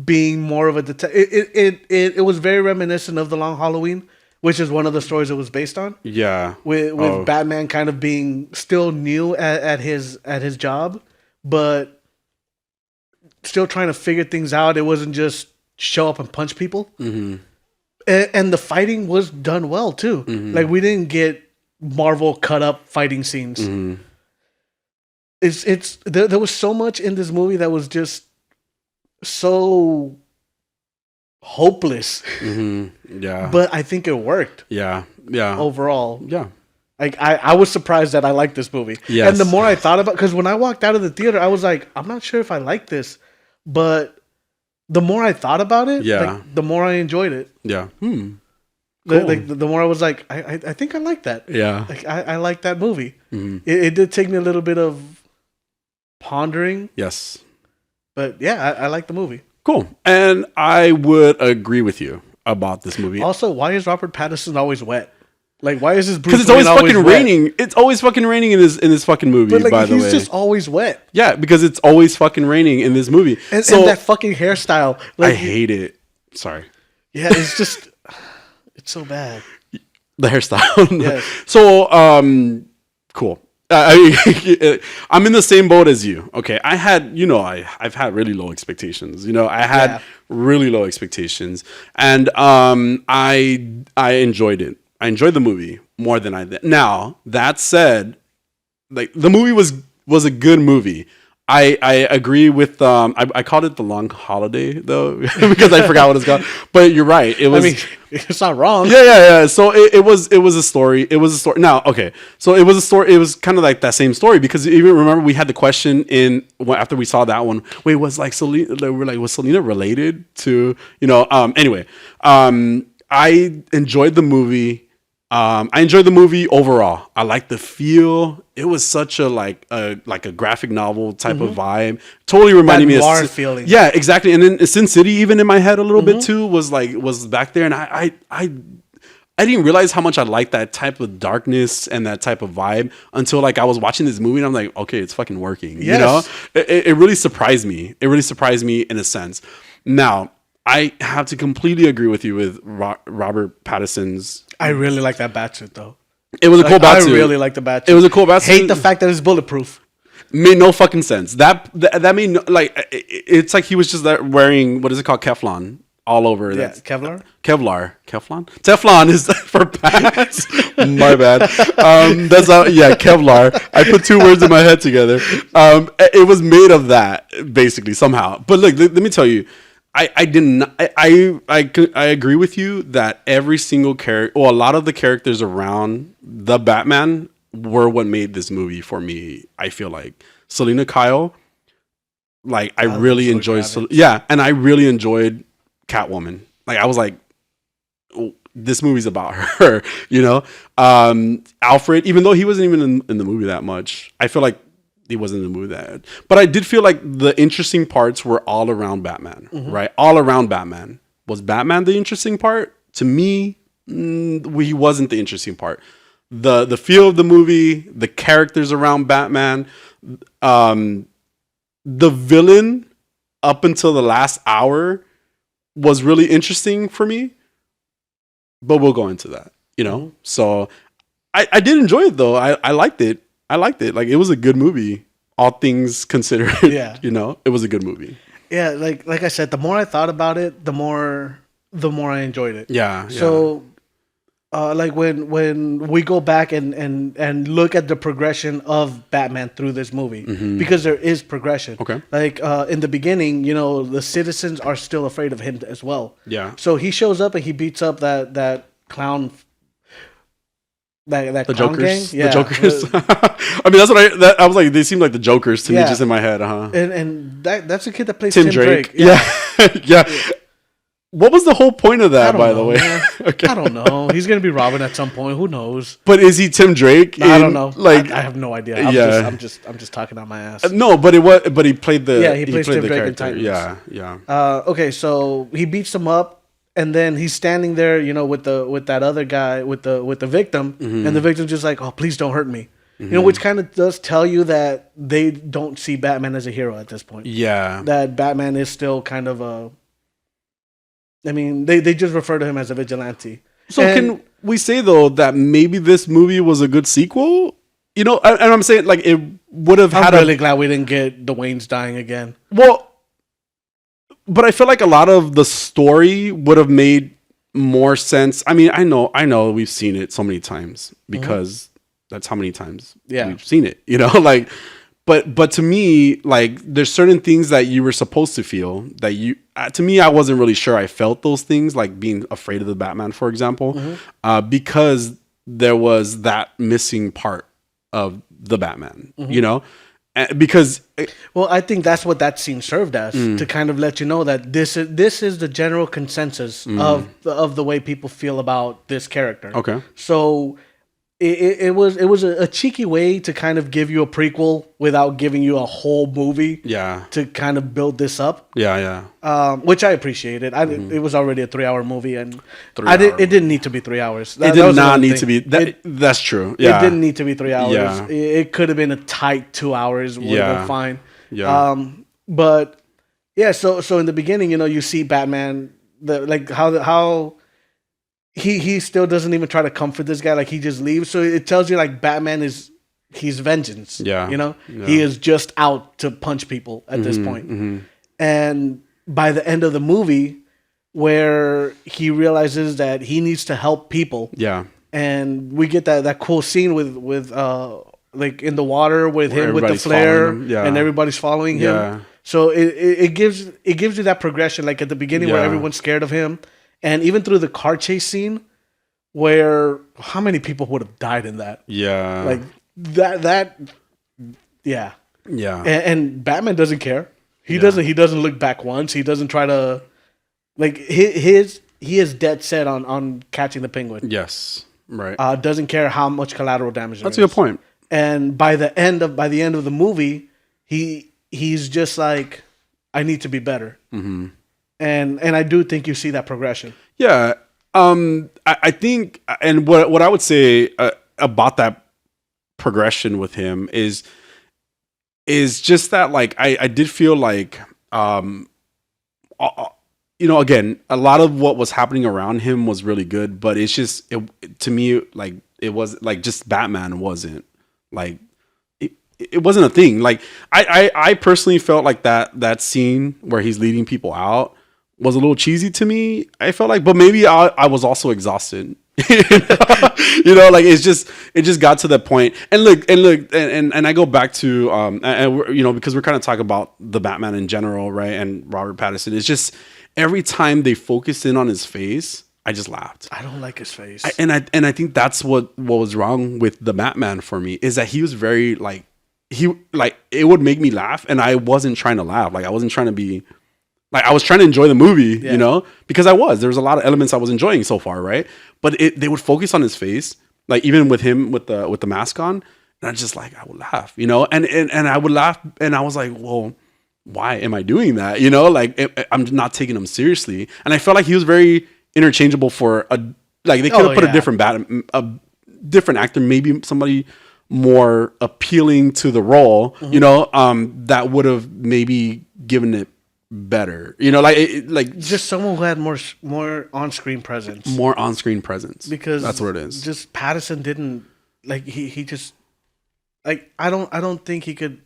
being more of a detective. It was very reminiscent of The Long Halloween, which is one of the stories it was based on. Yeah, with Batman kind of being still new at his job, but still trying to figure things out. It wasn't just show up and punch people. Mm-hmm. And the fighting was done well too. Mm-hmm. Like we didn't get Marvel cut up fighting scenes. Mm-hmm. There was so much in this movie that was just so hopeless. Mm-hmm. Yeah. But I think it worked. Yeah. Yeah. Overall. Yeah. Like I was surprised that I liked this movie. Yes. And the more I thought about, because when I walked out of the theater, I was like, I'm not sure if I like this, but the more I thought about it, the more I enjoyed it. Yeah. Cool. The more I was like, I think I like that. Yeah. Like I like that movie. Mm-hmm. It did take me a little bit of pondering. Yes. But yeah, I like the movie. Cool. And I would agree with you about this movie. Also, why is Robert Pattinson always wet? Like, why is this Bruce? Because it's always fucking raining. It's always fucking raining in this fucking movie. But by the way, he's just always wet. Yeah, because it's always fucking raining in this movie. And that fucking hairstyle, I hate it. Sorry. Yeah, it's just, it's so bad. The hairstyle. Yes. So, cool. I'm in the same boat as you. Okay, I've had really low expectations. I had really low expectations, and I enjoyed it. I enjoyed the movie more than I did. Now, that said, like the movie was a good movie. I agree with I called it The Long Holiday though because I forgot what it's called. But you're right. It was. I mean, it's not wrong. Yeah. So it was a story. It was a story. Now, okay. So it was a story. It was kind of like that same story because even remember we had the question after we saw that one. Wait, was Selena related to Anyway, I enjoyed the movie. I enjoyed the movie overall. I liked the feel. It was such a like a graphic novel type of vibe. Totally reminded me of feeling. Yeah, exactly. And then Sin City, even in my head a little bit too, was back there. And I didn't realize how much I liked that type of darkness and that type of vibe until like I was watching this movie and I'm like, okay, it's fucking working. Yes. You know, it really surprised me. It really surprised me in a sense. Now, I have to completely agree with you with Robert Pattinson's. I really like that batsuit though. It was a cool batsuit. I really like the batsuit. It was a cool batsuit. Hate the fact that it's bulletproof. Made no fucking sense. That made no, like, it's like he was just wearing, what is it called? Kevlar all over. Yeah, That's Kevlar. Teflon is for pants. My bad. That's Kevlar. I put two words in my head together. It was made of that basically somehow. But look, let me tell you, I didn't. I agree with you that every single character, or a lot of the characters around the Batman, were what made this movie for me. I feel like Selena Kyle. Like I really enjoyed. And I really enjoyed Catwoman. Like I was like, oh, this movie's about her. You know, Alfred. Even though he wasn't even in the movie that much, I feel like he wasn't in the movie that. But I did feel like the interesting parts were all around Batman. Right, all around Batman. Was Batman the interesting part? To me, he wasn't the interesting part. The feel of the movie, the characters around Batman, the villain up until the last hour was really interesting for me, but we'll go into that, you know? So I did enjoy it though. I liked it. Like it was a good movie, all things considered. Yeah. You know, it was a good movie. Yeah, like I said, the more I thought about it, the more I enjoyed it. Yeah. So like when we go back and look at the progression of Batman through this movie, because there is progression. Okay. Like in the beginning, you know, the citizens are still afraid of him as well. Yeah. So he shows up and he beats up that clown. That The clown Jokers. gang? Yeah. The Jokers. I mean, that's what I was like. They seemed like the Jokers to me, just in my head. And that's the kid that plays Tim Tim Drake. Drake. Yeah. What was the whole point of that, by the way? Okay. I don't know. He's gonna be Robin at some point. Who knows? But is he Tim Drake? I don't know. Like I have no idea. I'm just talking out my ass. No, but he played the he plays Tim the Drake in character. Titans. Yeah. Okay, so he beats him up, and then he's standing there, you know, with that other guy, with the victim, and the victim's just like, "Oh, please don't hurt me," you know, which kind of does tell you that they don't see Batman as a hero at this point. Yeah. That Batman is still kind of a. I mean, they just refer to him as a vigilante. So can we say though that maybe this movie was a good sequel? You know, and I'm saying like it would have had. I'm really glad we didn't get the Waynes dying again. Well, but I feel like a lot of the story would have made more sense. I mean, I know we've seen it so many times because that's how many times we've seen it. You know, like. But to me, like, there's certain things that you were supposed to feel that you. To me, I wasn't really sure I felt those things, like being afraid of the Batman, for example, because there was that missing part of the Batman. You know, because well, I think that's what that scene served as, to kind of let you know that this is the general consensus of the way people feel about this character. Okay, so. It was a cheeky way to kind of give you a prequel without giving you a whole movie. Yeah. To kind of build this up. Yeah. Which I appreciated. It was already a 3-hour movie, and it didn't need to be 3 hours. It did not need to be. That's true. Yeah. It didn't need to be 3 hours. Yeah. It could have been a tight 2 hours. Would have been fine. Yeah. But yeah. So in the beginning, you know, you see Batman, how. He still doesn't even try to comfort this guy. Like, he just leaves. So it tells you, like, Batman he's vengeance. Yeah. You know? Yeah. He is just out to punch people at this point. And by the end of the movie, where he realizes that he needs to help people. Yeah. And we get that cool scene with like, in the water with him with the flare. And everybody's following him. Yeah. So it gives you that progression. Like, at the beginning where everyone's scared of him. And even through the car chase scene, where how many people would have died in that? Yeah, like that. Yeah, yeah. And Batman doesn't care. He doesn't look back once. He doesn't try to, like, he is dead set on catching the Penguin. Yes, right. Doesn't care how much collateral damage. That's a good point. And by the end of the movie, he's just like, I need to be better. And I do think you see that progression. Yeah, I think, and what I would say about that progression with him is just that, like, I did feel like, again, a lot of what was happening around him was really good, but it's just, to me, like, it was like just Batman wasn't like, it wasn't a thing. Like, I personally felt like that scene where he's leading people out was a little cheesy to me. I felt like, but maybe I was also exhausted. Like it just got to that point. And I go back to because we're kind of talking about the Batman in general, right? And Robert Pattinson. It's just every time they focus in on his face, I just laughed. I don't like his face. And I think that's what was wrong with the Batman for me, is that he was very like, it would make me laugh, and I wasn't trying to laugh. Like, I wasn't trying to be like, I was trying to enjoy the movie, because there was a lot of elements I was enjoying so far, right? But they would focus on his face, like even with him with the mask on, and I just like, I would laugh, and I would laugh, and I was like, well, why am I doing that? Like, I'm not taking him seriously, and I felt like he was very interchangeable for they could have put a different actor, maybe somebody more appealing to the role, that would have maybe given it better, like just someone who had more on-screen presence. More on-screen presence, because that's what it is. Just Battison didn't like he just like I don't think he could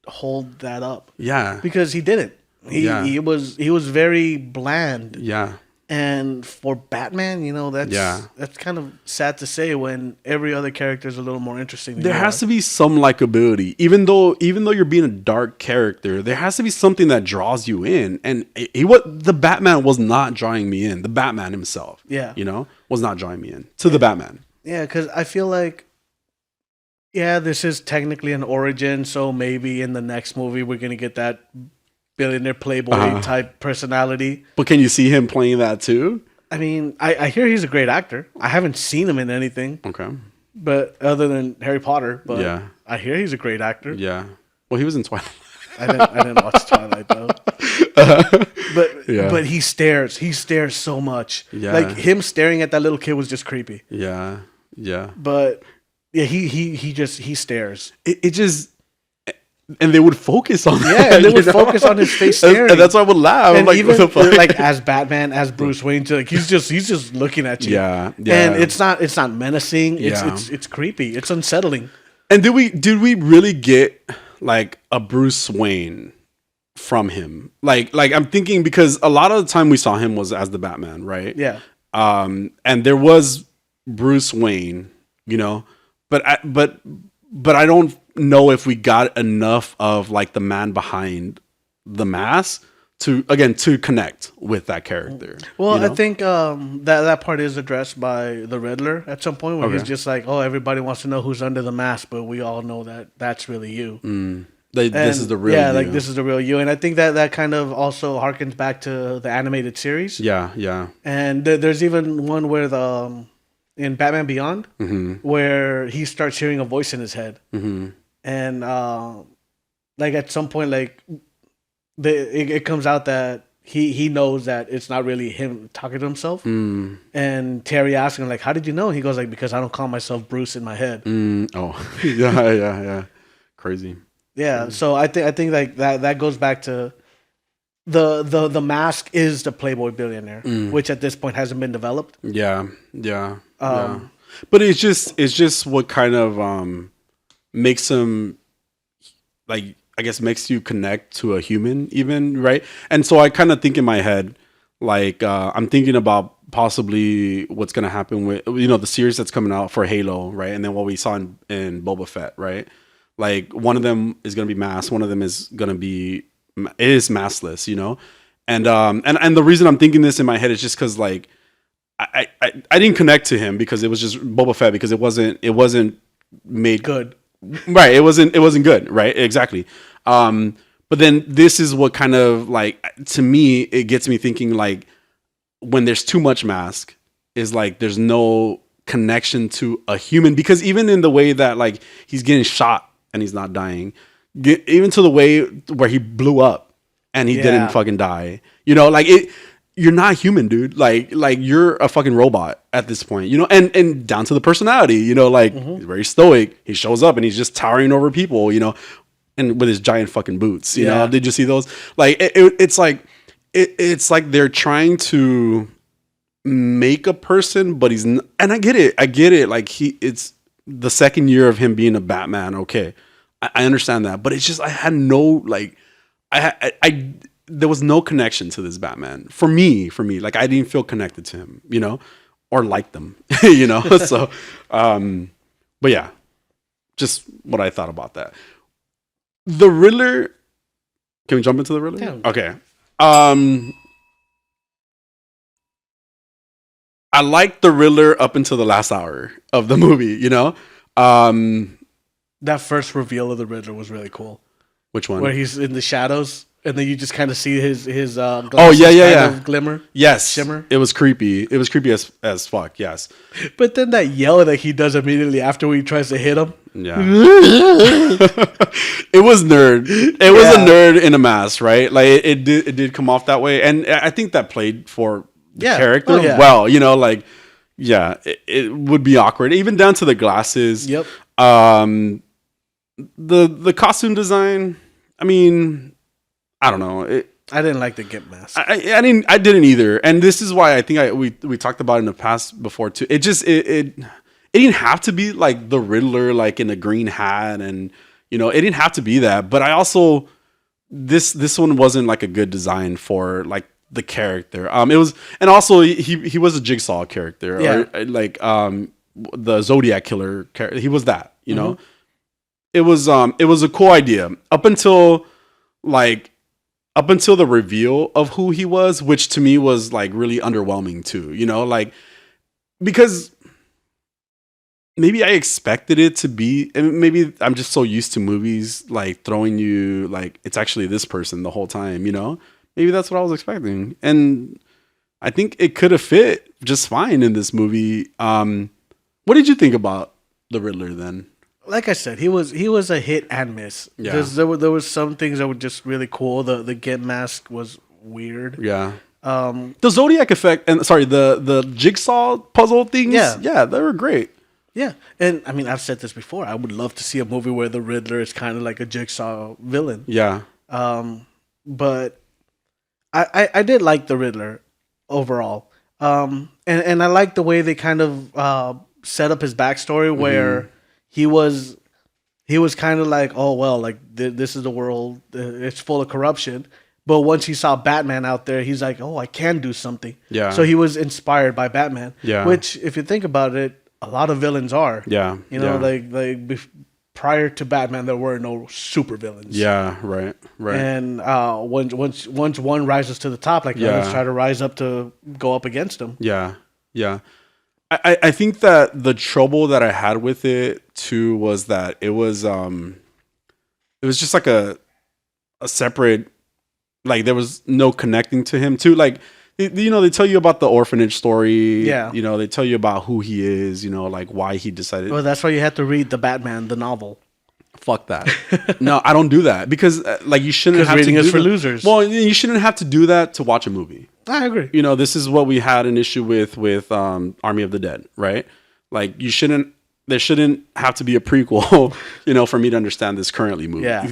hold that up. Yeah, because he didn't. He was very bland. Yeah. And for Batman, that's kind of sad to say when every other character is a little more interesting. There has to be some likability, even though you're being a dark character. There has to be something that draws you in, and the Batman was not drawing me in. The Batman himself, was not drawing me in to the Batman. Yeah, because I feel like, this is technically an origin, so maybe in the next movie we're gonna get that billionaire playboy type personality. But can you see him playing that too? I mean, I hear he's a great actor. I haven't seen him in anything. Okay. But other than Harry Potter, but yeah, I hear he's a great actor. Yeah. Well, he was in Twilight. I didn't watch Twilight though. But he stares. He stares so much. Yeah. Like him staring at that little kid was just creepy. Yeah. Yeah. But yeah, he stares. It just. And they would focus on that. Yeah, and they would focus on his face staring. And that's why I would laugh. And like, even like as Batman, as Bruce Wayne, he's just looking at you. Yeah. And it's not menacing. It's creepy. It's unsettling. And did we really get like a Bruce Wayne from him? Like I'm thinking, because a lot of the time we saw him was as the Batman, right? Yeah. And there was Bruce Wayne, but I don't know if we got enough of like the man behind the mask to connect with that character. Well, I think that part is addressed by the Riddler at some point, where he's just like, oh, everybody wants to know who's under the mask, but we all know that that's really you. This is the real you. Like this is the real you. And I think that kind of also harkens back to the animated series. Yeah. And there's even one where in Batman Beyond, where he starts hearing a voice in his head. And like at some point, like it comes out that he knows that it's not really him talking to himself. And Terry asks him like, "How did you know?" He goes like, "Because I don't call myself Bruce in my head." Oh, yeah. Crazy. Yeah. So I think like that goes back to the mask is the Playboy billionaire, which at this point hasn't been developed. Yeah. But it's just what kind of makes him, like, I guess makes you connect to a human even, right? And so I kind of think in my head, like, I'm thinking about possibly what's going to happen with, the series that's coming out for Halo, right? And then what we saw in Boba Fett, right? Like, one of them is going to be masked, one of them is maskless, And the reason I'm thinking this in my head is just because, like, I didn't connect to him because it was just Boba Fett, because it wasn't made good. Right. It wasn't good. Right. Exactly. But then this is what kind of, like, to me, it gets me thinking, like, when there's too much mask, is like there's no connection to a human, because even in the way that, like, he's getting shot and he's not dying, even to the way where he blew up and he didn't fucking die, like it. you're not human, dude. Like you're a fucking robot at this point, you know, and down to the personality, you know, like he's very stoic. He shows up and he's just towering over people, you know, and with his giant fucking boots, you know. Did you see those? Like it's like it's like they're trying to make a person, but he's and I get it. Like it's the second year of him being a Batman. Okay, I understand that, but it's just I had no like I there was no connection to this Batman for me. Like I didn't feel connected to him, you know, or like them, you know. So, but yeah, just what I thought about that. The Riddler. Can we jump into the Riddler? Yeah. Okay. I liked the Riddler up until the last hour of the movie, you know. That first reveal of the Riddler was really cool. Which one? Where he's in the shadows, and then you just kind of see his yeah kind of glimmer. Yes, shimmer. It was creepy. It was creepy as fuck. Yes, But then that yell that he does immediately after he tries to hit him. yeah. It was nerd. It was a nerd in a mask, right? Like it did come off that way, and I think that played for the character well. You know, like it would be awkward, even down to the glasses. Yep. The costume design. I mean, I don't know. I didn't like the Gimp mask. I didn't either, and this is why I think we talked about it in the past before too. It just it didn't have to be like the Riddler, like in a green hat, and you know, it didn't have to be that. But I also this one wasn't like a good design for like the character. It was, and also he was a Jigsaw character, or like the Zodiac killer character. He was that, you know. It was a cool idea up until the reveal of who he was, which to me was like really underwhelming too, you know, like because maybe I expected it to be, and maybe I'm just so used to movies like throwing you like it's actually this person the whole time, you know. Maybe that's what I was expecting, and I think it could have fit just fine in this movie. What did you think about the Riddler then? Like I said, he was a hit and miss. Yeah. There was some things that were just really cool. The Gimp mask was weird. Yeah. The Zodiac effect and the Jigsaw puzzle things. Yeah, they were great. Yeah, and I mean, I've said this before. I would love to see a movie where the Riddler is kind of like a Jigsaw villain. Yeah. But I did like the Riddler overall. And I like the way they kind of set up his backstory where he was kind of like, oh well, like this is the world, it's full of corruption. But once he saw Batman out there, he's like, oh, I can do something. Yeah. So he was inspired by Batman. Yeah. Which, if you think about it, a lot of villains are. Yeah. You know, prior to Batman, there were no super villains. Yeah. Right. And once one rises to the top, like others try to rise up to go up against him. Yeah. Yeah. I think that the trouble that I had with it too was that it was just like a separate, like there was no connecting to him too. Like, you know, they tell you about the orphanage story. Yeah. You know, they tell you about who he is, you know, like why he decided. Well, that's why you had to read The Batman, the novel. Fuck that. No, I don't do that because like you shouldn't have reading to is for losers. Well, you shouldn't have to do that to watch a movie. I agree. You know, this is what we had an issue with Army of the Dead, right? Like there shouldn't have to be a prequel, you know, for me to understand this current movie. Yeah,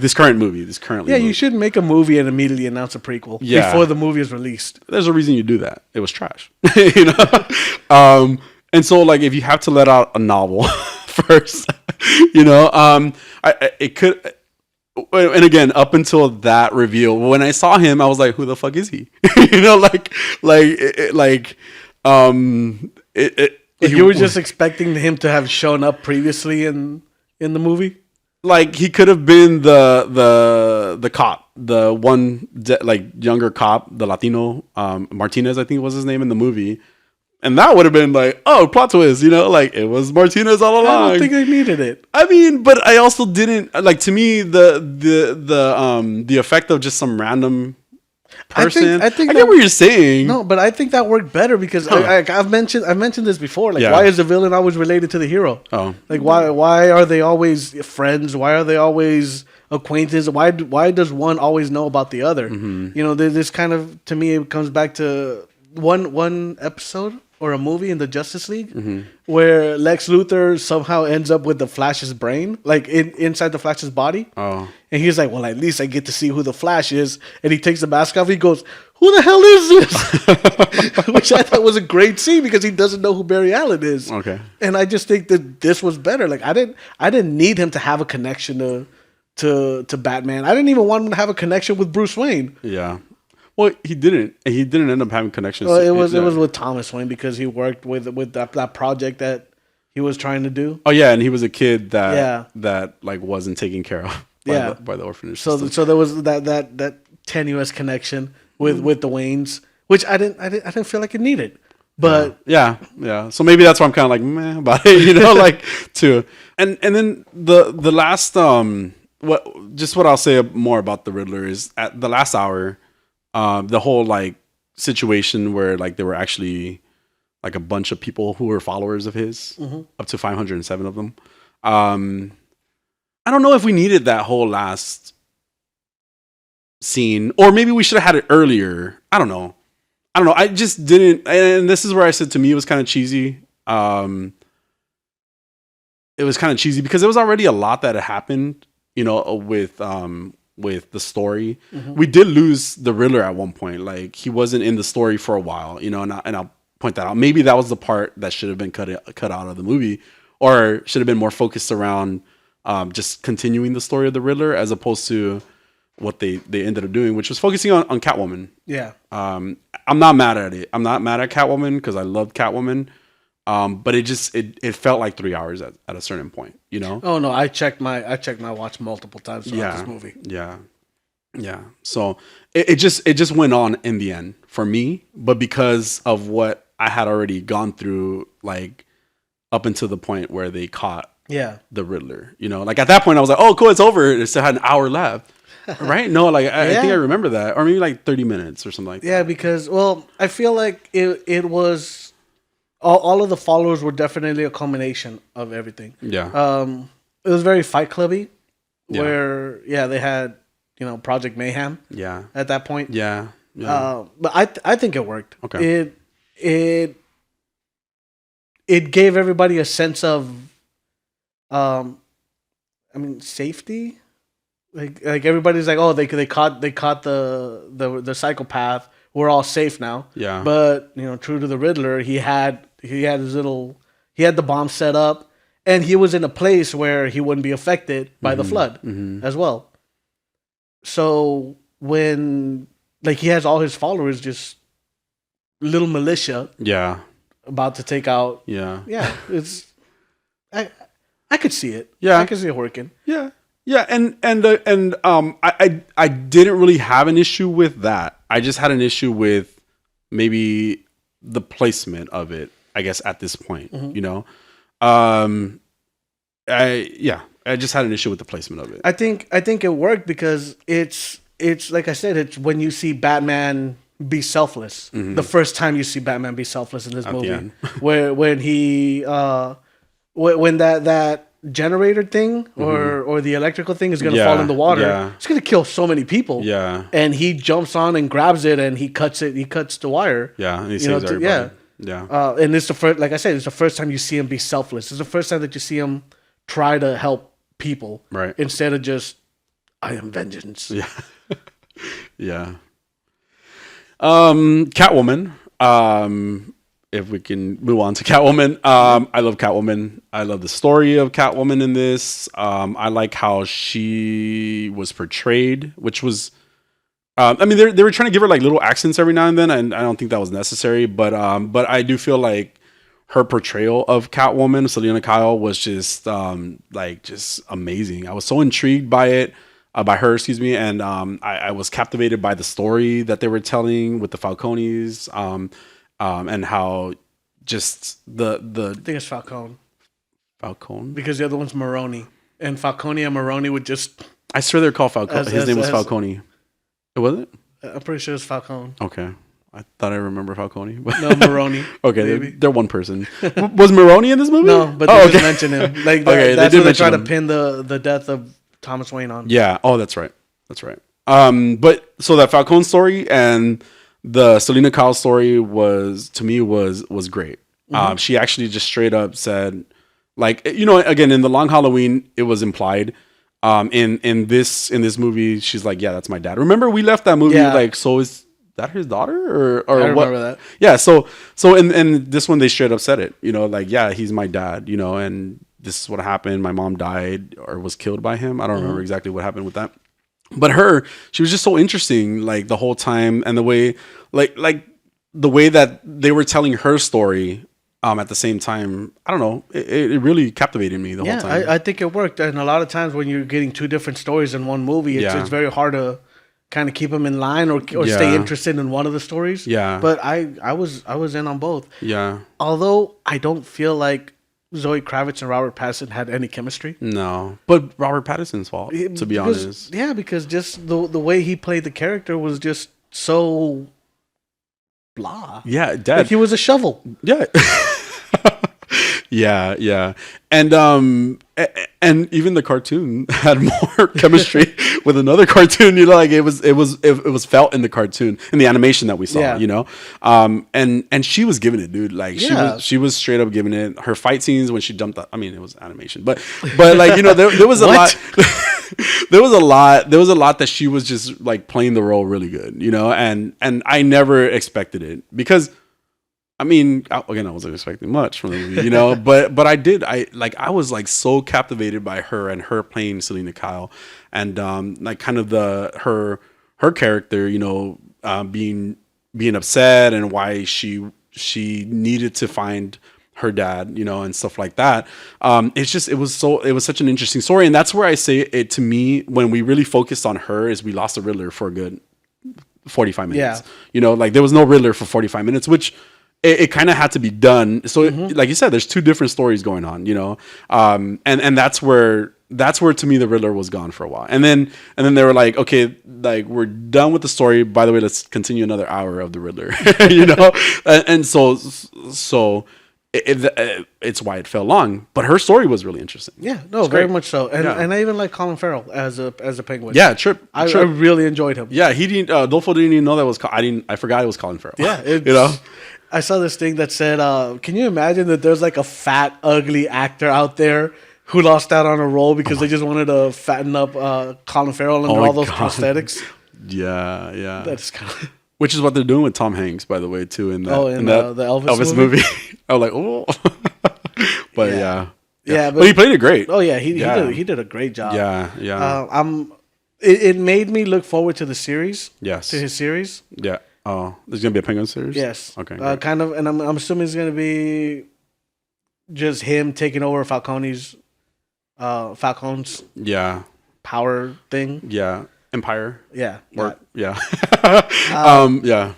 you shouldn't make a movie and immediately announce a prequel before the movie is released. There's a reason you do that. It was trash, you know. And so, like, if you have to let out a novel first, you know, it could. And again, up until that reveal, when I saw him, I was like, "Who the fuck is he?" You know, you were just expecting him to have shown up previously in the movie. Like he could have been the cop, the one younger cop, the Latino Martinez, I think was his name in the movie. And that would have been like, oh, plot twist, you know, like it was Martinez all along. I don't think they needed it. I mean, but I also didn't like, to me, the effect of just some random person. I get what you're saying. No, but I think that worked better because I've mentioned this before. Like, why is the villain always related to the hero? Oh, like why are they always friends? Why are they always acquaintances? Why does one always know about the other? You know, this kind of, to me, it comes back to one episode or a movie in the Justice League where Lex Luthor somehow ends up with the Flash's brain, like inside the Flash's body. Oh. And he's like, well, at least I get to see who the Flash is. And he takes the mask off. He goes, who the hell is this? Which I thought was a great scene because he doesn't know who Barry Allen is. Okay. And I just think that this was better. Like I didn't need him to have a connection to Batman. I didn't even want him to have a connection with Bruce Wayne. Yeah. Well, he didn't. He didn't end up having connections. Well, it was with Thomas Wayne because he worked with that project that he was trying to do. Oh yeah, and he was a kid that like wasn't taken care of by the orphanage system. So there was that tenuous connection with the Waynes, which I didn't feel like it needed. But yeah. So maybe that's why I'm kind of like meh about it, like too. And then the last what I'll say more about the Riddler is at the last hour. The whole like situation where like there were actually like a bunch of people who were followers of his, up to 507 of them. I don't know if we needed that whole last scene, or maybe we should have had it earlier. I don't know. I just didn't. And this is where I said to me it was kind of cheesy. It was kind of cheesy because there was already a lot that had happened, with the story. We did lose the Riddler at one point. Like he wasn't in the story for a while, and I'll point that out. Maybe that was the part that should have been cut out of the movie, or should have been more focused around just continuing the story of the Riddler as opposed to what they ended up doing, which was focusing on Catwoman. Yeah. I'm not mad at it. I'm not mad at Catwoman because I loved Catwoman. But it felt like 3 hours at a certain point, Oh no, I checked my watch multiple times throughout this movie. Yeah. So it just went on in the end for me, but because of what I had already gone through, like up until the point where they caught the Riddler, like at that point I was like, oh cool, it's over. It still had an hour left. Right? No, like I think I remember that, or maybe like 30 minutes or something like that. Yeah, because I feel like it was. All of the followers were definitely a culmination of everything. Yeah. It was very Fight Clubby, where they had Project Mayhem. Yeah. At that point. Yeah. But I think it worked. Okay. It gave everybody a sense of, safety. Like everybody's like, oh, they caught the psychopath. We're all safe now. Yeah. But true to the Riddler, he had the bomb set up, and he was in a place where he wouldn't be affected by the flood as well. So when he has all his followers, just little militia. Yeah. About to take out. Yeah. Yeah. It's I could see it. Yeah. I could see it working. Yeah. Yeah, and I didn't really have an issue with that. I just had an issue with maybe the placement of it, I guess, at this point, I just had an issue with the placement of it. I think it worked because it's like I said, it's when you see Batman be selfless. The first time you see Batman be selfless in this movie, when he when that generator thing or the electrical thing is gonna fall in the water, it's gonna kill so many people. Yeah, and he jumps on and grabs it and he cuts the wire. Yeah, and he saves everybody. And it's the first, like I said, it's the first time you see him be selfless. It's the first time that you see him try to help people, right? Instead of just, I am vengeance. Yeah, yeah. Catwoman. If we can move on to Catwoman, I love Catwoman. I love the story of Catwoman in this. I like how she was portrayed, which was, they were trying to give her like little accents every now and then, and I don't think that was necessary. But I do feel like her portrayal of Catwoman, Selena Kyle, was just just amazing. I was so intrigued by it. By her, excuse me, and I was captivated by the story that they were telling with the Falcones. And how just the I think it's Falcone because the other one's Maroni, and Falcone and Maroni would just. I swear they're called Falcone. His name was Falcone. It wasn't. I'm pretty sure it's Falcone. Okay, I thought I remember Falcone. No, Maroni. Okay, they're one person. Was Maroni in this movie? No, but they did mention him. Like okay, that's what they try to pin the death of Thomas Wayne on. Yeah. Oh, that's right. That's right. But so that Falcone story and the Selena Kyle story was great. She actually just straight up said, like, again, in the Long Halloween, it was implied. In this movie, she's like, yeah, that's my dad. Remember, we left that movie like, so is that his daughter or I what? remember that. Yeah. So in this one, they straight up said it. Like, yeah, he's my dad. And this is what happened. My mom died or was killed by him. I don't remember exactly what happened with that. But she was just so interesting, like the whole time, and the way, like the way that they were telling her story. At the same time, I don't know, it really captivated me the whole time. I think it worked. And a lot of times when you're getting two different stories in one movie, it's very hard to kind of keep them in line or stay interested in one of the stories. Yeah. But I was in on both. Yeah. Although I don't feel like Zoe Kravitz and Robert Pattinson had any chemistry. No. But Robert Pattinson's fault, to be honest. Yeah, because just the way he played the character was just so blah. Yeah, Dad. Like he was a shovel. Yeah. yeah. And even the cartoon had more chemistry with another cartoon, like it was felt in the cartoon, in the animation that we saw, and she was giving it, dude. Like she was straight up giving it. Her fight scenes when she jumped up, I mean, it was animation, but like, there was a lot. There was a lot that she was just like playing the role really good, and I never expected it, because I mean, again, I wasn't expecting much from the movie, but I was like so captivated by her and her playing Selena Kyle, and like kind of her character, being upset, and why she needed to find her dad, and stuff like that. It was such an interesting story, and that's where I say it, to me, when we really focused on her, is we lost the Riddler for a good 45 minutes. Yeah. Like there was no Riddler for 45 minutes, which it kind of had to be done. So like you said, there's two different stories going on, and that's where to me the Riddler was gone for a while. And then they were like, okay, like we're done with the story. By the way, let's continue another hour of the Riddler, and so it's why it fell long. But her story was really interesting. Yeah, no, it's very great. much so. And I even like Colin Farrell as a Penguin. Yeah, Trip. I really enjoyed him. Yeah, he didn't. Dolfo didn't even know that was. I forgot it was Colin Farrell. Yeah, I saw this thing that said, "Can you imagine that there's like a fat, ugly actor out there who lost out on a role because they just wanted to fatten up Colin Farrell and all those prosthetics?" Yeah. That's kind of. Which is what they're doing with Tom Hanks, by the way, too. In that, the Elvis movie. I was like, oh, but yeah. But he played it great. Oh yeah, he did a great job. Yeah. It made me look forward to the series. Yes. To his series. Yeah. Oh, there's gonna be a Penguin series. Yes. Okay. Kind of, and I'm assuming it's gonna be just him taking over Falcone's power thing. Yeah. Empire. Yeah. Yeah. Yeah.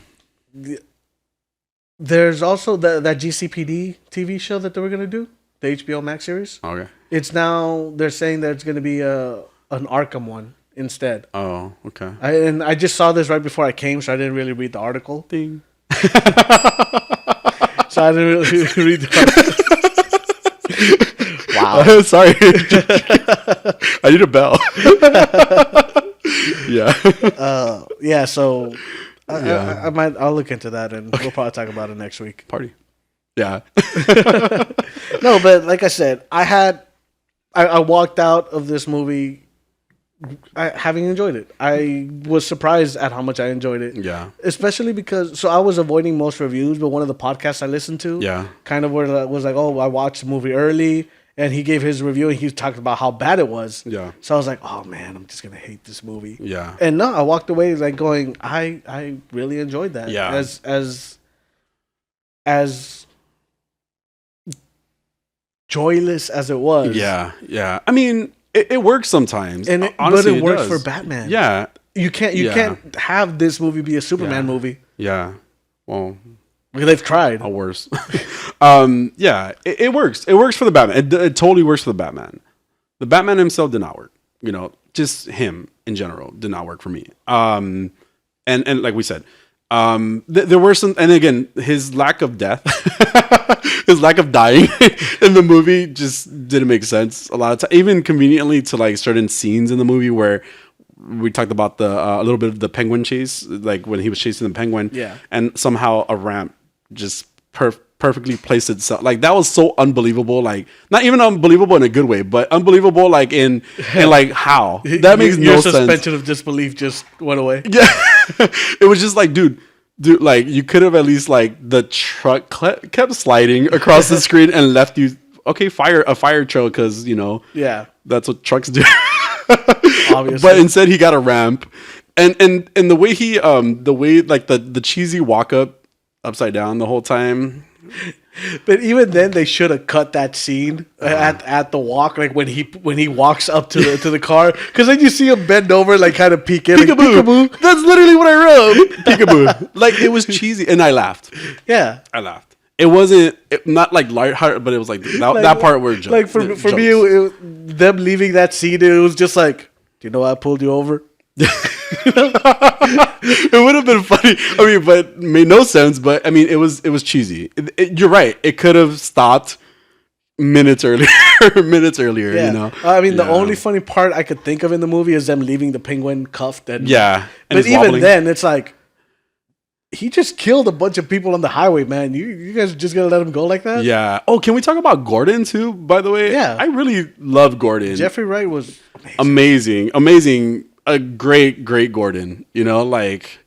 There's also that GCPD TV show that they were gonna do, the HBO Max series. Okay. It's now, they're saying that it's gonna be an Arkham one instead. Oh, okay. I just saw this right before I came, so I didn't really read the article. Ding. So I didn't really read the article. Wow. Sorry. I need a bell. Yeah. Yeah. So I'll look into that, and we'll probably talk about it next week. Party. Yeah. No, but like I said, I walked out of this movie having enjoyed it. I was surprised at how much I enjoyed it. Yeah. Especially because, I was avoiding most reviews, but one of the podcasts I listened to, kind of was like, oh, I watched the movie early, and he gave his review, and he talked about how bad it was. Yeah. So I was like, oh man, I'm just gonna hate this movie. Yeah. And no, I walked away like going, I really enjoyed that. Yeah. As joyless as it was. Yeah. Yeah. I mean, it works sometimes, and honestly, but it works for Batman. Yeah. You can't have this movie be a Superman movie. Yeah. Well, they've tried. Worse. Yeah, it works. It works for the Batman. It totally works for the Batman. The Batman himself did not work. Just him in general did not work for me. And like we said, there were some, and again, his lack of death, his lack of dying in the movie just didn't make sense a lot of times. Even conveniently to like certain scenes in the movie where we talked about the a little bit of the penguin chase, like when he was chasing the penguin. Yeah. And somehow a ramp just perfectly placed itself. Like that was so unbelievable. Like not even unbelievable in a good way, but unbelievable like in like how that makes no Your sense. suspension of disbelief just went away. Yeah, it was just like, dude, like you could have at least like the truck kept sliding across the screen and left you fire trail because Yeah, that's what trucks do. obviously. But instead he got a ramp, and the way the cheesy walk up upside down the whole time. But even then, they should have cut that scene at the walk, like when he walks up to the car, because then you see him bend over, like kind of peek in. Peekaboo. That's literally what I wrote. Peekaboo. Like it was cheesy, and I laughed. Yeah, I laughed. It wasn't not like lighthearted, but it was like that part where like for me, them leaving that scene, it was just like, do you know why I pulled you over? It would have been funny. I mean, but made no sense. But I mean, it was cheesy. You're right. It could have stopped minutes earlier. Yeah. I mean, the only funny part I could think of in the movie is them leaving the penguin cuffed. And And but even then, it's like he just killed a bunch of people on the highway, man. You guys just gonna let him go like that? Yeah. Oh, can we talk about Gordon too? By the way, Yeah. I really love Gordon. Jeffrey Wright was amazing. A great Gordon. Like,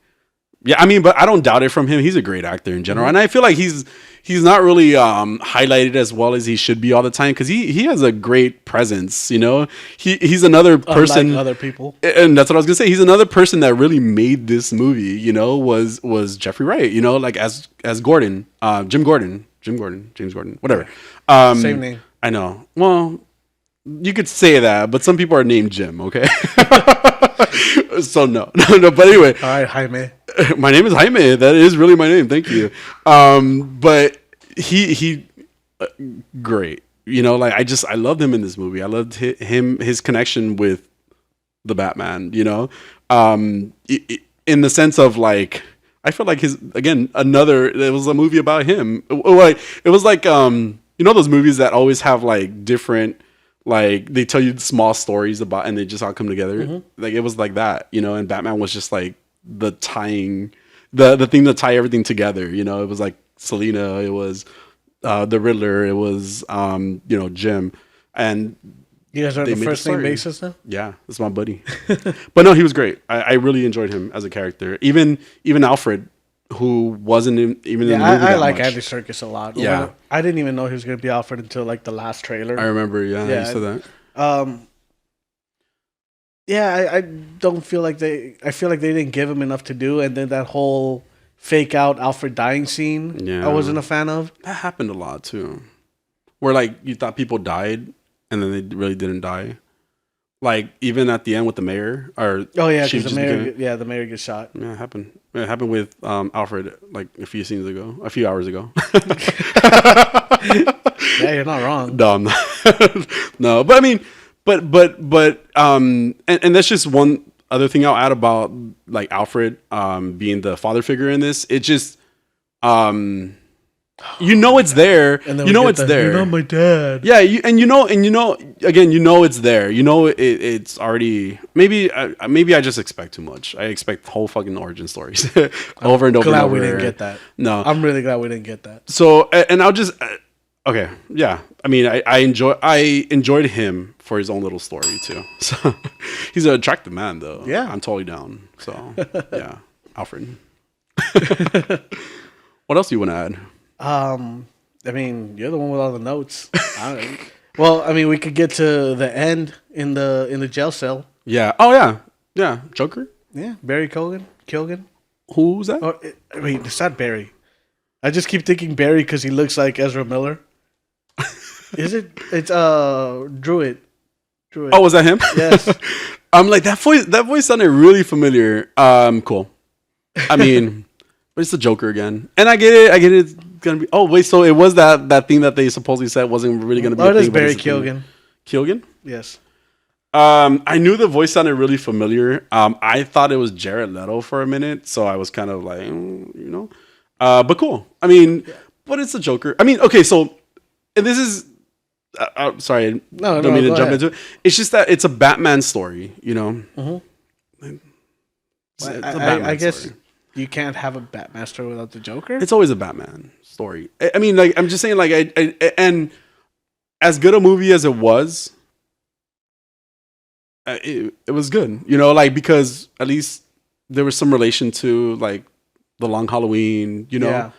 yeah. I mean, but I don't doubt it from him. He's a great actor in general, and I feel like he's not really highlighted as well as he should be all the time because he has a great presence. He's another person. Unlike other people, and that's what I was gonna say. He's another person that really made this movie. Was Jeffrey Wright. Like as Gordon, James Gordon, whatever. same name. I know. Well, you could say that, but some people are named Jim. Okay. So no. But anyway, All right, Jaime. my name is Jaime. That is really my name. Thank you. But he great. Like I loved him in this movie. I loved his connection with the Batman. In the sense of like, I feel like it was a movie about him. It was like those movies that always have like different. Like they tell you small stories about, and they just all come together. Mm-hmm. Like it was like that, and Batman was just like the tying, the thing to tie everything together. It was like Selena, it was the Riddler, it was Jim, and You guys are on they the made first the name story. basis now? Yeah, that's my buddy. But no, he was great. I really enjoyed him as a character. Even Alfred, who wasn't even in the movie I that like much. Andy Serkis a lot. Yeah. I didn't even know he was going to be Alfred until like the last trailer. I remember. Yeah, you said that. Yeah, I don't feel like I feel like they didn't give him enough to do, and then that whole fake out Alfred dying scene, Yeah. I wasn't a fan of. That happened a lot too, where like you thought people died and then they really didn't die. Like even at the end with the mayor, or Oh yeah, she because just became- the mayor gets shot. Yeah, it happened. It happened with Alfred like a few hours ago. Yeah, you're not wrong. No, I'm not. No, but I mean, and that's just one other thing I'll add about like Alfred being the father figure in this. It just it's there. And then You we know get it's the, there. You're not my dad. Yeah, again, it's there. It's already maybe I just expect too much. I expect whole fucking origin stories over and over. Glad and over. we didn't get that. No, I'm really glad we didn't get that. so, and I'll just okay, yeah. I mean, I enjoyed him for his own little story too. So he's an attractive man, though. Yeah. I'm totally down. So yeah, Alfred. What else do you want to add? I mean, you're the one with all the notes. Well, I mean, we could get to the end in the jail cell. Yeah. Oh yeah. Joker. Yeah, Barry Keoghan. Who's that? Or wait, it's not Barry. I just keep thinking Barry because he looks like Ezra Miller. Is it? It's Druid. Oh, was that him? Yes. I'm like that voice sounded really familiar. Cool. I mean, but it's the Joker again, and I get it. It's gonna be. Oh wait, so it was that thing that they supposedly said wasn't really gonna be. It is Barry Keoghan. Keoghan. Yes. I knew the voice sounded really familiar. I thought it was Jared Leto for a minute, so I was kind of like, but cool. I mean, but it's the Joker. I mean, okay, so and this is. Sorry, No, don't mean to go jump ahead. into it. It's just that it's a Batman story, Mm-hmm. It's a I Batman guess story. you can't have a Batman story without the Joker. It's always a Batman story. I mean, like, I'm just saying, like, I and as good a movie as it was, it was good, you know, like, because at least there was some relation to like the Long Halloween, you know. Yeah.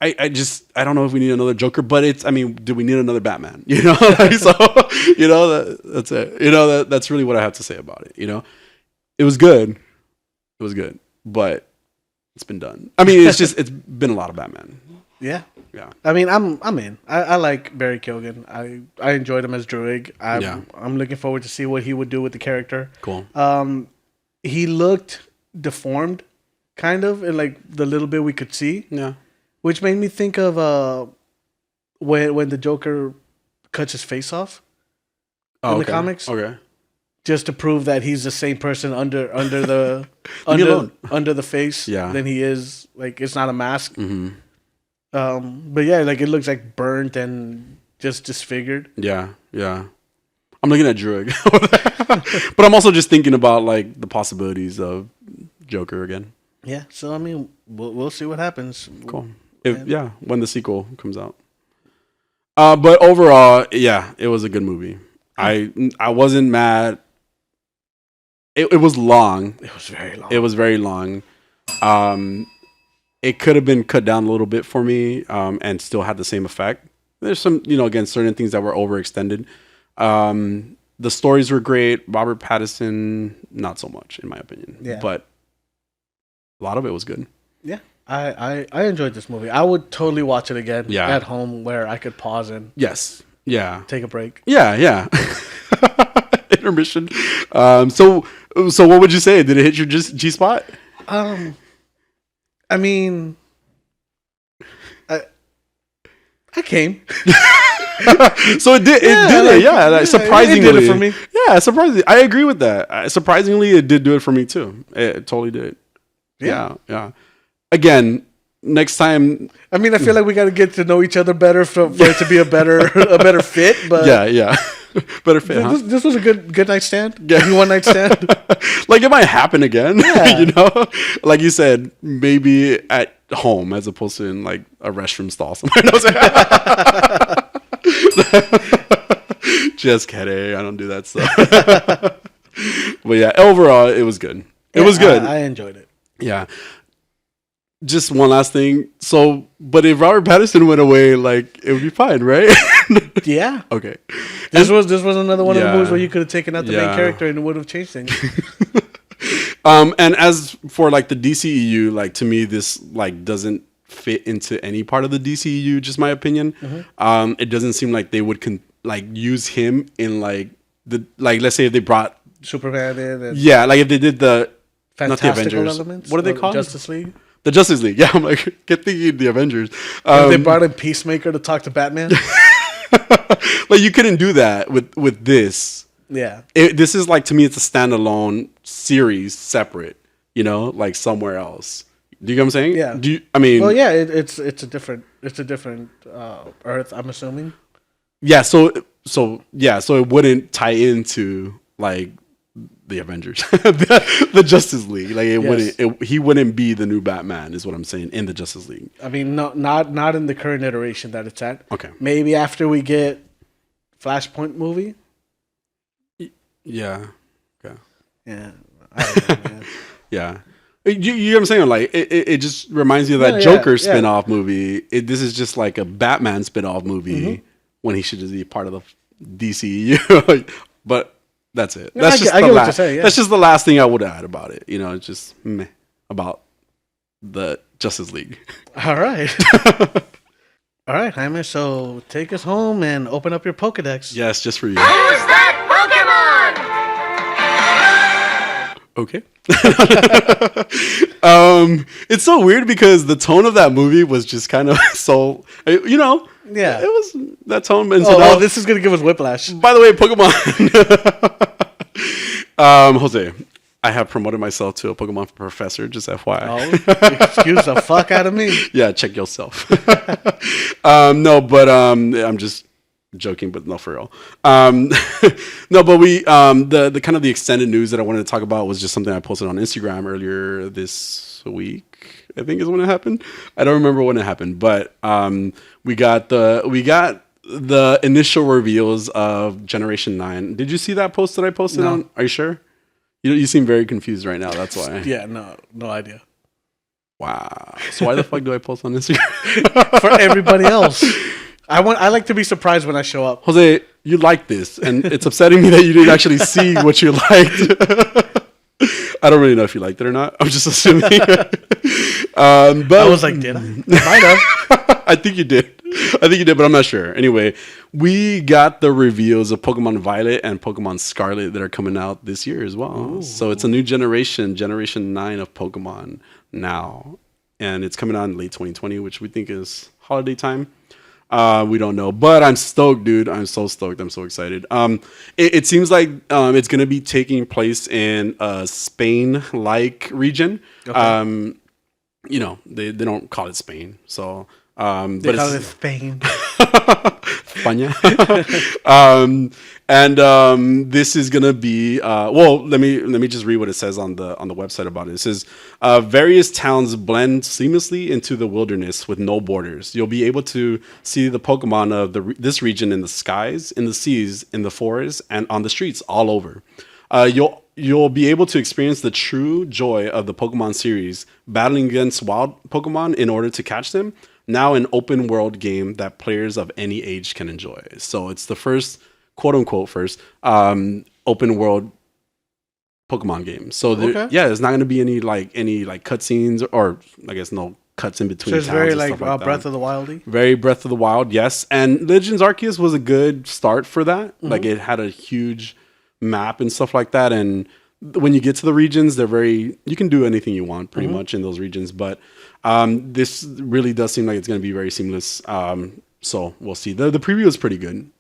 I don't know if we need another Joker, but I mean, do we need another Batman? You know, like, so, you know, that's it. You know, that's really what I have to say about it. You know, it was good. It was good, but it's been done. I mean, it's been a lot of Batman. Yeah. Yeah. I mean, I'm in. I like Barry Keoghan. I enjoyed him as Druig. I'm looking forward to see what he would do with the character. Cool. He looked deformed, kind of, in like the little bit we could see. Yeah. Which made me think of when the Joker cuts his face off in the comics. Okay. Just to prove that he's the same person under the under the face than he is. Like, it's not a mask. Mm-hmm. But yeah, like, it looks like burnt and just disfigured. Yeah. Yeah. I'm looking at Druig, but I'm also just thinking about like the possibilities of Joker again. Yeah. So I mean, we'll see what happens. Cool. When the sequel comes out. But overall, yeah, it was a good movie. I wasn't mad. It was long. It was very long. It was very long. It could have been cut down a little bit for me, and still had the same effect. There's some, you know, again, certain things that were overextended. The stories were great. Robert Battison, not so much, in my opinion. Yeah. But a lot of it was good. Yeah. I enjoyed this movie. I would totally watch it again at home where I could pause and take a break. Yeah. Intermission. So what would you say? Did it hit your G spot? I mean, I came. So it did. Surprisingly, it did it for me. Yeah, surprisingly, I agree with that. Surprisingly, it did do it for me too. It totally did. Yeah. Again, next time. I mean, I feel like we got to get to know each other better for it to be a better fit. But yeah, better fit. This was a good night stand. Yeah, one night stand. Like, it might happen again. Yeah. You know, like you said, maybe at home as opposed to in like a restroom stall somewhere. Just kidding. I don't do that stuff. But yeah, overall, it was good. It was good. I enjoyed it. Yeah. Just one last thing. So, but if Robert Battison went away, like, it would be fine, right? Yeah. Okay. This was another one of the movies where you could have taken out the main character and it would have changed things. And as for like the DCEU, like, to me, this like doesn't fit into any part of the DCEU. Just my opinion. Mm-hmm. It doesn't seem like they would use him in like let's say if they brought Superman in. And like if they did the Fantastical not the Avengers. Elements. What are they called? Justice League. The Justice League. Yeah, I'm like, kept thinking the Avengers. If they brought in Peacemaker to talk to Batman. Like, you couldn't do that with this. Yeah. This is like, to me, it's a standalone series, separate. You know, like somewhere else. Do you get what I'm saying? Yeah. Well, yeah, it's a different Earth, I'm assuming. Yeah. So it wouldn't tie into like the Avengers, the Justice League. Like, he wouldn't be the new Batman, is what I'm saying, in the Justice League. I mean, not in the current iteration that it's at. Okay. Maybe after we get Flashpoint movie. Yeah. Okay. Yeah. I don't know, man. Yeah. You know what I'm saying? Like, it just reminds me of that Joker spin-off movie. This is just like a Batman spin-off movie when he should just be part of the DCEU. But that's it. That's just the last. That's just the last thing I would add about it. You know, it's just meh about the Justice League. All right. All right, Jaime. So take us home and open up your Pokedex. Yes, just for you. Who's that Pokemon? Okay. It's so weird because the tone of that movie was just kind of so, you know. Yeah. It was that tone. And this is going to give us whiplash. By the way, Pokemon. Jose, I have promoted myself to a Pokemon professor, just FYI. Oh, excuse the fuck out of me. Yeah, check yourself. No, but I'm just Joking, but no, for real. No, but we the kind of the extended news that I wanted to talk about was just something I posted on Instagram earlier this week. I think is when it happened. I don't remember when it happened, but we got the initial reveals of Generation 9. Did you see that post that I posted on? Are you sure? You seem very confused right now. That's why. Yeah, no idea. Wow. So why the fuck do I post on Instagram? For everybody else. I like to be surprised when I show up. Jose, you like this, and it's upsetting me that you didn't actually see what you liked. I don't really know if you liked it or not. I'm just assuming. But I was like, did I? Might have. I think you did. But I'm not sure. Anyway, we got the reveals of Pokemon Violet and Pokemon Scarlet that are coming out this year as well. Ooh. So it's a new Generation 9 of Pokemon now. And it's coming out in late 2020, which we think is holiday time. We don't know, but I'm stoked, dude. I'm so stoked. I'm so excited. It seems like it's going to be taking place in a Spain-like region. Okay. They don't call it Spain, so they call it Spain. España. This is gonna be let me just read what it says on the website about it. It says various towns blend seamlessly into the wilderness with no borders. You'll be able to see the Pokemon of this region in the skies, in the seas, in the forests, and on the streets all over. You'll be able to experience the true joy of the Pokemon series, battling against wild Pokemon in order to catch them. Now an open world game that players of any age can enjoy. So it's the first, quote unquote, open world Pokemon game. So there's not going to be any cutscenes or I guess no cuts in between. So it's towns very and like stuff like Breath of the Wildy. Very Breath of the Wild, yes. And Legends Arceus was a good start for that. Mm-hmm. Like it had a huge map and stuff like that. And when you get to the regions, you can do anything you want pretty much in those regions. But this really does seem like it's going to be very seamless. So we'll see. The preview is pretty good.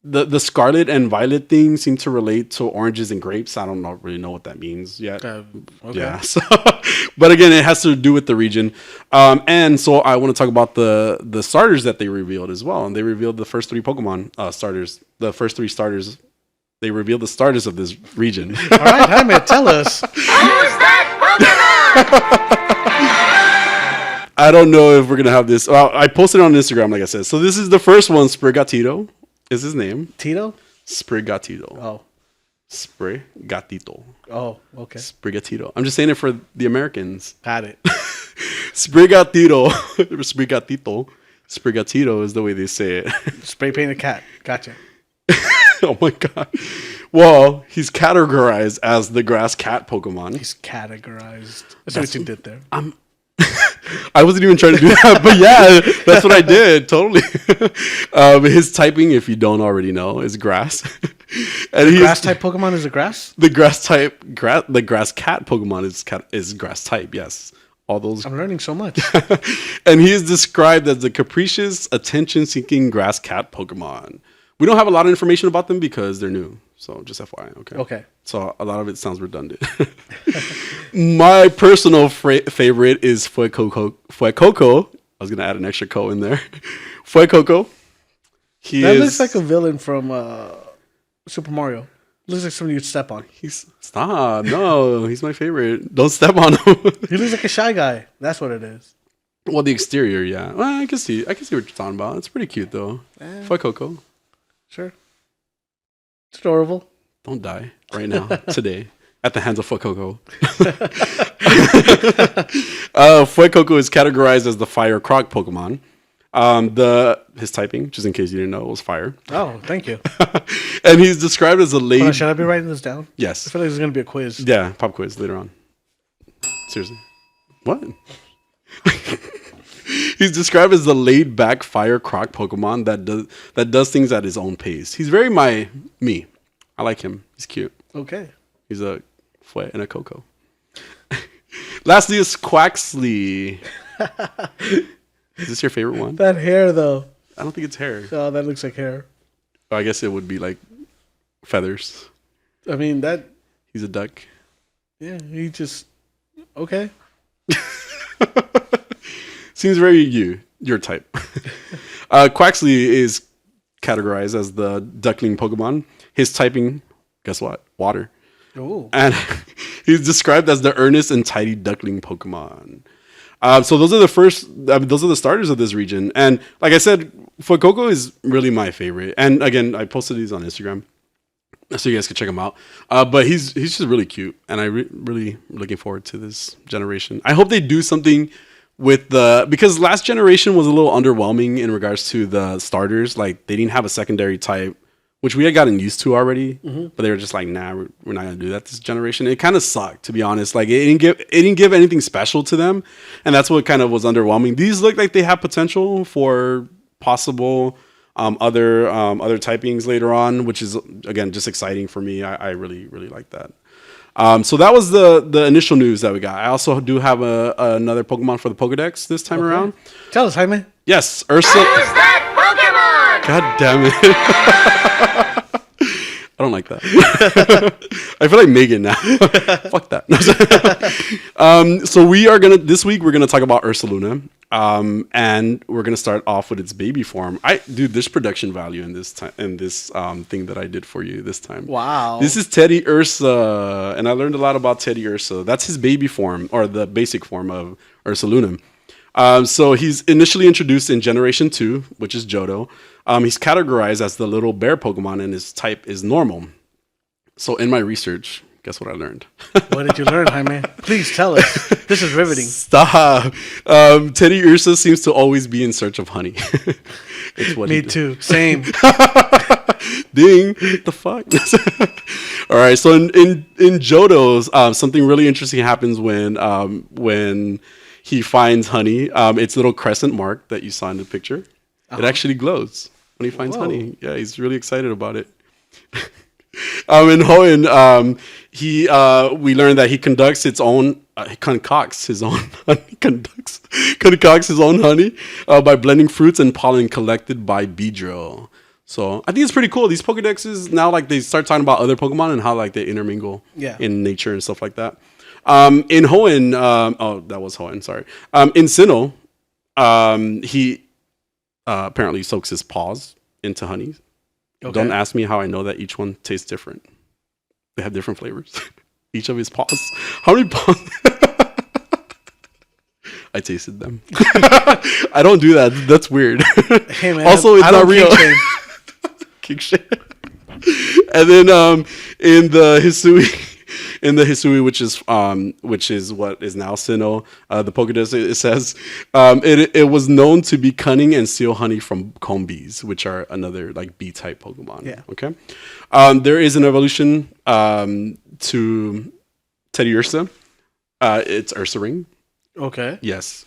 The Scarlet and Violet thing seem to relate to oranges and grapes. I don't really know what that means yet. Okay. Yeah. So, but again, it has to do with the region. And so I want to talk about the starters that they revealed as well. And they revealed the first 3 Pokemon starters. The first 3 starters. They revealed the starters of this region. All right, Jaime, tell us. Who's that Pokemon? I don't know if we're going to have this. Well, I posted it on Instagram, like I said. So this is the first one. Sprigatito is his name. Tito? Sprigatito. Oh. Sprigatito. Oh, okay. Sprigatito. I'm just saying it for the Americans. Got it. Sprigatito. Sprigatito is the way they say it. Spray paint a cat. Gotcha. Oh my god. Well, he's categorized as the grass cat Pokemon. He's categorized. That's what you did there. I wasn't even trying to do that, but yeah, that's what I did. Totally. His typing, if you don't already know, is grass. And the grass type Pokemon is a grass? The grass type, the grass cat Pokemon is grass type, yes. All those. I'm learning so much. And he is described as the capricious, attention-seeking grass cat Pokemon. We don't have a lot of information about them because they're new. So just FYI, okay? Okay. So a lot of it sounds redundant. My personal favorite is Fuecoco. I was going to add an extra co in there. Fuecoco. That looks like a villain from Super Mario. Looks like somebody you'd step on. Stop. No, he's my favorite. Don't step on him. He looks like a shy guy. That's what it is. Well, the exterior, yeah. Well, I can see what you're talking about. It's pretty cute, though. Fuecoco. Sure. It's adorable. Don't die right now, today, at the hands of Fuecoco. Fuecoco is categorized as the fire croc Pokemon. His typing, just in case you didn't know, was fire. Oh, thank you. And he's described as a late... Should I be writing this down? Yes. I feel like there's going to be a quiz. Yeah, pop quiz later on. Seriously. What? He's described as the laid-back fire croc Pokemon that does things at his own pace. He's very me. I like him. He's cute. Okay. He's a Fue and a Coco. Lastly is Quaxley. Is this your favorite one? That hair, though. I don't think it's hair. Oh, that looks like hair. Oh, I guess it would be like feathers. I mean, that... He's a duck. Yeah, he just... Okay. Seems very your type. Quaxley is categorized as the duckling Pokemon. His typing, guess what? Water. Ooh. And he's described as the earnest and tidy duckling Pokemon. So those are those are the starters of this region. And like I said, Fuecoco is really my favorite. And again, I posted these on Instagram, so you guys can check him out. But he's just really cute, and I really looking forward to this generation. I hope they do something with because last generation was a little underwhelming in regards to the starters. Like they didn't have a secondary type, which we had gotten used to already. But they were just like, nah, we're not gonna do that this generation. It kind of sucked, to be honest. Like it didn't give anything special to them, and that's what kind of was underwhelming. These look like they have potential for possible other typings later on, which is again just exciting for me. I really like that. So that was the initial news that we got. I also do have another Pokemon for the Pokedex this time around. Tell us, Jaime. Yes, Ursa. Who's that Pokemon? God damn it. I don't like that. I feel like Megan now. Fuck that. So this week we're gonna talk about Ursaluna. And we're gonna start off with its baby form. Dude, there's production value in this thing that I did for you this time. Wow. This is Teddy Ursa, and I learned a lot about Teddy Ursa. That's his baby form, or the basic form of Ursaluna. So he's initially introduced in Generation 2, which is Johto. He's categorized as the little bear Pokemon, and his type is normal. So in my research, guess what I learned? What did you learn, Jaime? Please tell us. This is riveting. Stop. Teddy Ursa seems to always be in search of honey. It's what Me too. Same. Ding. The fuck? All right. So in Johto's, something really interesting happens when he finds honey. It's a little crescent mark that you saw in the picture. It actually glows when he finds honey. Yeah, he's really excited about it. In Hoenn, we learned that he concocts his own honey by blending fruits and pollen collected by Beedrill. So I think it's pretty cool. These Pokedexes now, like, they start talking about other Pokemon and how like they intermingle in nature and stuff like that. In Hoenn, that was Hoenn. Sorry. In Sinnoh, he apparently soaks his paws into honey. Okay. Don't ask me how I know that each one tastes different. They have different flavors. Each of his paws. How many paws? I tasted them. I don't do that. That's weird. Hey man. Also, it's not real. Kick shit. And then in the Hisui, which is what is now Sinnoh, the Pokedex, it says it was known to be cunning and steal honey from comb bees, which are another like bee type Pokemon. Yeah. Okay. There is an evolution to Teddy Ursa. It's Ursaring. Okay. Yes.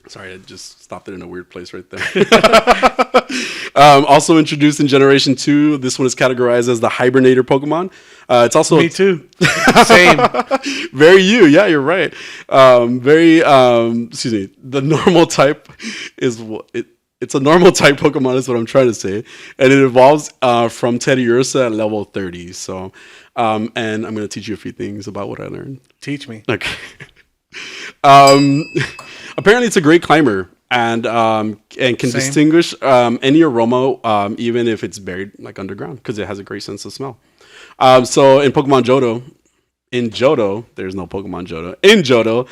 Sorry, I just stopped it in a weird place right there. Also introduced in Generation 2, this one is categorized as the Hibernator Pokemon. It's also Me too. Same. Very you, yeah, you're right. Excuse me. The normal type is it's a normal type Pokemon is what I'm trying to say, and it evolves from Teddy Ursa at level 30. So, and I'm going to teach you a few things about what I learned. Teach me. Okay. Apparently, it's a great climber and can distinguish any aroma, even if it's buried like underground, because it has a great sense of smell. So in Pokemon Johto, there's no Pokemon Johto. In Johto,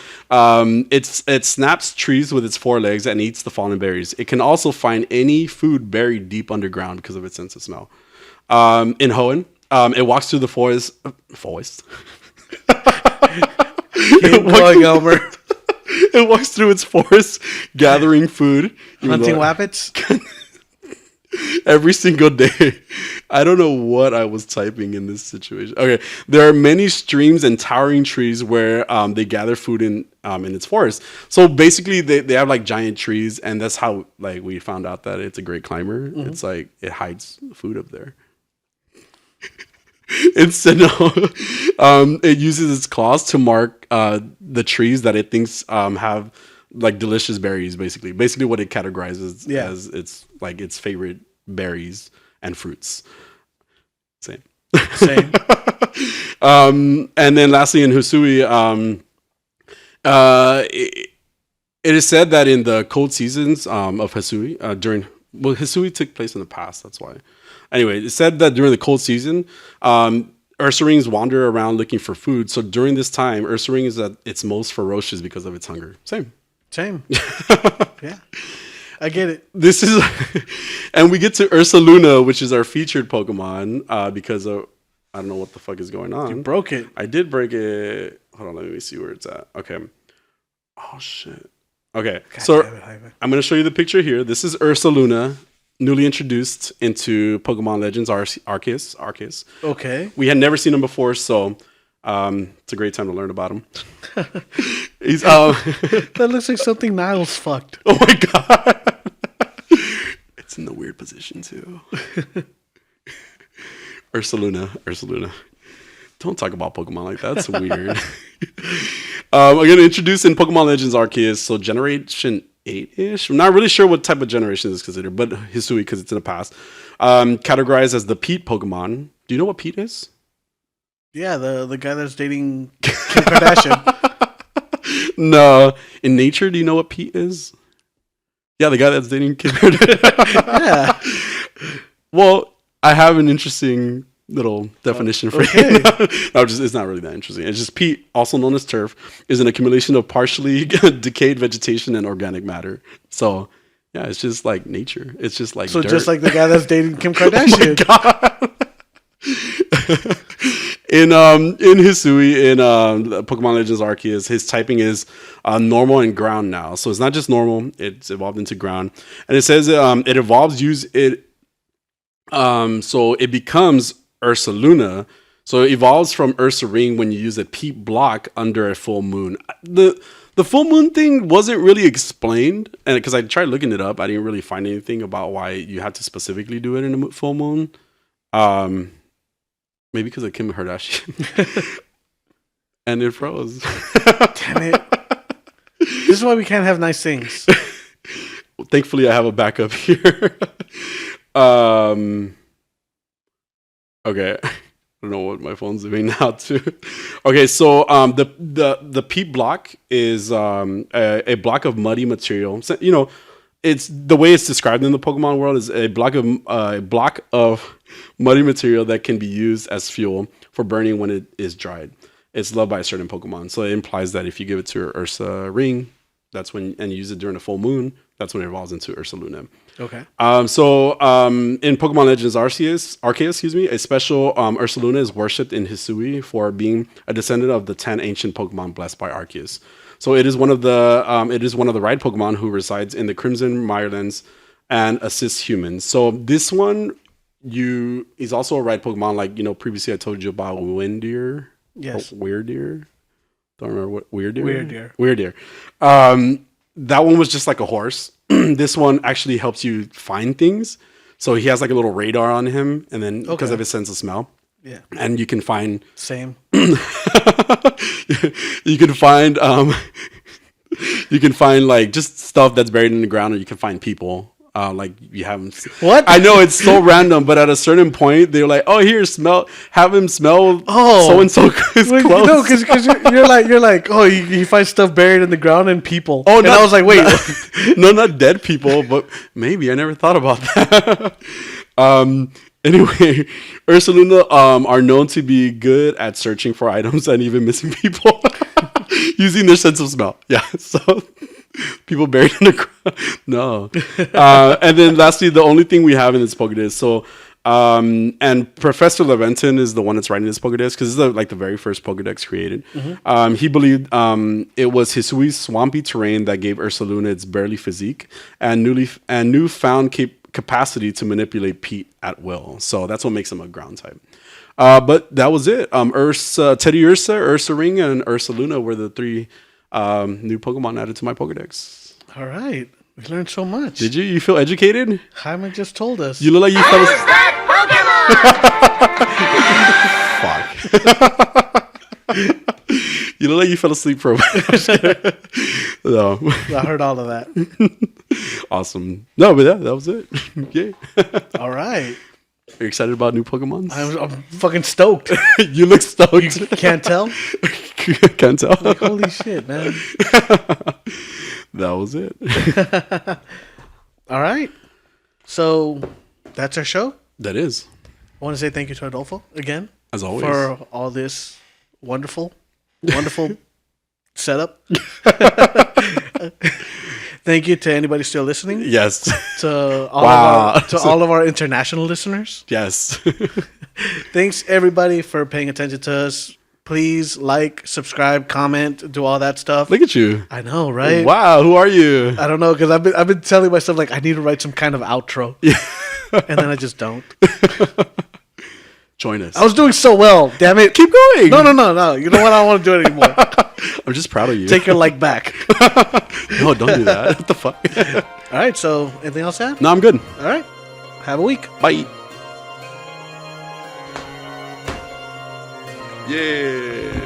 it snaps trees with its forelegs and eats the fallen berries. It can also find any food buried deep underground because of its sense of smell. In Hoenn, it walks through the forest. Keep going, Elmer. It walks through its forest, gathering food. Hunting wabbits? Every single day. I don't know what I was typing in this situation. Okay, there are many streams and towering trees where they gather food in its forest. So basically, they have like giant trees, and that's how like we found out that it's a great climber. Mm-hmm. It's like it hides food up there. Instead, it uses its claws to mark the trees that it thinks have like delicious berries. Basically, what it categorizes as its favorite berries and fruits. Same. And then lastly, in Hisui, it is said that in the cold seasons of Hisui, during Well, Hisui took place in the past. That's why. Anyway, it said that during the cold season, Ursaring's wander around looking for food. So during this time, Ursaring is at its most ferocious because of its hunger. Same. Yeah. I get it. This is, and we get to Ursaluna, which is our featured Pokemon, because of, I don't know what the fuck is going on. You broke it. I did break it. Hold on, let me see where it's at. Okay. Oh, shit. Okay, so I'm going to show you the picture here. This is Ursaluna, newly introduced into Pokemon Legends Arceus. Okay. We had never seen him before, so it's a great time to learn about him. He's That looks like something Niles fucked. Oh my god. It's in the weird position too. Ursaluna. Don't talk about Pokemon like that. That's weird. I'm going to introduce in Pokemon Legends Arceus, so Generation 8-ish. I'm not really sure what type of generation this is considered, but Hisui, because it's in the past. Categorized as the Pete Pokemon. Do you know what Pete is? Yeah, the guy that's dating Kim Kardashian. No. In nature, do you know what Pete is? Yeah, the guy that's dating Kim Kardashian. Yeah. Well, I have an interesting little definition for you. No, it's not really that interesting. It's just Peat, also known as turf, is an accumulation of partially decayed vegetation and organic matter. So, yeah, it's just like nature. It's just like dirt. Just like the guy that's dating Kim Kardashian. Oh my God. In Hisui, in Pokemon Legends Arceus, his typing is normal and ground now. So it's not just normal; it's evolved into ground. And it says it evolves so it becomes Ursaluna. So it evolves from Ursaring when you use a peat block under a full moon. The full moon thing wasn't really explained, and because I tried looking it up, I didn't really find anything about why you had to specifically do it in a full moon. Maybe because of Kim Kardashian. And it froze. Damn it. This is why we can't have nice things. Thankfully, I have a backup here. Okay. I don't know what my phone's doing now, too. Okay, so the peat block is a block of muddy material. So, it's the way it's described in the Pokemon world is a block of muddy material that can be used as fuel for burning when it is dried. It's loved by a certain Pokemon, so it implies that if you give it to Ursaring, that's when, and you use it during a full moon, that's when it evolves into Ursaluna. Okay. So in Pokemon Legends Arceus, a special Ursaluna is worshipped in Hisui for being a descendant of the 10 ancient Pokemon blessed by Arceus. So it is one of the right Pokemon who resides in the Crimson Mirelands and assists humans. So this one, he's also a right Pokemon. Like, previously I told you about Windeer. Yes. Weirdeer. Don't remember what Weirdeer. Weirdeer. That one was just like a horse. This one actually helps you find things. So he has like a little radar on him, and then because of his sense of smell. Yeah. And you can find same. you can find like just stuff that's buried in the ground, or you can find people. Like you have them. What? I know it's so random, but at a certain point, they're like, "Oh, here, have him smell." Oh, so and so is close. No, because you're like, oh, you find stuff buried in the ground and people. Oh, and I was like, wait, not dead people, but maybe I never thought about that. Anyway, Ursaluna are known to be good at searching for items and even missing people using their sense of smell. Yeah, so people buried in the ground. No. And then lastly, the only thing we have in this Pokedex. So, and Professor Leventon is the one that's writing this Pokedex because this is the very first Pokedex created. Mm-hmm. He believed it was Hisui's swampy terrain that gave Ursaluna its burly physique and newfound capacity to manipulate peat at will. So that's what makes him a ground type. But that was it. Teddy Ursa, Ursaring, and Ursaluna were the three new Pokemon added to my Pokedex. All right. We learned so much. Did you? You feel educated? Jaime just told us. You look like you fell asleep. Fuck. You look like you fell asleep for a while. No. I heard all of that. Awesome. No, but that was it. Yay. All right. Are you excited about new Pokemon? I'm fucking stoked. You look stoked. You can't tell? Can't tell. Like, holy shit, man. That was it. All right. So that's our show. That is, I want to say thank you to Adolfo again. as always. For all this wonderful setup. Thank you to anybody still listening. Yes. To all Wow. all of our international listeners. Yes. Thanks everybody for paying attention to us. Please like, subscribe, comment, do all that stuff. Look at you. I know, right? Wow. Who are you? I don't know, because I've been telling myself like I need to write some kind of outro. Yeah. And then I just don't. Join us. I was doing so well, damn it. Keep going. No. You know what? I don't want to do it anymore. I'm just proud of you. Take your like back. No, don't do that. What the fuck? All right, so anything else, Sam? No, I'm good. All right. Have a week. Bye. Yeah.